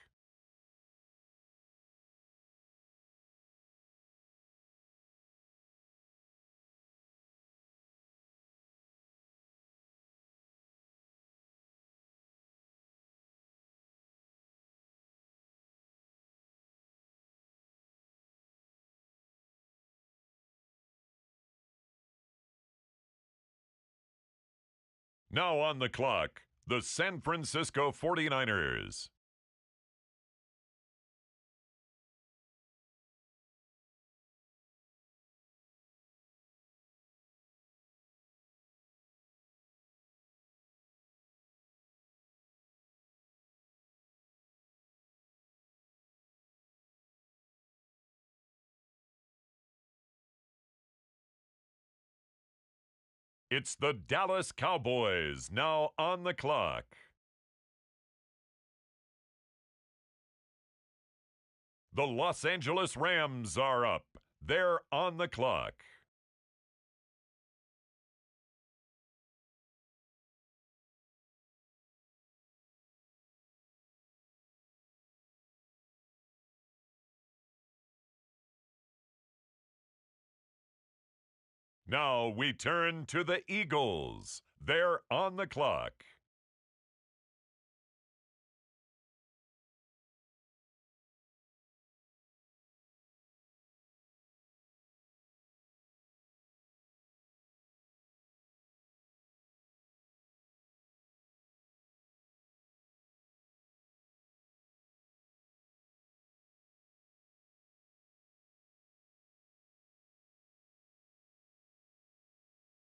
Now on the clock, the San Francisco 49ers. It's the Dallas Cowboys now on the clock. The Los Angeles Rams are up. They're on the clock. Now we turn to the Eagles. They're on the clock.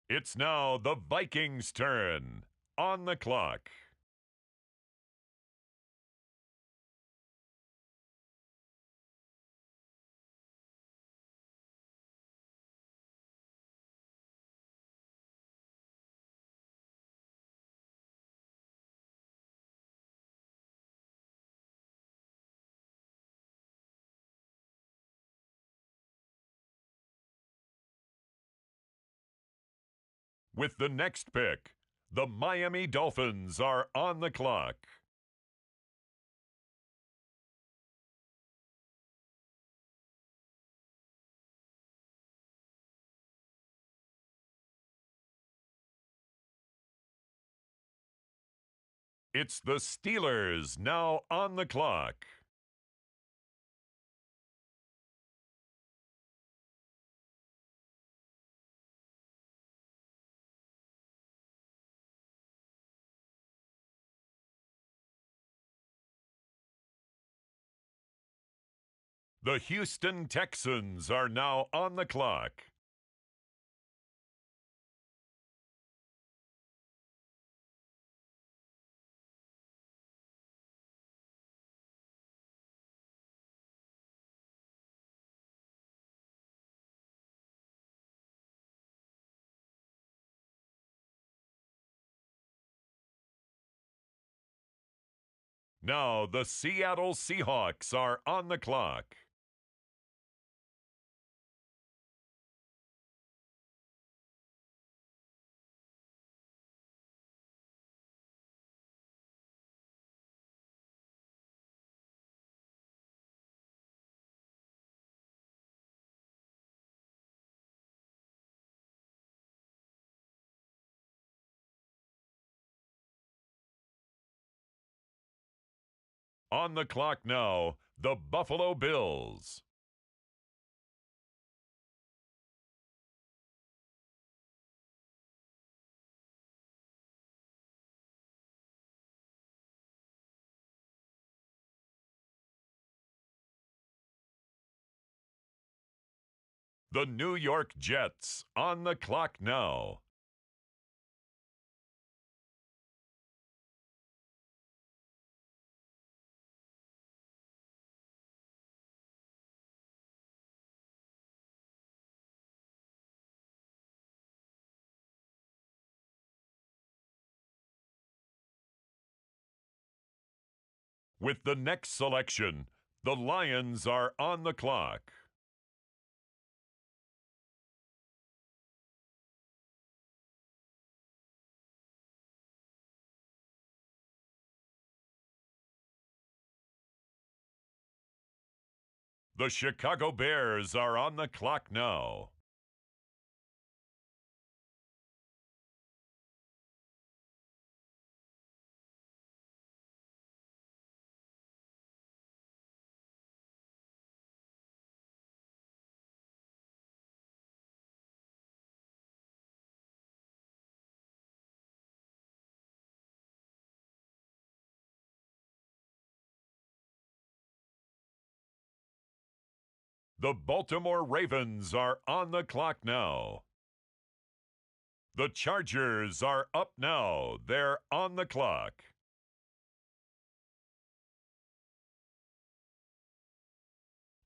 It's now the Vikings' turn. On the clock. With the next pick, the Miami Dolphins are on the clock. It's the Steelers now on the clock. The Houston Texans are now on the clock. Now the Seattle Seahawks are on the clock. On the clock now, the Buffalo Bills. The New York Jets on the clock now. With the next selection, the Lions are on the clock. The Chicago Bears are on the clock now. The Baltimore Ravens are on the clock now. The Chargers are up now. They're on the clock.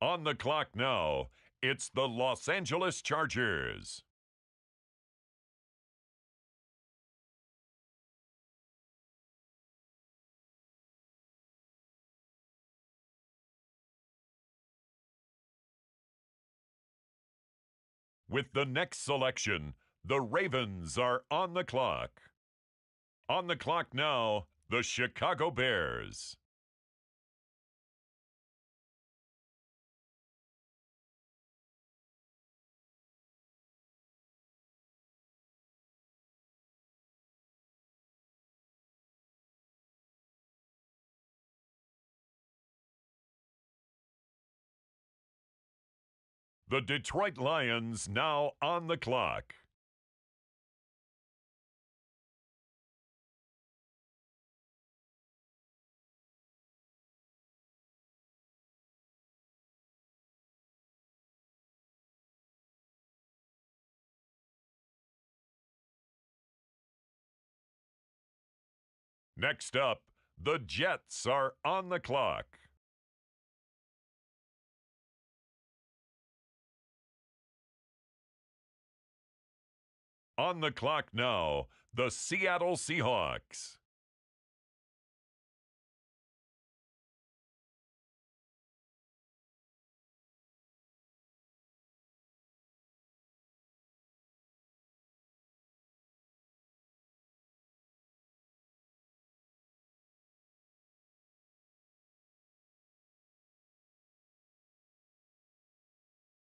On the clock now, it's the Los Angeles Chargers. With the next selection, the Ravens are on the clock. On the clock now, the Chicago Bears. The Detroit Lions now on the clock. Next up, the Jets are on the clock. On the clock now, the Seattle Seahawks.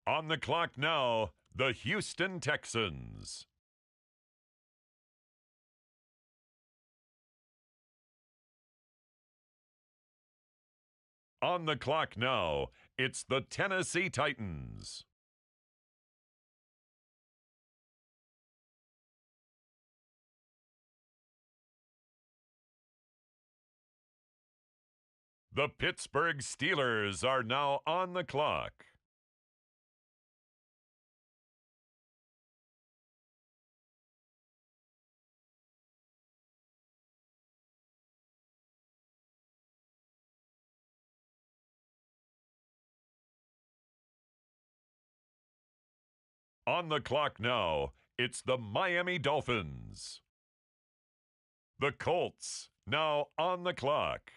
On the clock now, the Houston Texans. On the clock now, it's the Tennessee Titans. The Pittsburgh Steelers are now on the clock. On the clock now, it's the Miami Dolphins. The Colts now on the clock.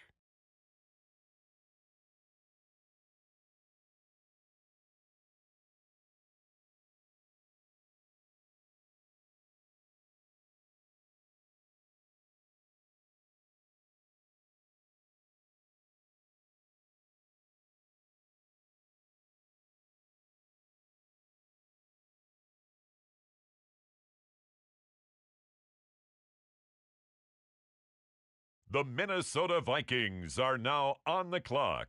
The Minnesota Vikings are now on the clock.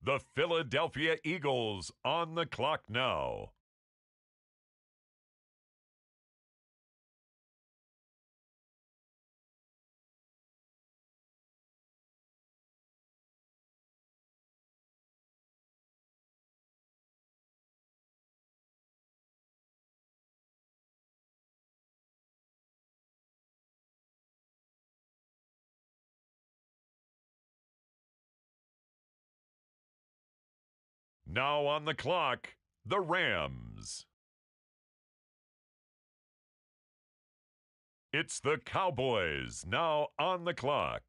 The Philadelphia Eagles on the clock now. Now on the clock, the Rams. It's the Cowboys now on the clock.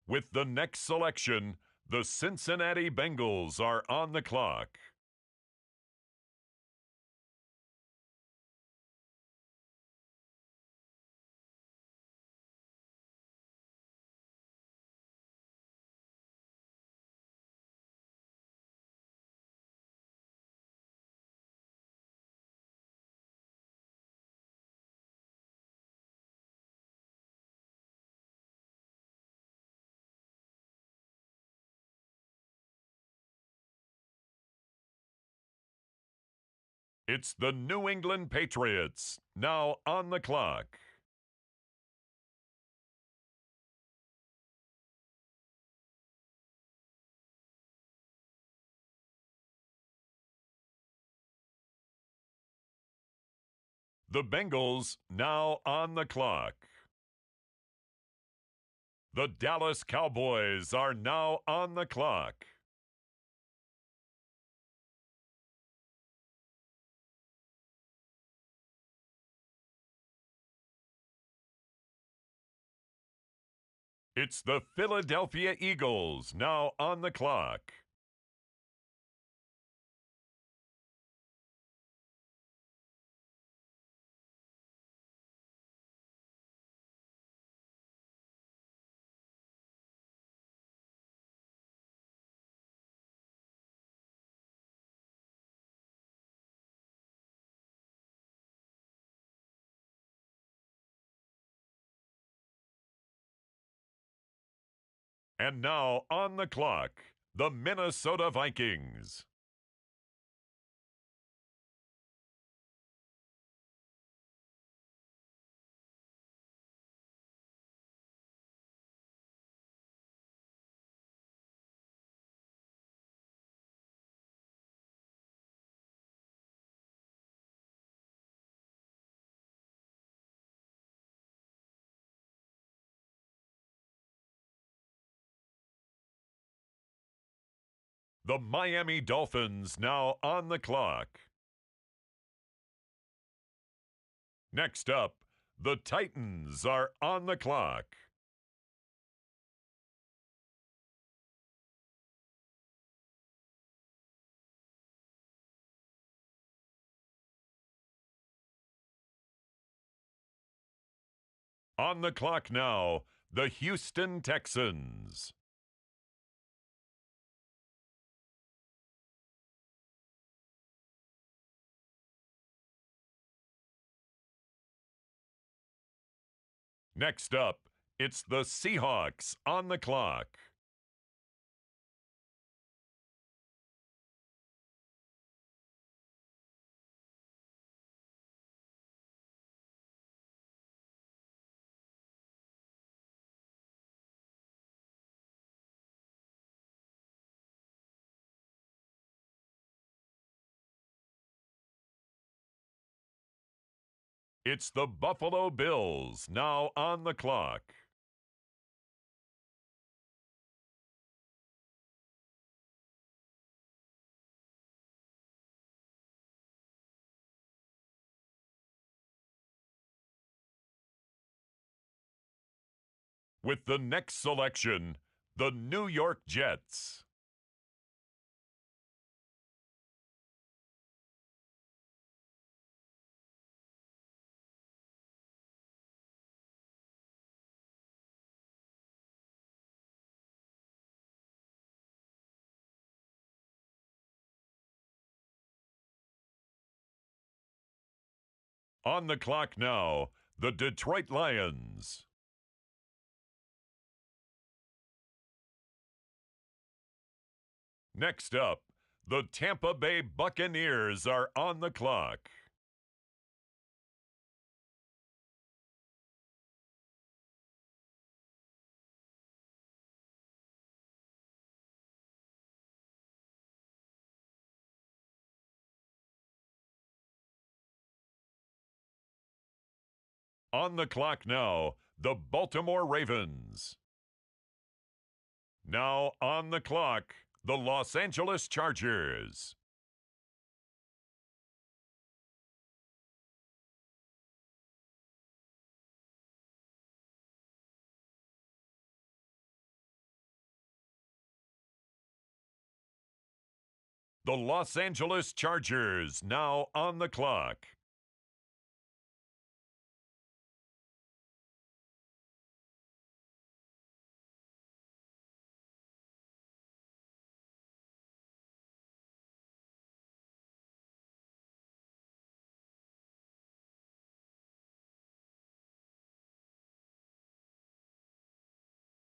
With the next selection, the Cincinnati Bengals are on the clock. It's the New England Patriots now on the clock. The Bengals now on the clock. The Dallas Cowboys are now on the clock. It's the Philadelphia Eagles now on the clock. And now on the clock, the Minnesota Vikings. The Miami Dolphins now on the clock. Next up, the Titans are on the clock. On the clock now, the Houston Texans. Next up, it's the Seahawks on the clock. It's the Buffalo Bills now on the clock. With the next selection, the New York Jets. On the clock now, the Detroit Lions. Next up, the Tampa Bay Buccaneers are on the clock. On the clock now, the Baltimore Ravens. Now on the clock, the Los Angeles Chargers. The Los Angeles Chargers now on the clock.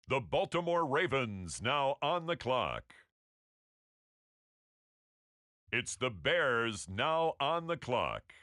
The Baltimore Ravens now on the clock. It's the Bears now on the clock.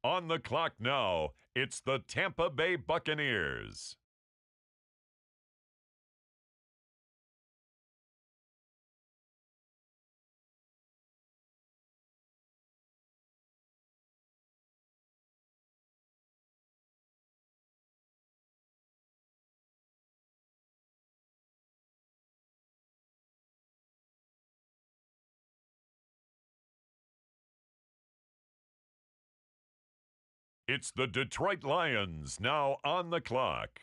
On the clock now, it's the Tampa Bay Buccaneers. It's the Detroit Lions now on the clock.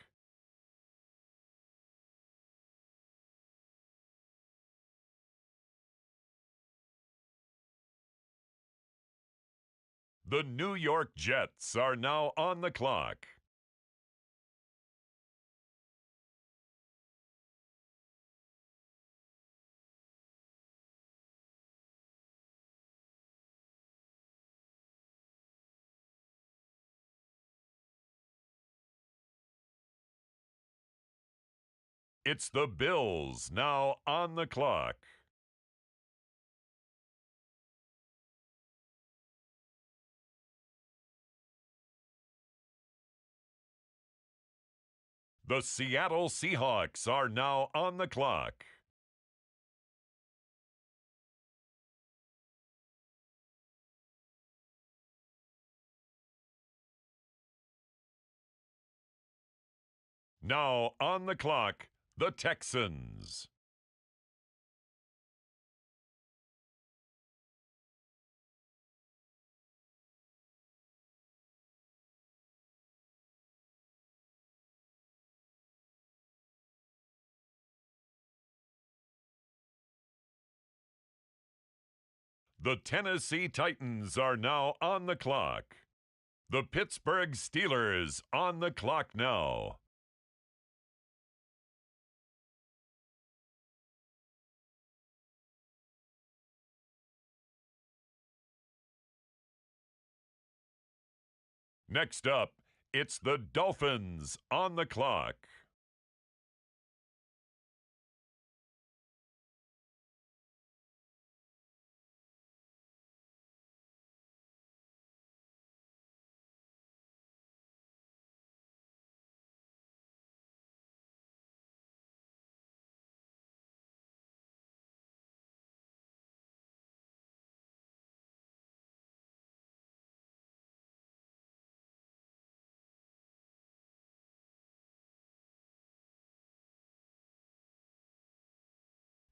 The New York Jets are now on the clock. It's the Bills now on the clock. The Seattle Seahawks are now on the clock. Now on the clock, the Texans. The Tennessee Titans are now on the clock. The Pittsburgh Steelers on the clock now. Next up, it's the Dolphins on the clock.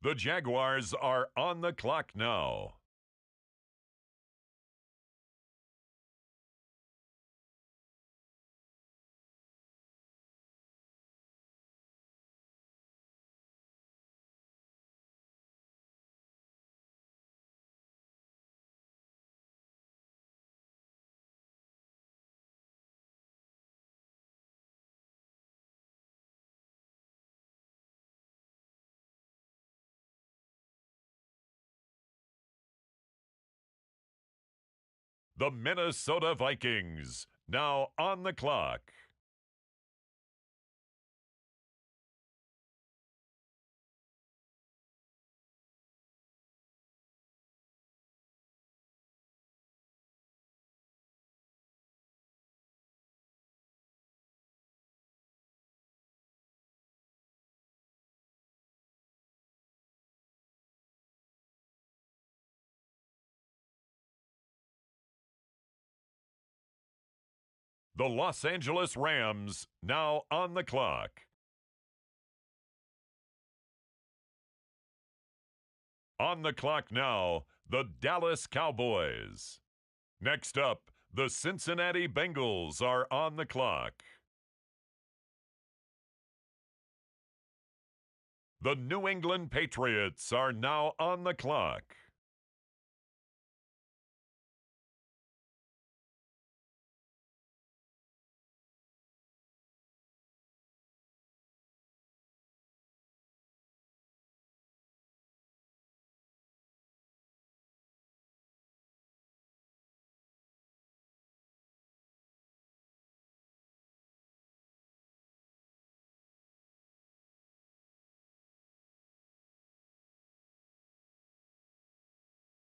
The Jaguars are on the clock now. The Minnesota Vikings now on the clock. The Los Angeles Rams now on the clock. On the clock now, the Dallas Cowboys. Next up, the Cincinnati Bengals are on the clock. The New England Patriots are now on the clock.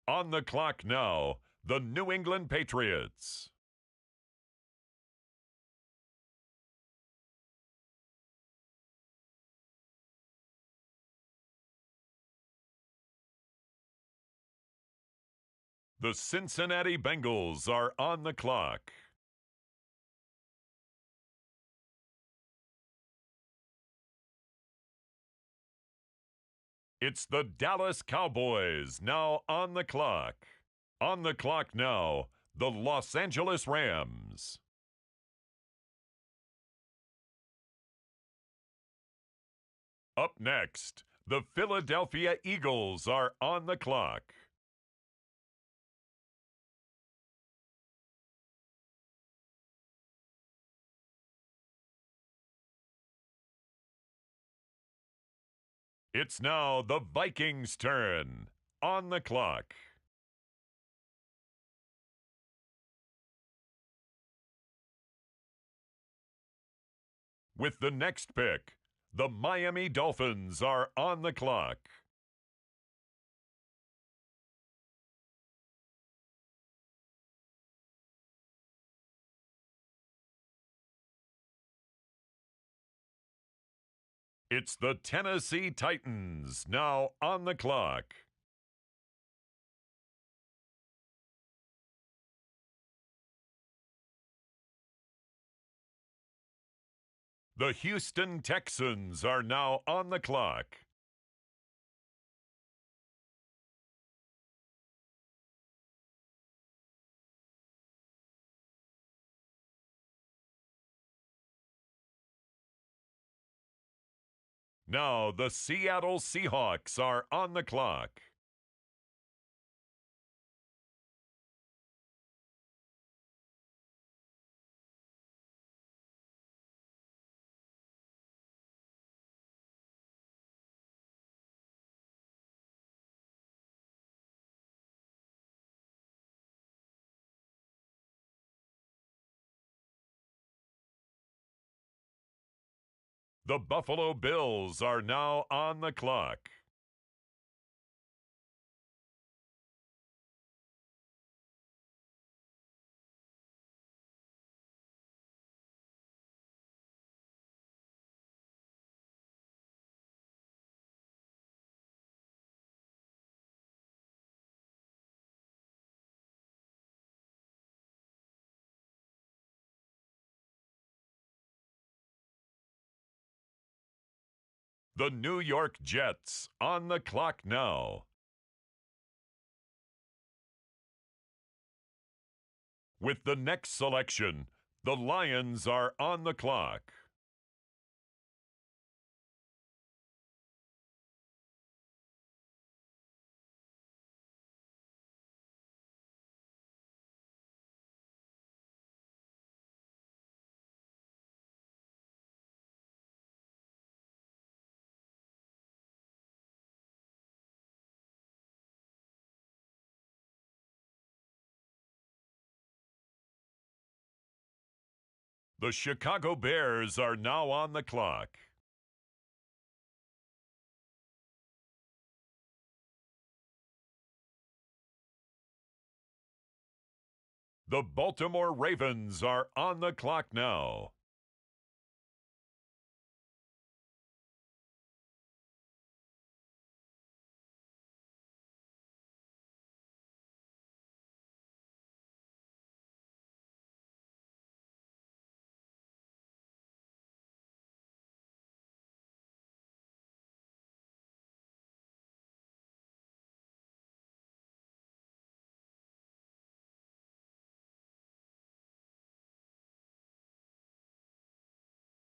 On the clock now, the New England Patriots. The Cincinnati Bengals are on the clock. It's the Dallas Cowboys now on the clock. On the clock now, the Los Angeles Rams. Up next, the Philadelphia Eagles are on the clock. It's now the Vikings' turn. On the clock. With the next pick, the Miami Dolphins are on the clock. It's the Tennessee Titans now on the clock. The Houston Texans are now on the clock. Now the Seattle Seahawks are on the clock. The Buffalo Bills are now on the clock. The New York Jets on the clock now. With the next selection, the Lions are on the clock. The Chicago Bears are now on the clock. The Baltimore Ravens are on the clock now.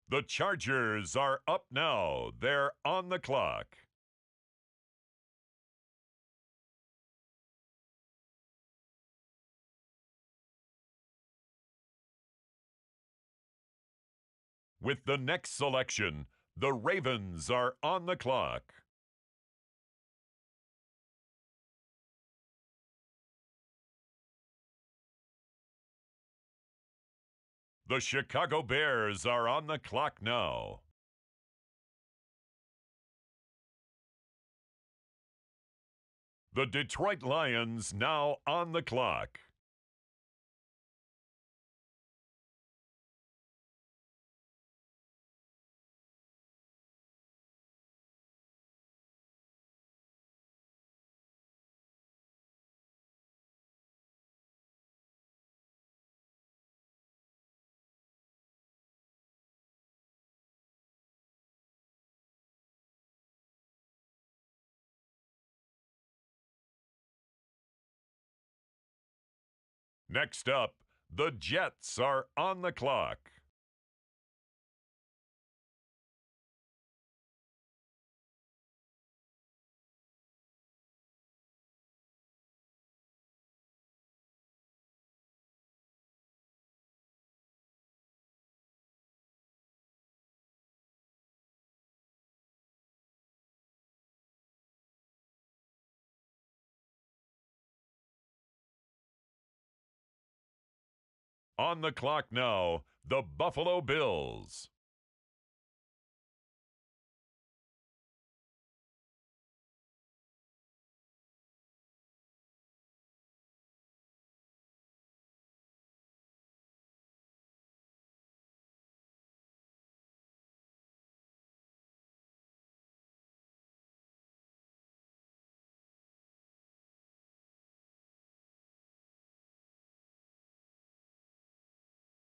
The Chargers are up now. They're on the clock. With the next selection, the Ravens are on the clock. The Chicago Bears are on the clock now. The Detroit Lions now on the clock. Next up, the Jets are on the clock. On the clock now, the Buffalo Bills.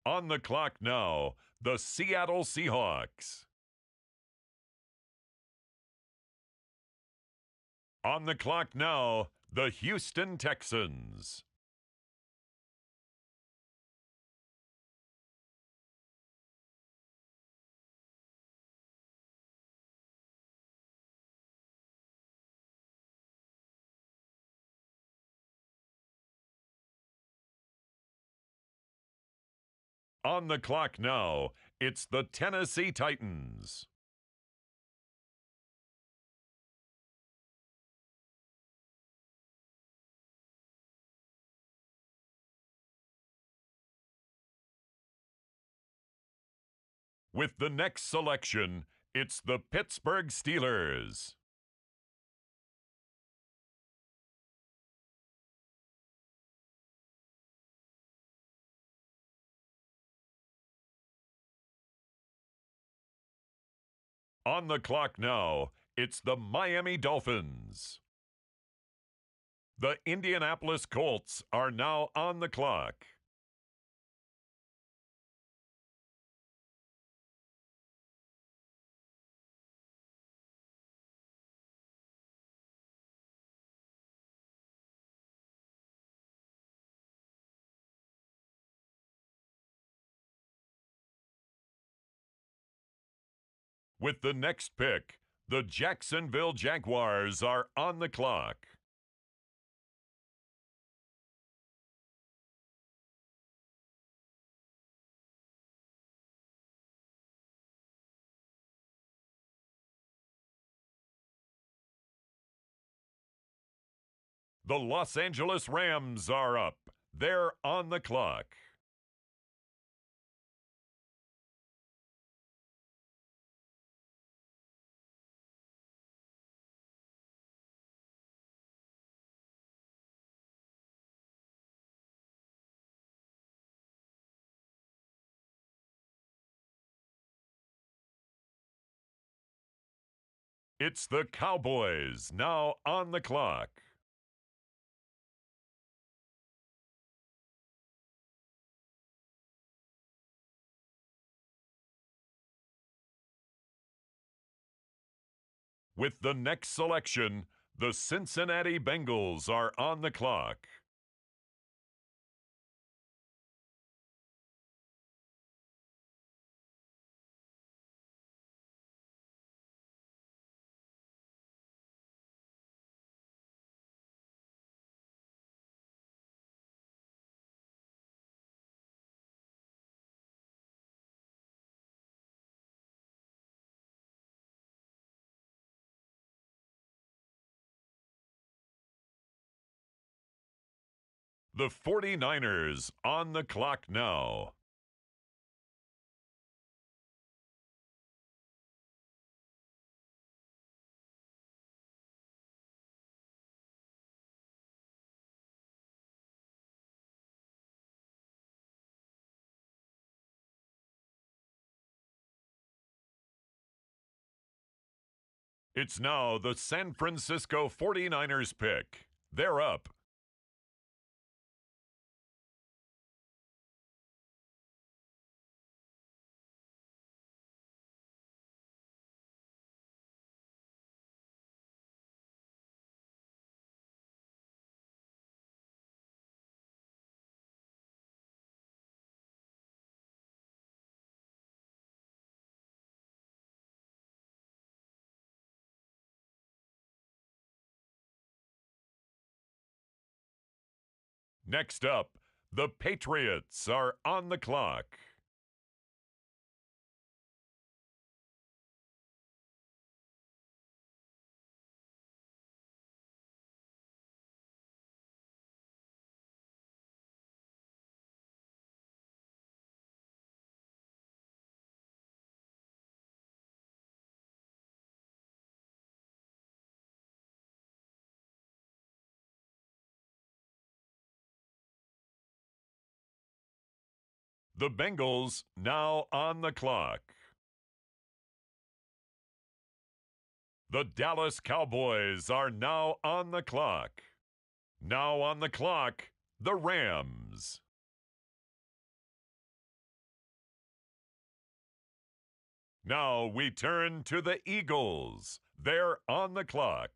On the clock now, the Seattle Seahawks. On the clock now, the Houston Texans. On the clock now, it's the Tennessee Titans. With the next selection, it's the Pittsburgh Steelers. On the clock now, it's the Miami Dolphins. The Indianapolis Colts are now on the clock. With the next pick, the Jacksonville Jaguars are on the clock. The Los Angeles Rams are up. They're on the clock. It's the Cowboys now on the clock. With the next selection, the Cincinnati Bengals are on the clock. The 49ers on the clock now. It's now the San Francisco 49ers pick. They're up. Next up, the Patriots are on the clock. The Bengals now on the clock. The Dallas Cowboys are now on the clock. Now on the clock, the Rams. Now we turn to the Eagles. They're on the clock.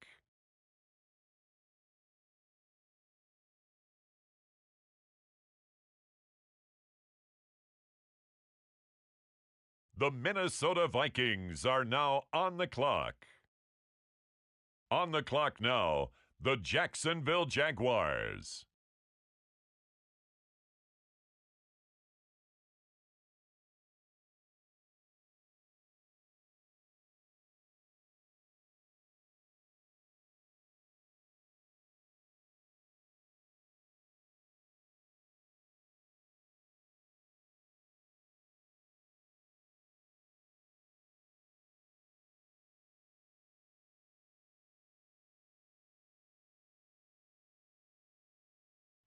The Minnesota Vikings are now on the clock. On the clock now, the Jacksonville Jaguars.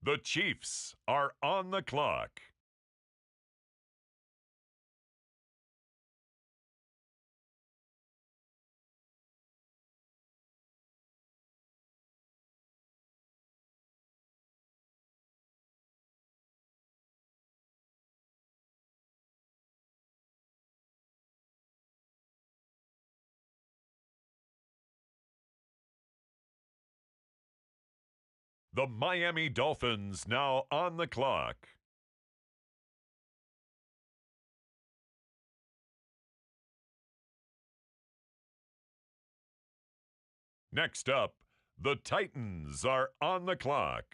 The Chiefs are on the clock. The Miami Dolphins now on the clock. Next up, the Titans are on the clock.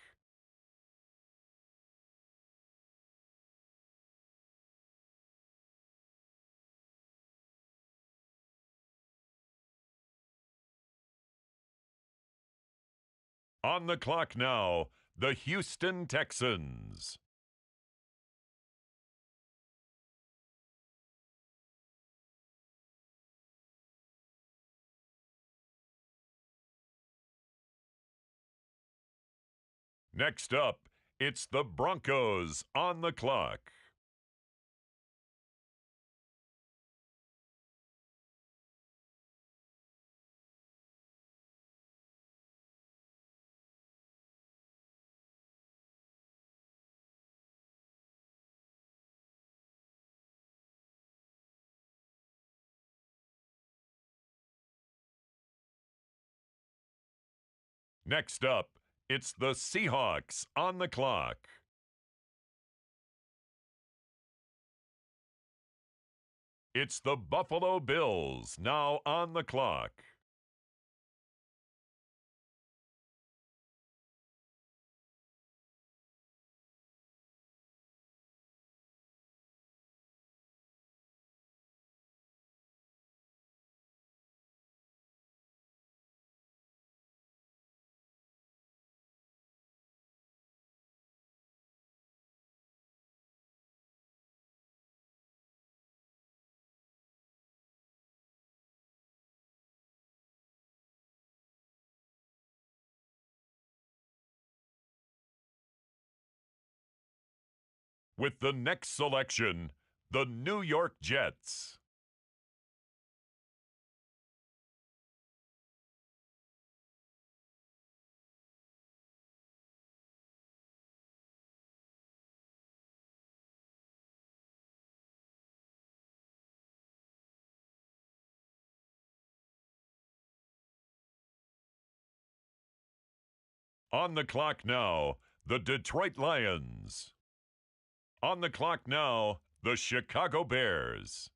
On the clock now, the Houston Texans. Next up, it's the Broncos on the clock. Next up, it's the Seahawks on the clock. It's the Buffalo Bills now on the clock. With the next selection, the New York Jets. On the clock now, the Detroit Lions. On the clock now, the Chicago Bears.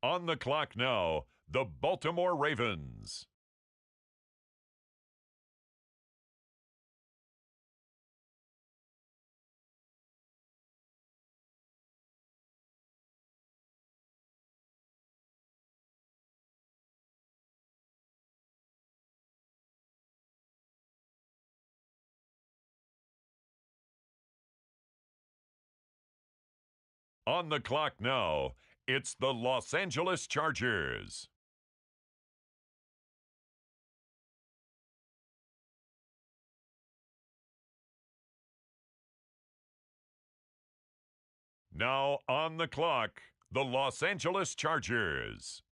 On the clock now, the Baltimore Ravens. On the clock now, it's the Los Angeles Chargers. Now on the clock, the Los Angeles Chargers.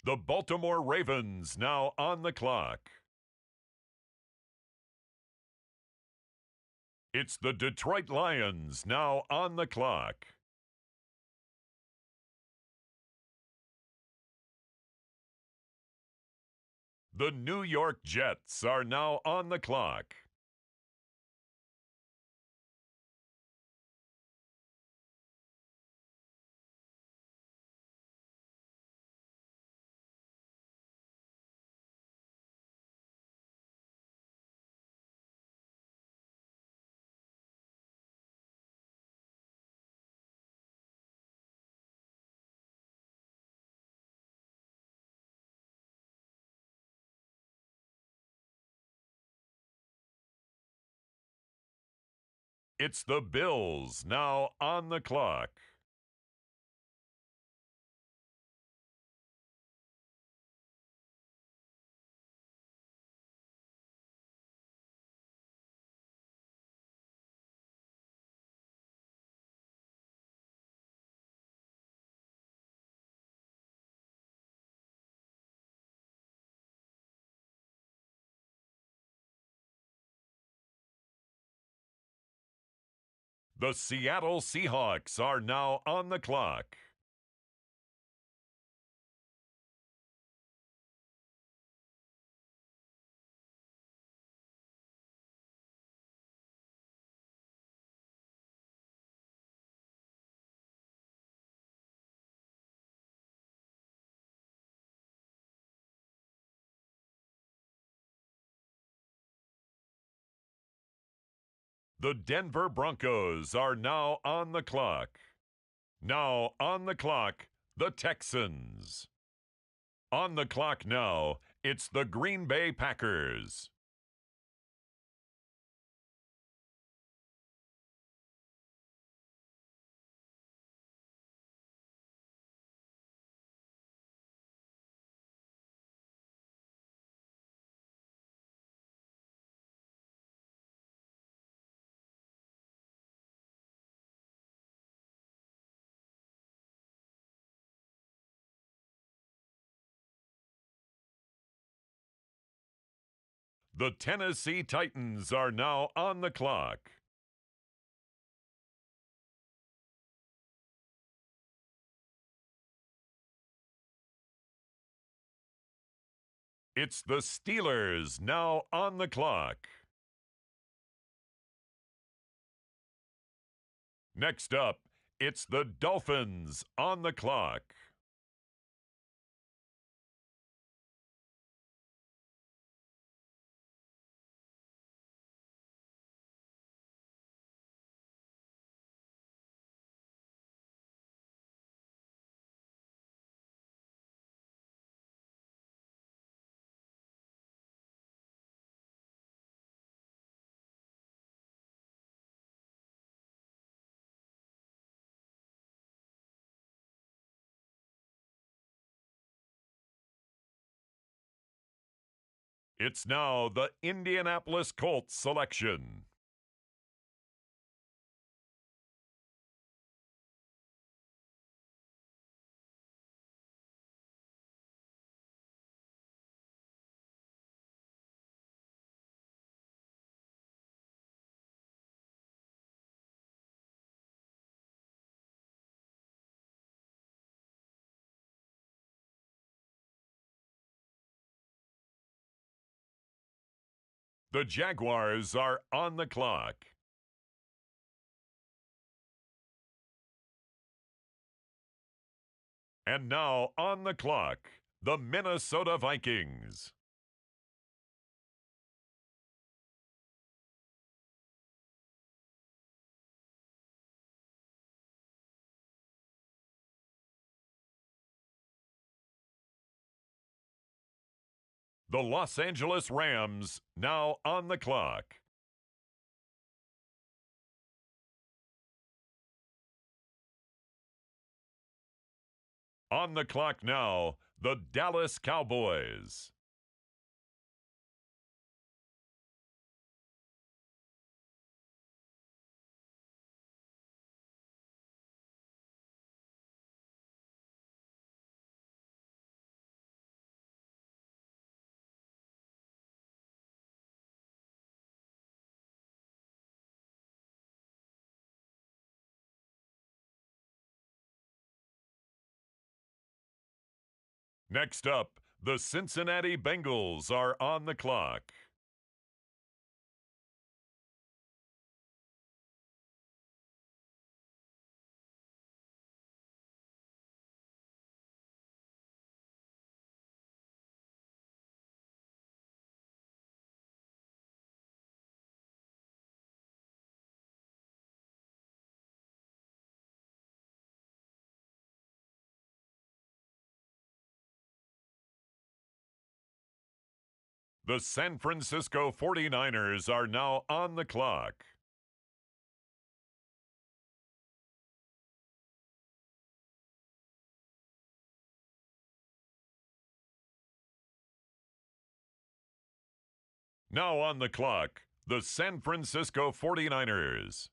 The Baltimore Ravens now on the clock. It's the Detroit Lions now on the clock. The New York Jets are now on the clock. It's the Bills now on the clock. The Seattle Seahawks are now on the clock. The Denver Broncos are now on the clock. Now on the clock, the Texans. On the clock now, it's the Green Bay Packers. The Tennessee Titans are now on the clock. It's the Steelers now on the clock. Next up, it's the Dolphins on the clock. It's now the Indianapolis Colts selection. The Jaguars are on the clock. And now on the clock, the Minnesota Vikings. The Los Angeles Rams now on the clock. On the clock now, the Dallas Cowboys. Next up, the Cincinnati Bengals are on the clock. The San Francisco 49ers are now on the clock. Now on the clock, the San Francisco 49ers.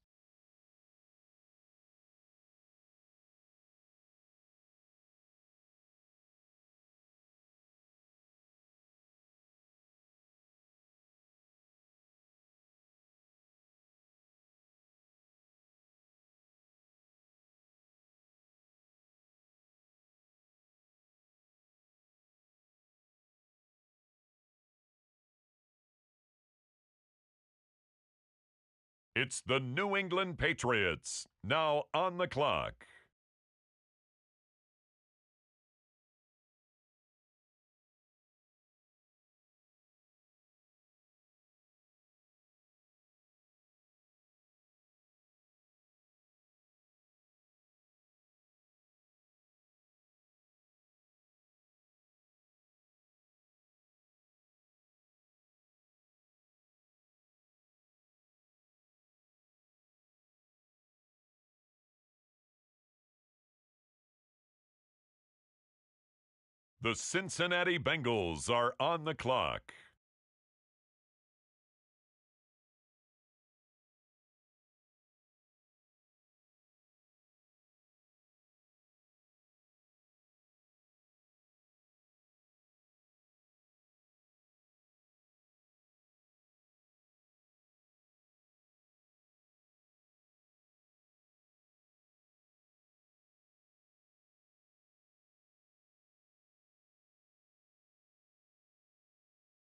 It's the New England Patriots, now on the clock. The Cincinnati Bengals are on the clock.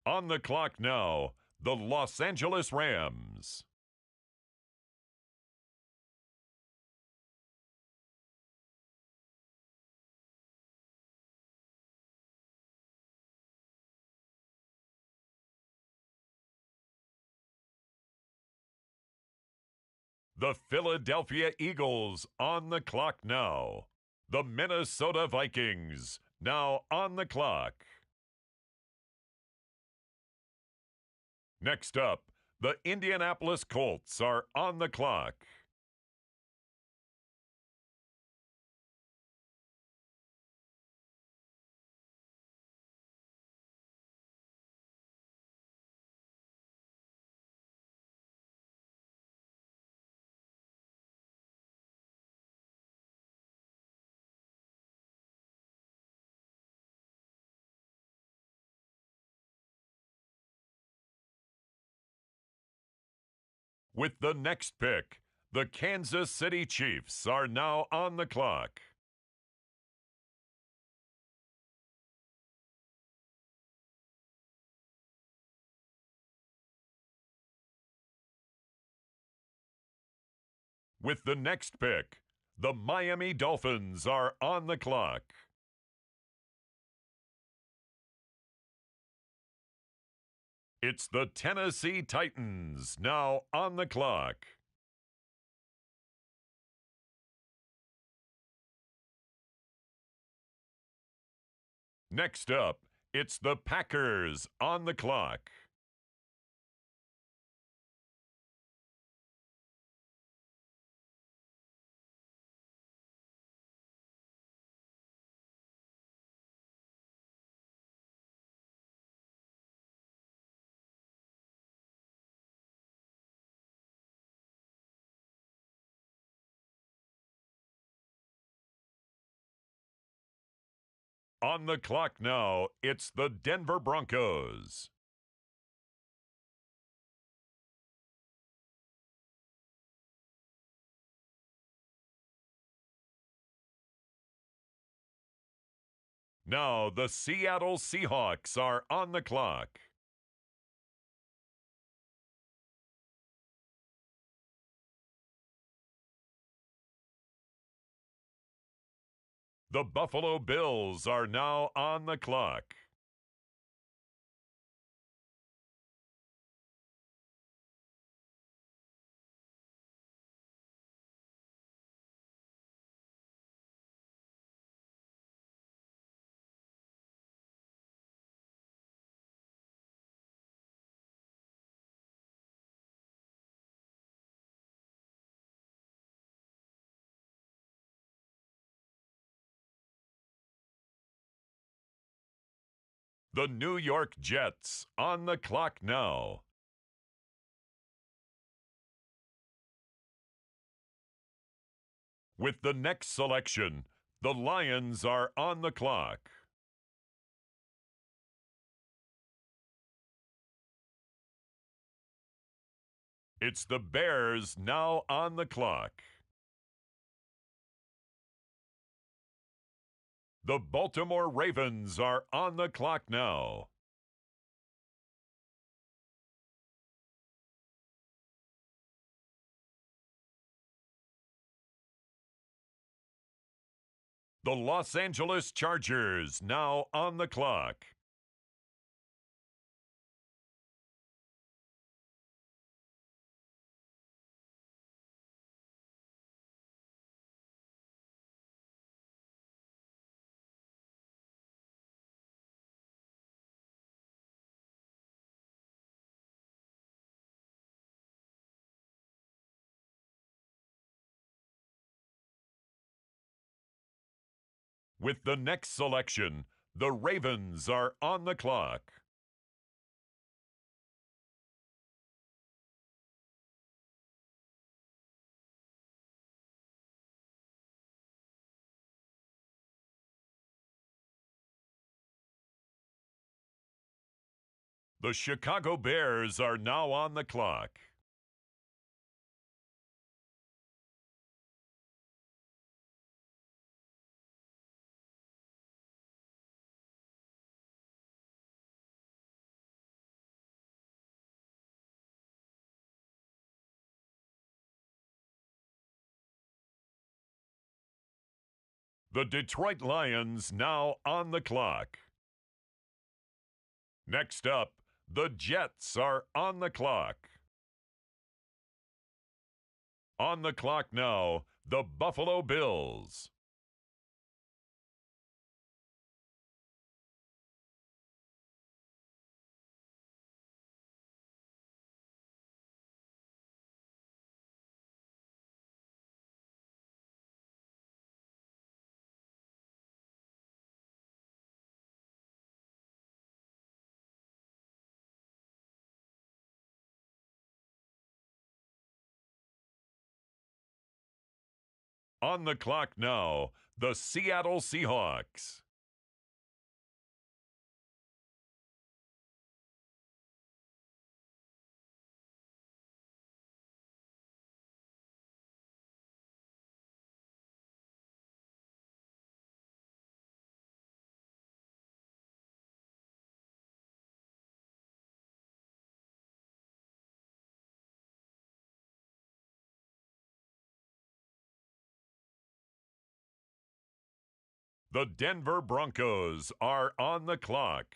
On the clock now, the Los Angeles Rams. The Philadelphia Eagles on the clock now. The Minnesota Vikings now on the clock. Next up, the Indianapolis Colts are on the clock. With the next pick, the Kansas City Chiefs are now on the clock. With the next pick, the Miami Dolphins are on the clock. It's the Tennessee Titans now on the clock. Next up, it's the Packers on the clock. On the clock now, it's the Denver Broncos. Now the Seattle Seahawks are on the clock. The Buffalo Bills are now on the clock. The New York Jets on the clock now. With the next selection, the Lions are on the clock. It's the Bears now on the clock. The Baltimore Ravens are on the clock now. The Los Angeles Chargers now on the clock. With the next selection, the Ravens are on the clock. The Chicago Bears are now on the clock. The Detroit Lions now on the clock. Next up, the Jets are on the clock. On the clock now, the Buffalo Bills. On the clock now, the Seattle Seahawks. The Denver Broncos are on the clock.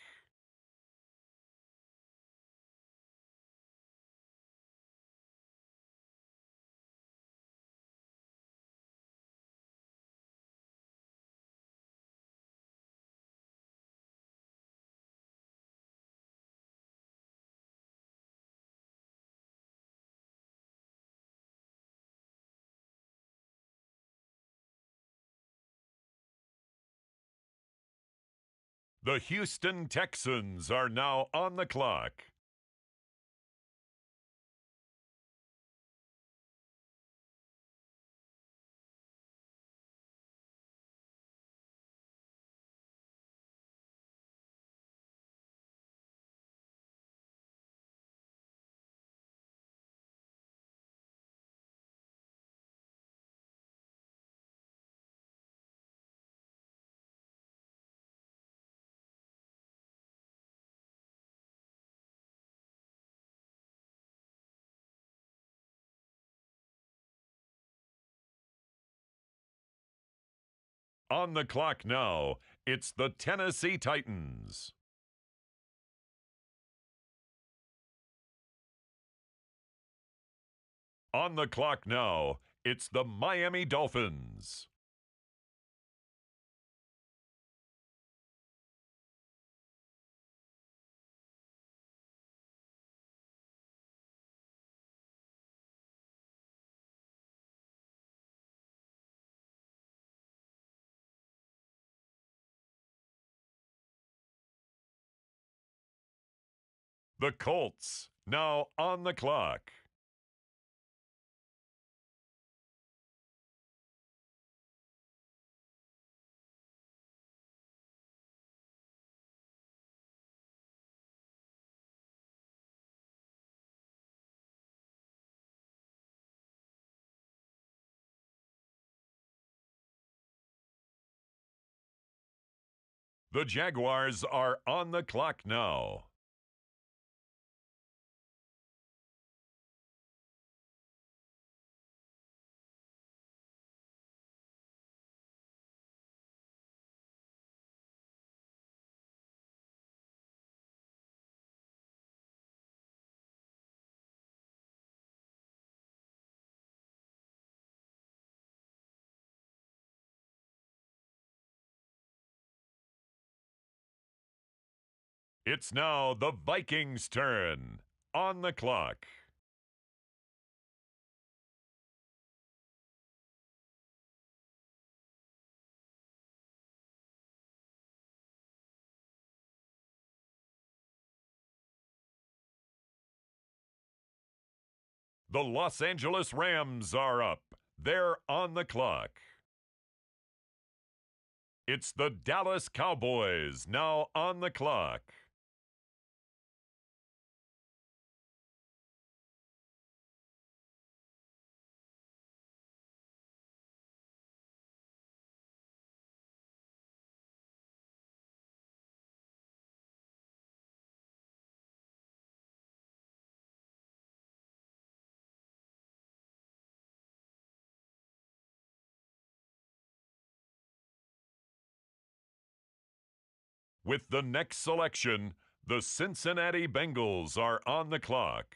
The Houston Texans are now on the clock. On the clock now, it's the Tennessee Titans. On the clock now, it's the Miami Dolphins. The Colts, now on the clock. The Jaguars are on the clock now. It's now the Vikings' turn. On the clock. The Los Angeles Rams are up. They're on the clock. It's the Dallas Cowboys, now on the clock. With the next selection, the Cincinnati Bengals are on the clock.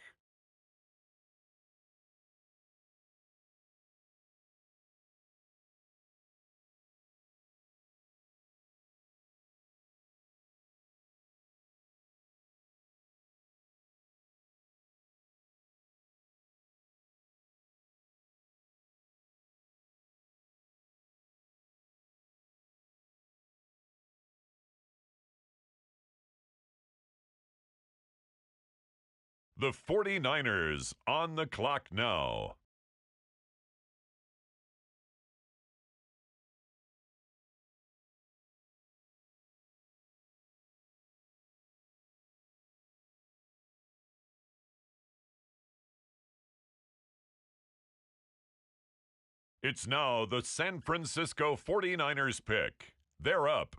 The 49ers on the clock now. It's now the San Francisco 49ers pick. They're up.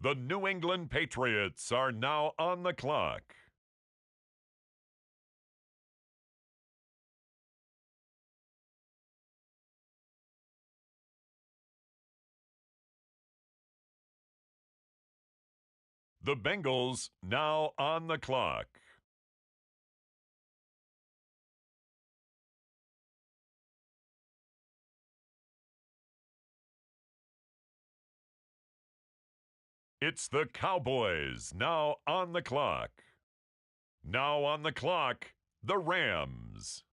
The New England Patriots are now on the clock. The Bengals now on the clock. It's the Cowboys now on the clock. Now on the clock, the Rams.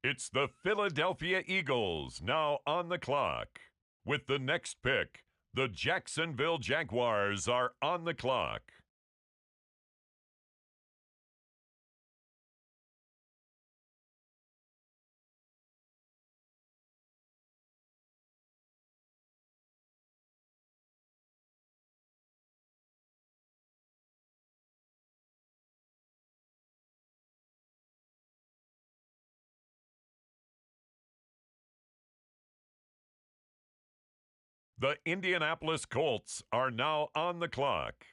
It's the Philadelphia Eagles now on the clock. With the next pick, the Jacksonville Jaguars are on the clock. The Indianapolis Colts are now on the clock.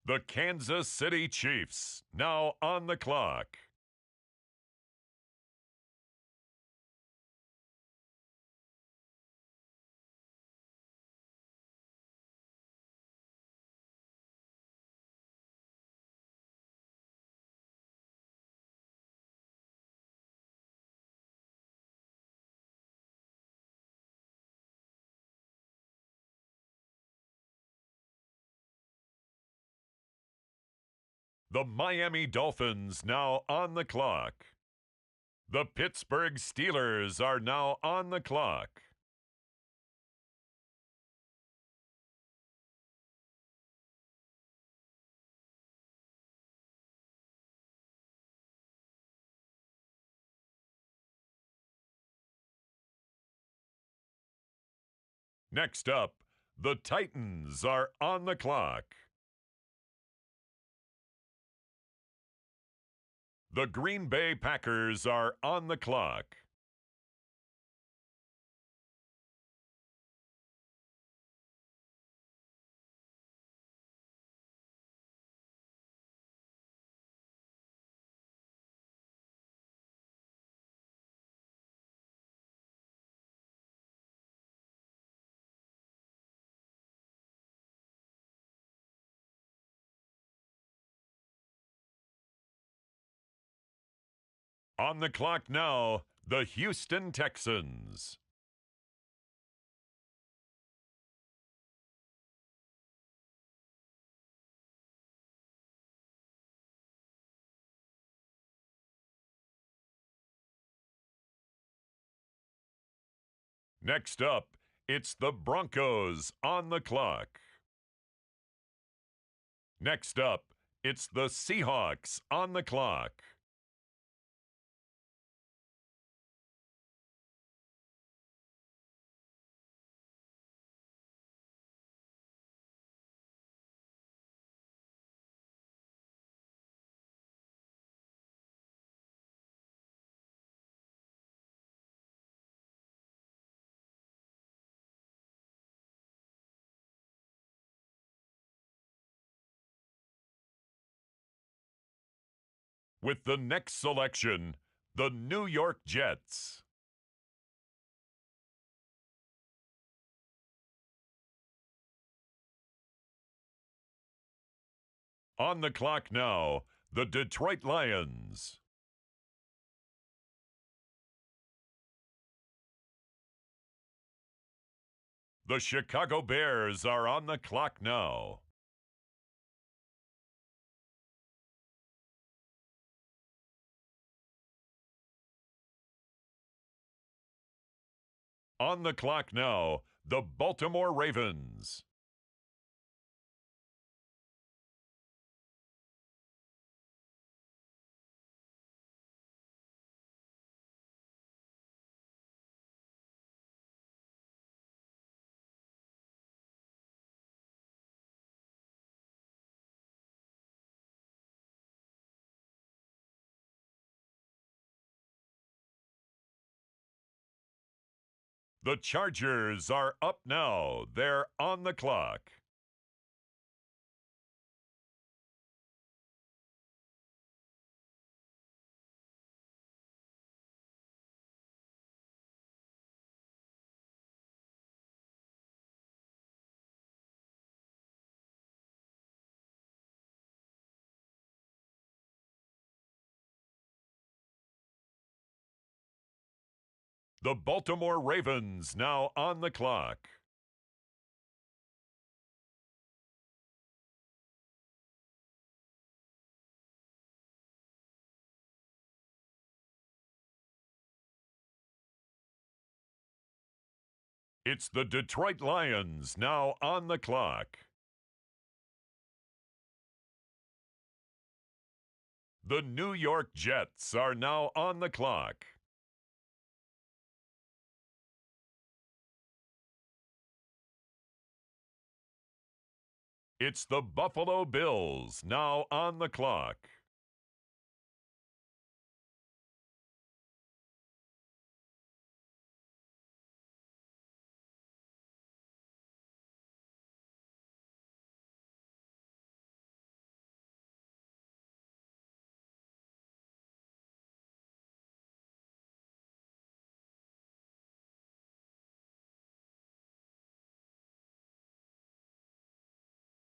The Kansas City Chiefs now on the clock. The Miami Dolphins now on the clock. The Pittsburgh Steelers are now on the clock. Next up, the Titans are on the clock. The Green Bay Packers are on the clock. On the clock now, the Houston Texans. Next up, it's the Broncos on the clock. Next up, it's the Seahawks on the clock. With the next selection, the New York Jets. On the clock now, the Detroit Lions. The Chicago Bears are on the clock now. On the clock now, the Baltimore Ravens. The Chargers are up now. They're on the clock. The Baltimore Ravens now on the clock. It's the Detroit Lions now on the clock. The New York Jets are now on the clock. It's the Buffalo Bills now on the clock.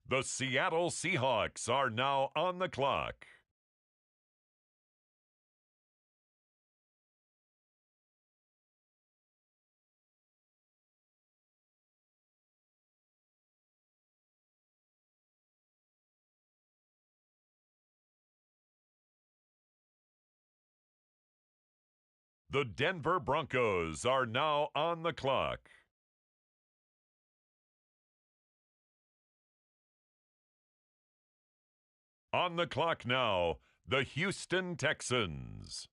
The Seattle Seahawks are now on the clock. The Denver Broncos are now on the clock. On the clock now, the Houston Texans.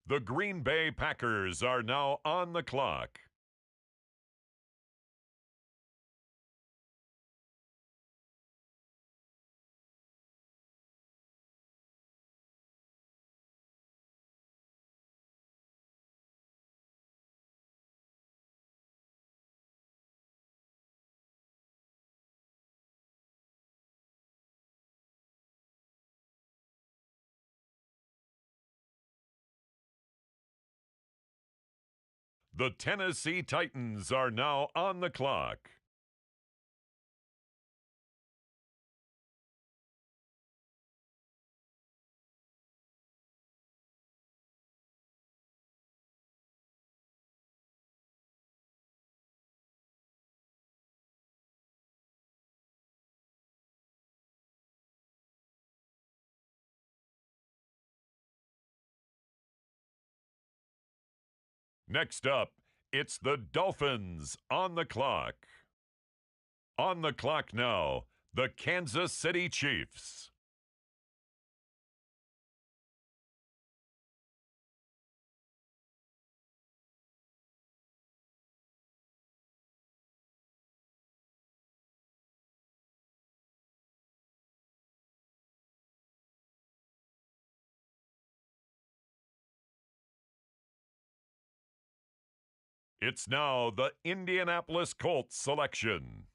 The Green Bay Packers are now on the clock. The Tennessee Titans are now on the clock. Next up, it's the Dolphins on the clock. On the clock now, the Kansas City Chiefs. It's now the Indianapolis Colts selection.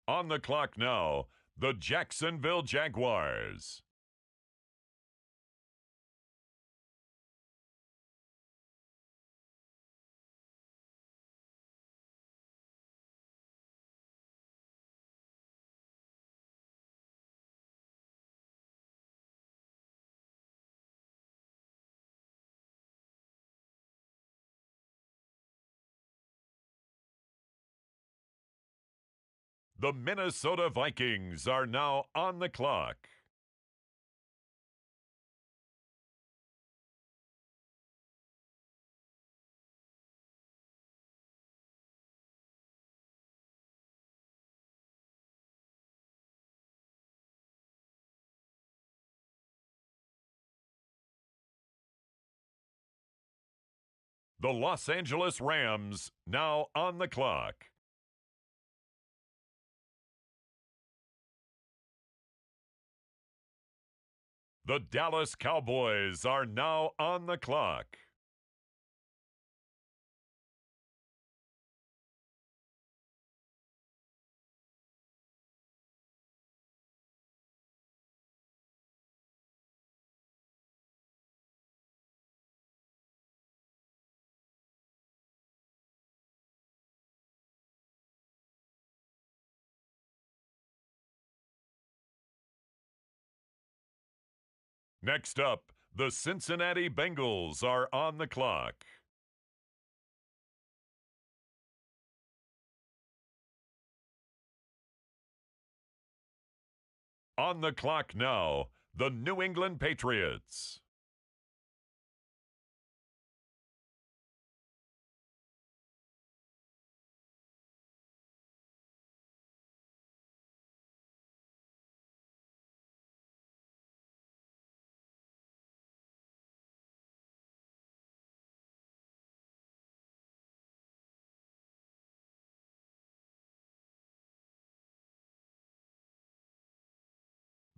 On the clock now, the Jacksonville Jaguars. The Minnesota Vikings are now on the clock. The Los Angeles Rams now on the clock. The Dallas Cowboys are now on the clock. Next up, the Cincinnati Bengals are on the clock. On the clock now, the New England Patriots.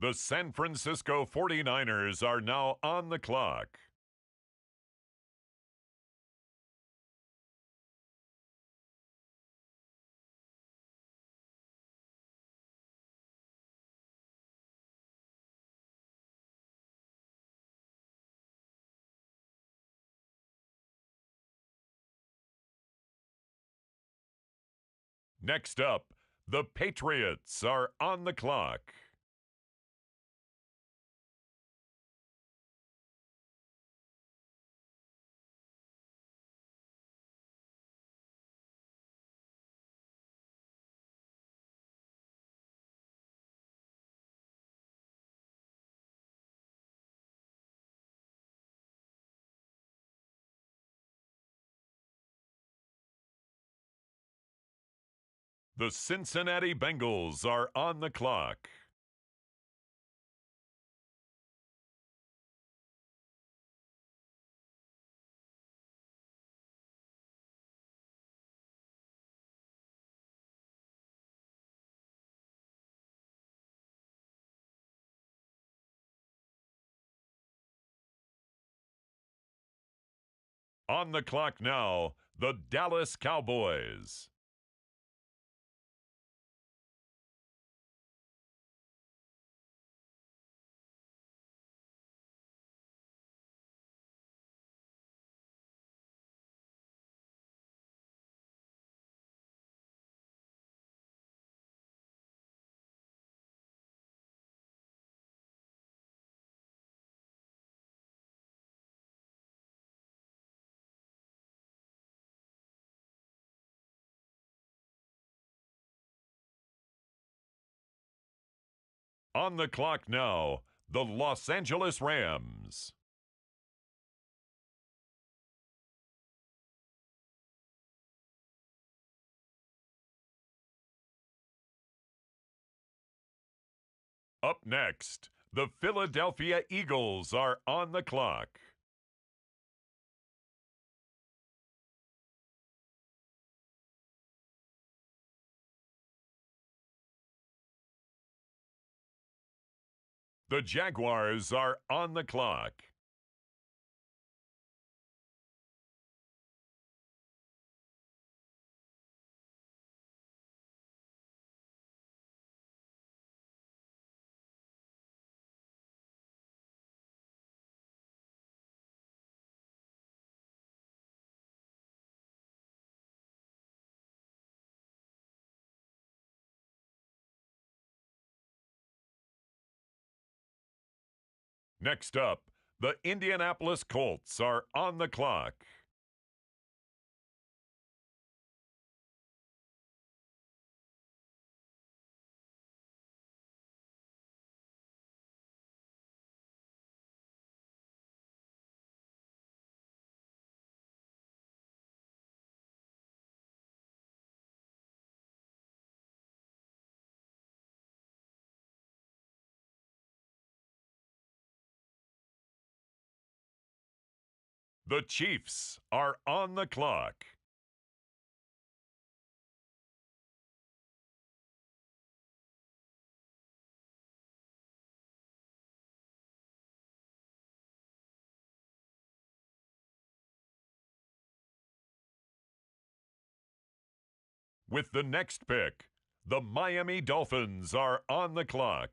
The San Francisco 49ers are now on the clock. Next up, the Patriots are on the clock. The Cincinnati Bengals are on the clock. On the clock now, the Dallas Cowboys. On the clock now, the Los Angeles Rams. Up next, the Philadelphia Eagles are on the clock. The Jaguars are on the clock. Next up, the Indianapolis Colts are on the clock. The Chiefs are on the clock. With the next pick, the Miami Dolphins are on the clock.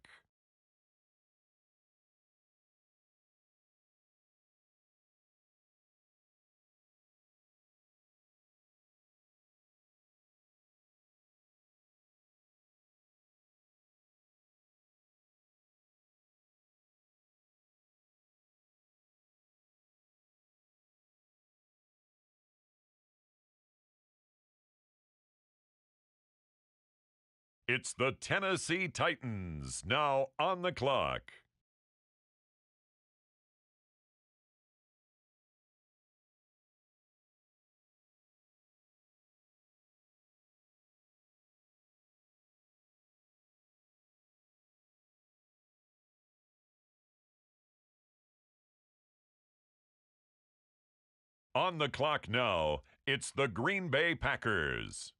it's the Tennessee Titans, now on the clock. On the clock now, it's the Green Bay Packers.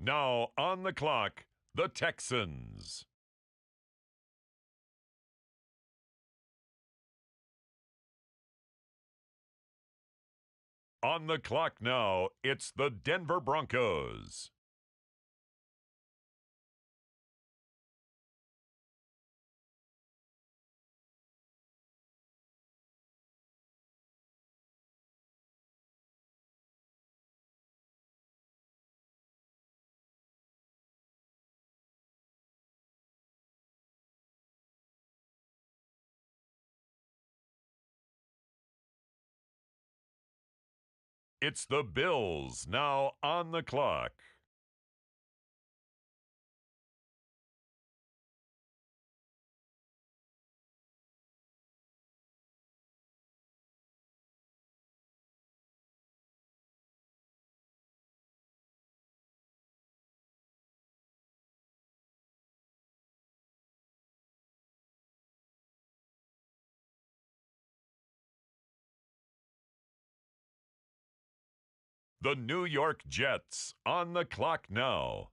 Now on the clock, the Texans. On the clock now, it's the Denver Broncos. It's the Bills, now on the clock. The New York Jets, on the clock now.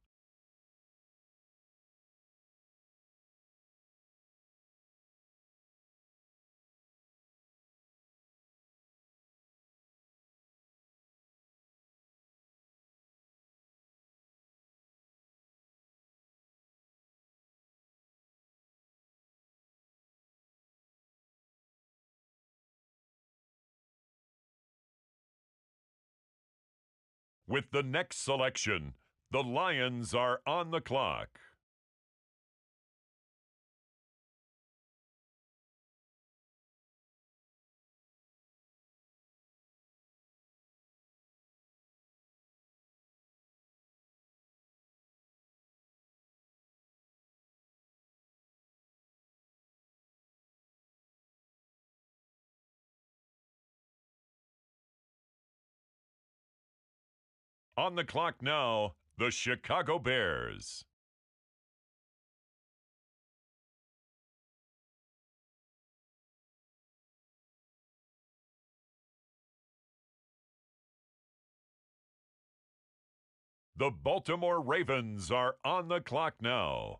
With the next selection, the Lions are on the clock. On the clock now, the Chicago Bears. The Baltimore Ravens are on the clock now.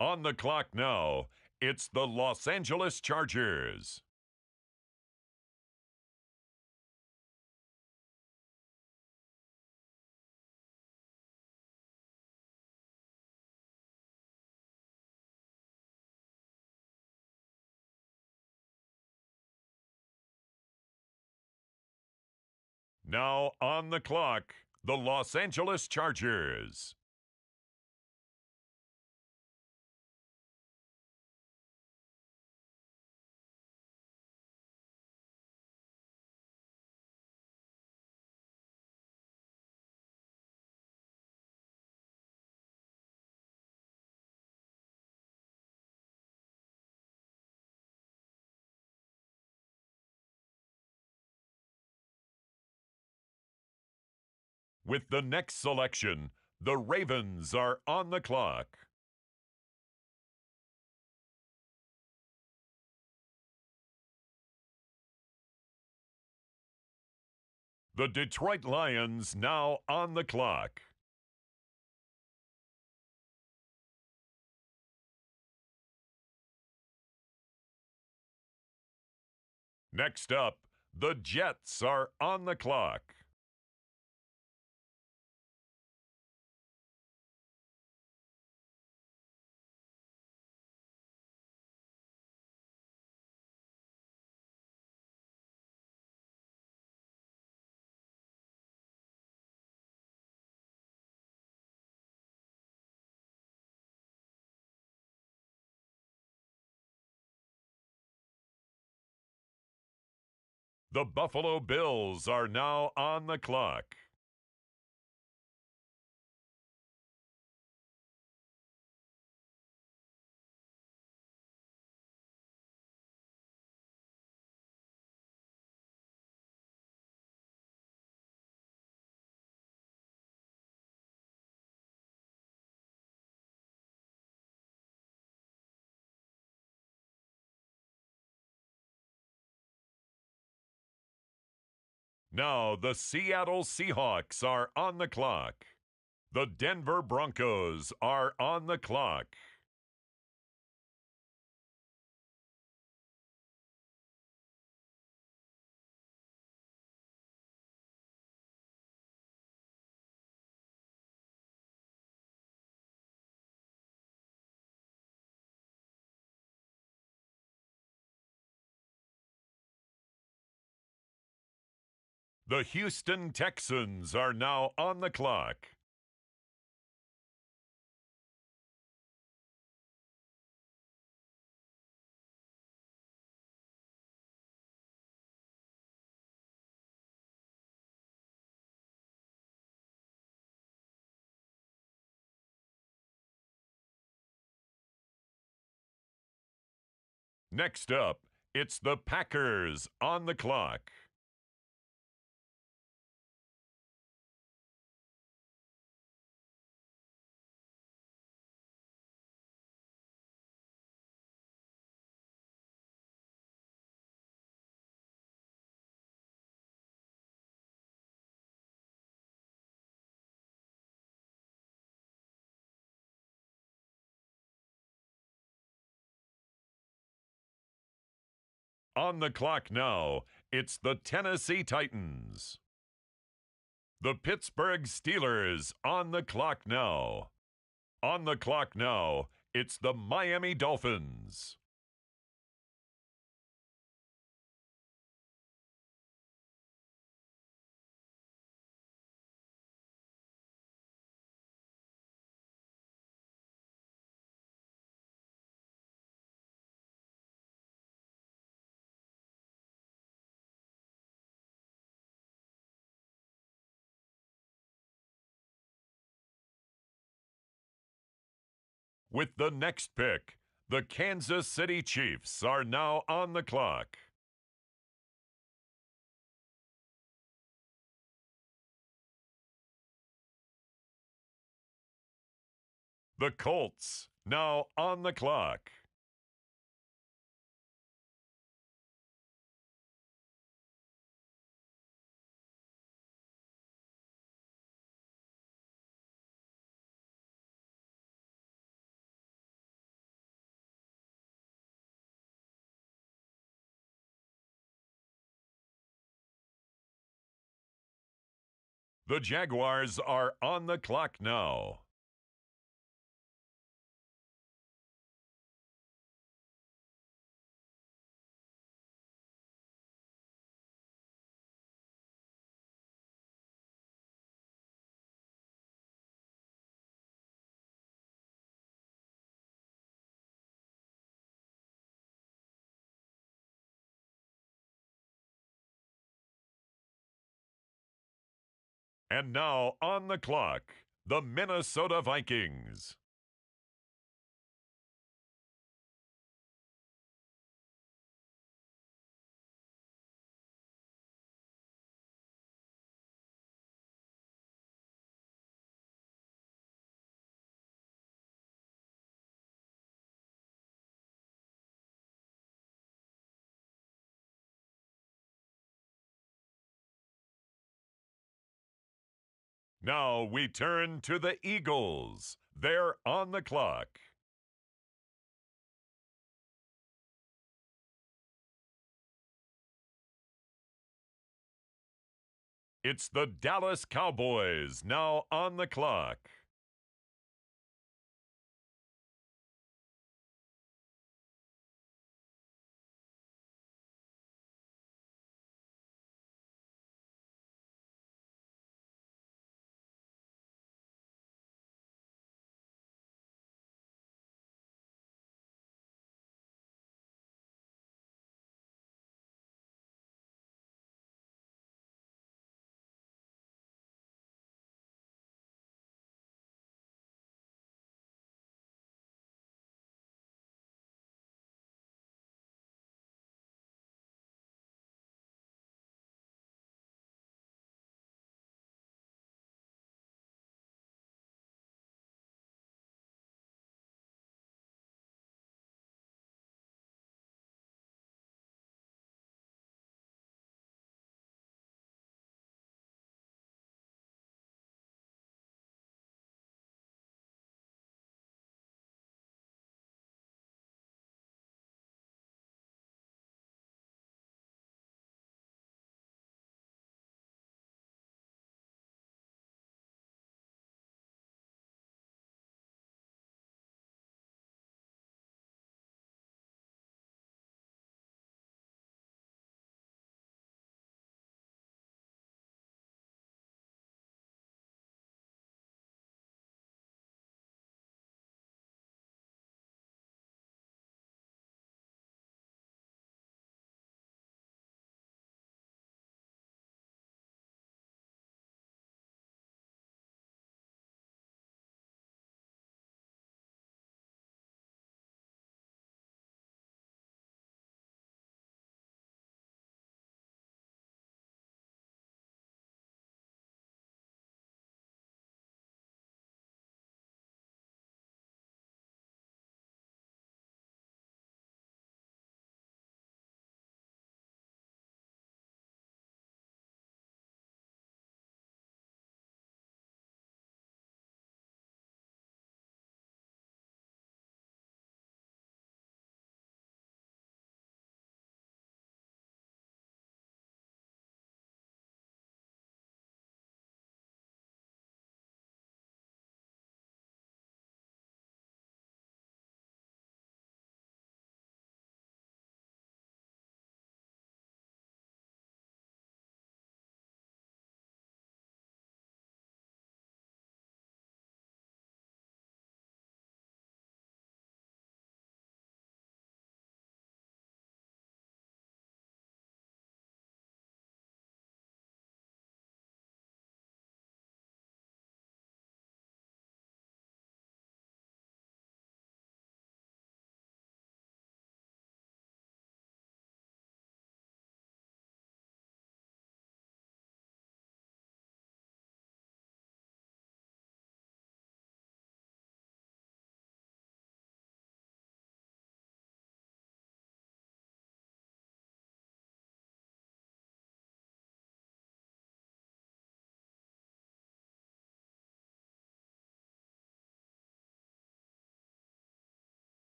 On the clock now, it's the Los Angeles Chargers. Now on the clock, the Los Angeles Chargers. With the next selection, the Ravens are on the clock. The Detroit Lions now on the clock. Next up, the Jets are on the clock. The Buffalo Bills are now on the clock. Now the Seattle Seahawks are on the clock. The Denver Broncos are on the clock. The Houston Texans are now on the clock. Next up, it's the Packers on the clock. On the clock now, it's the Tennessee Titans. The Pittsburgh Steelers on the clock now. On the clock now, it's the Miami Dolphins. With the next pick, the Kansas City Chiefs are now on the clock. The Colts now on the clock. The Jaguars are on the clock now. And now on the clock, the Minnesota Vikings. Now we turn to the Eagles. They're on the clock. It's the Dallas Cowboys now on the clock.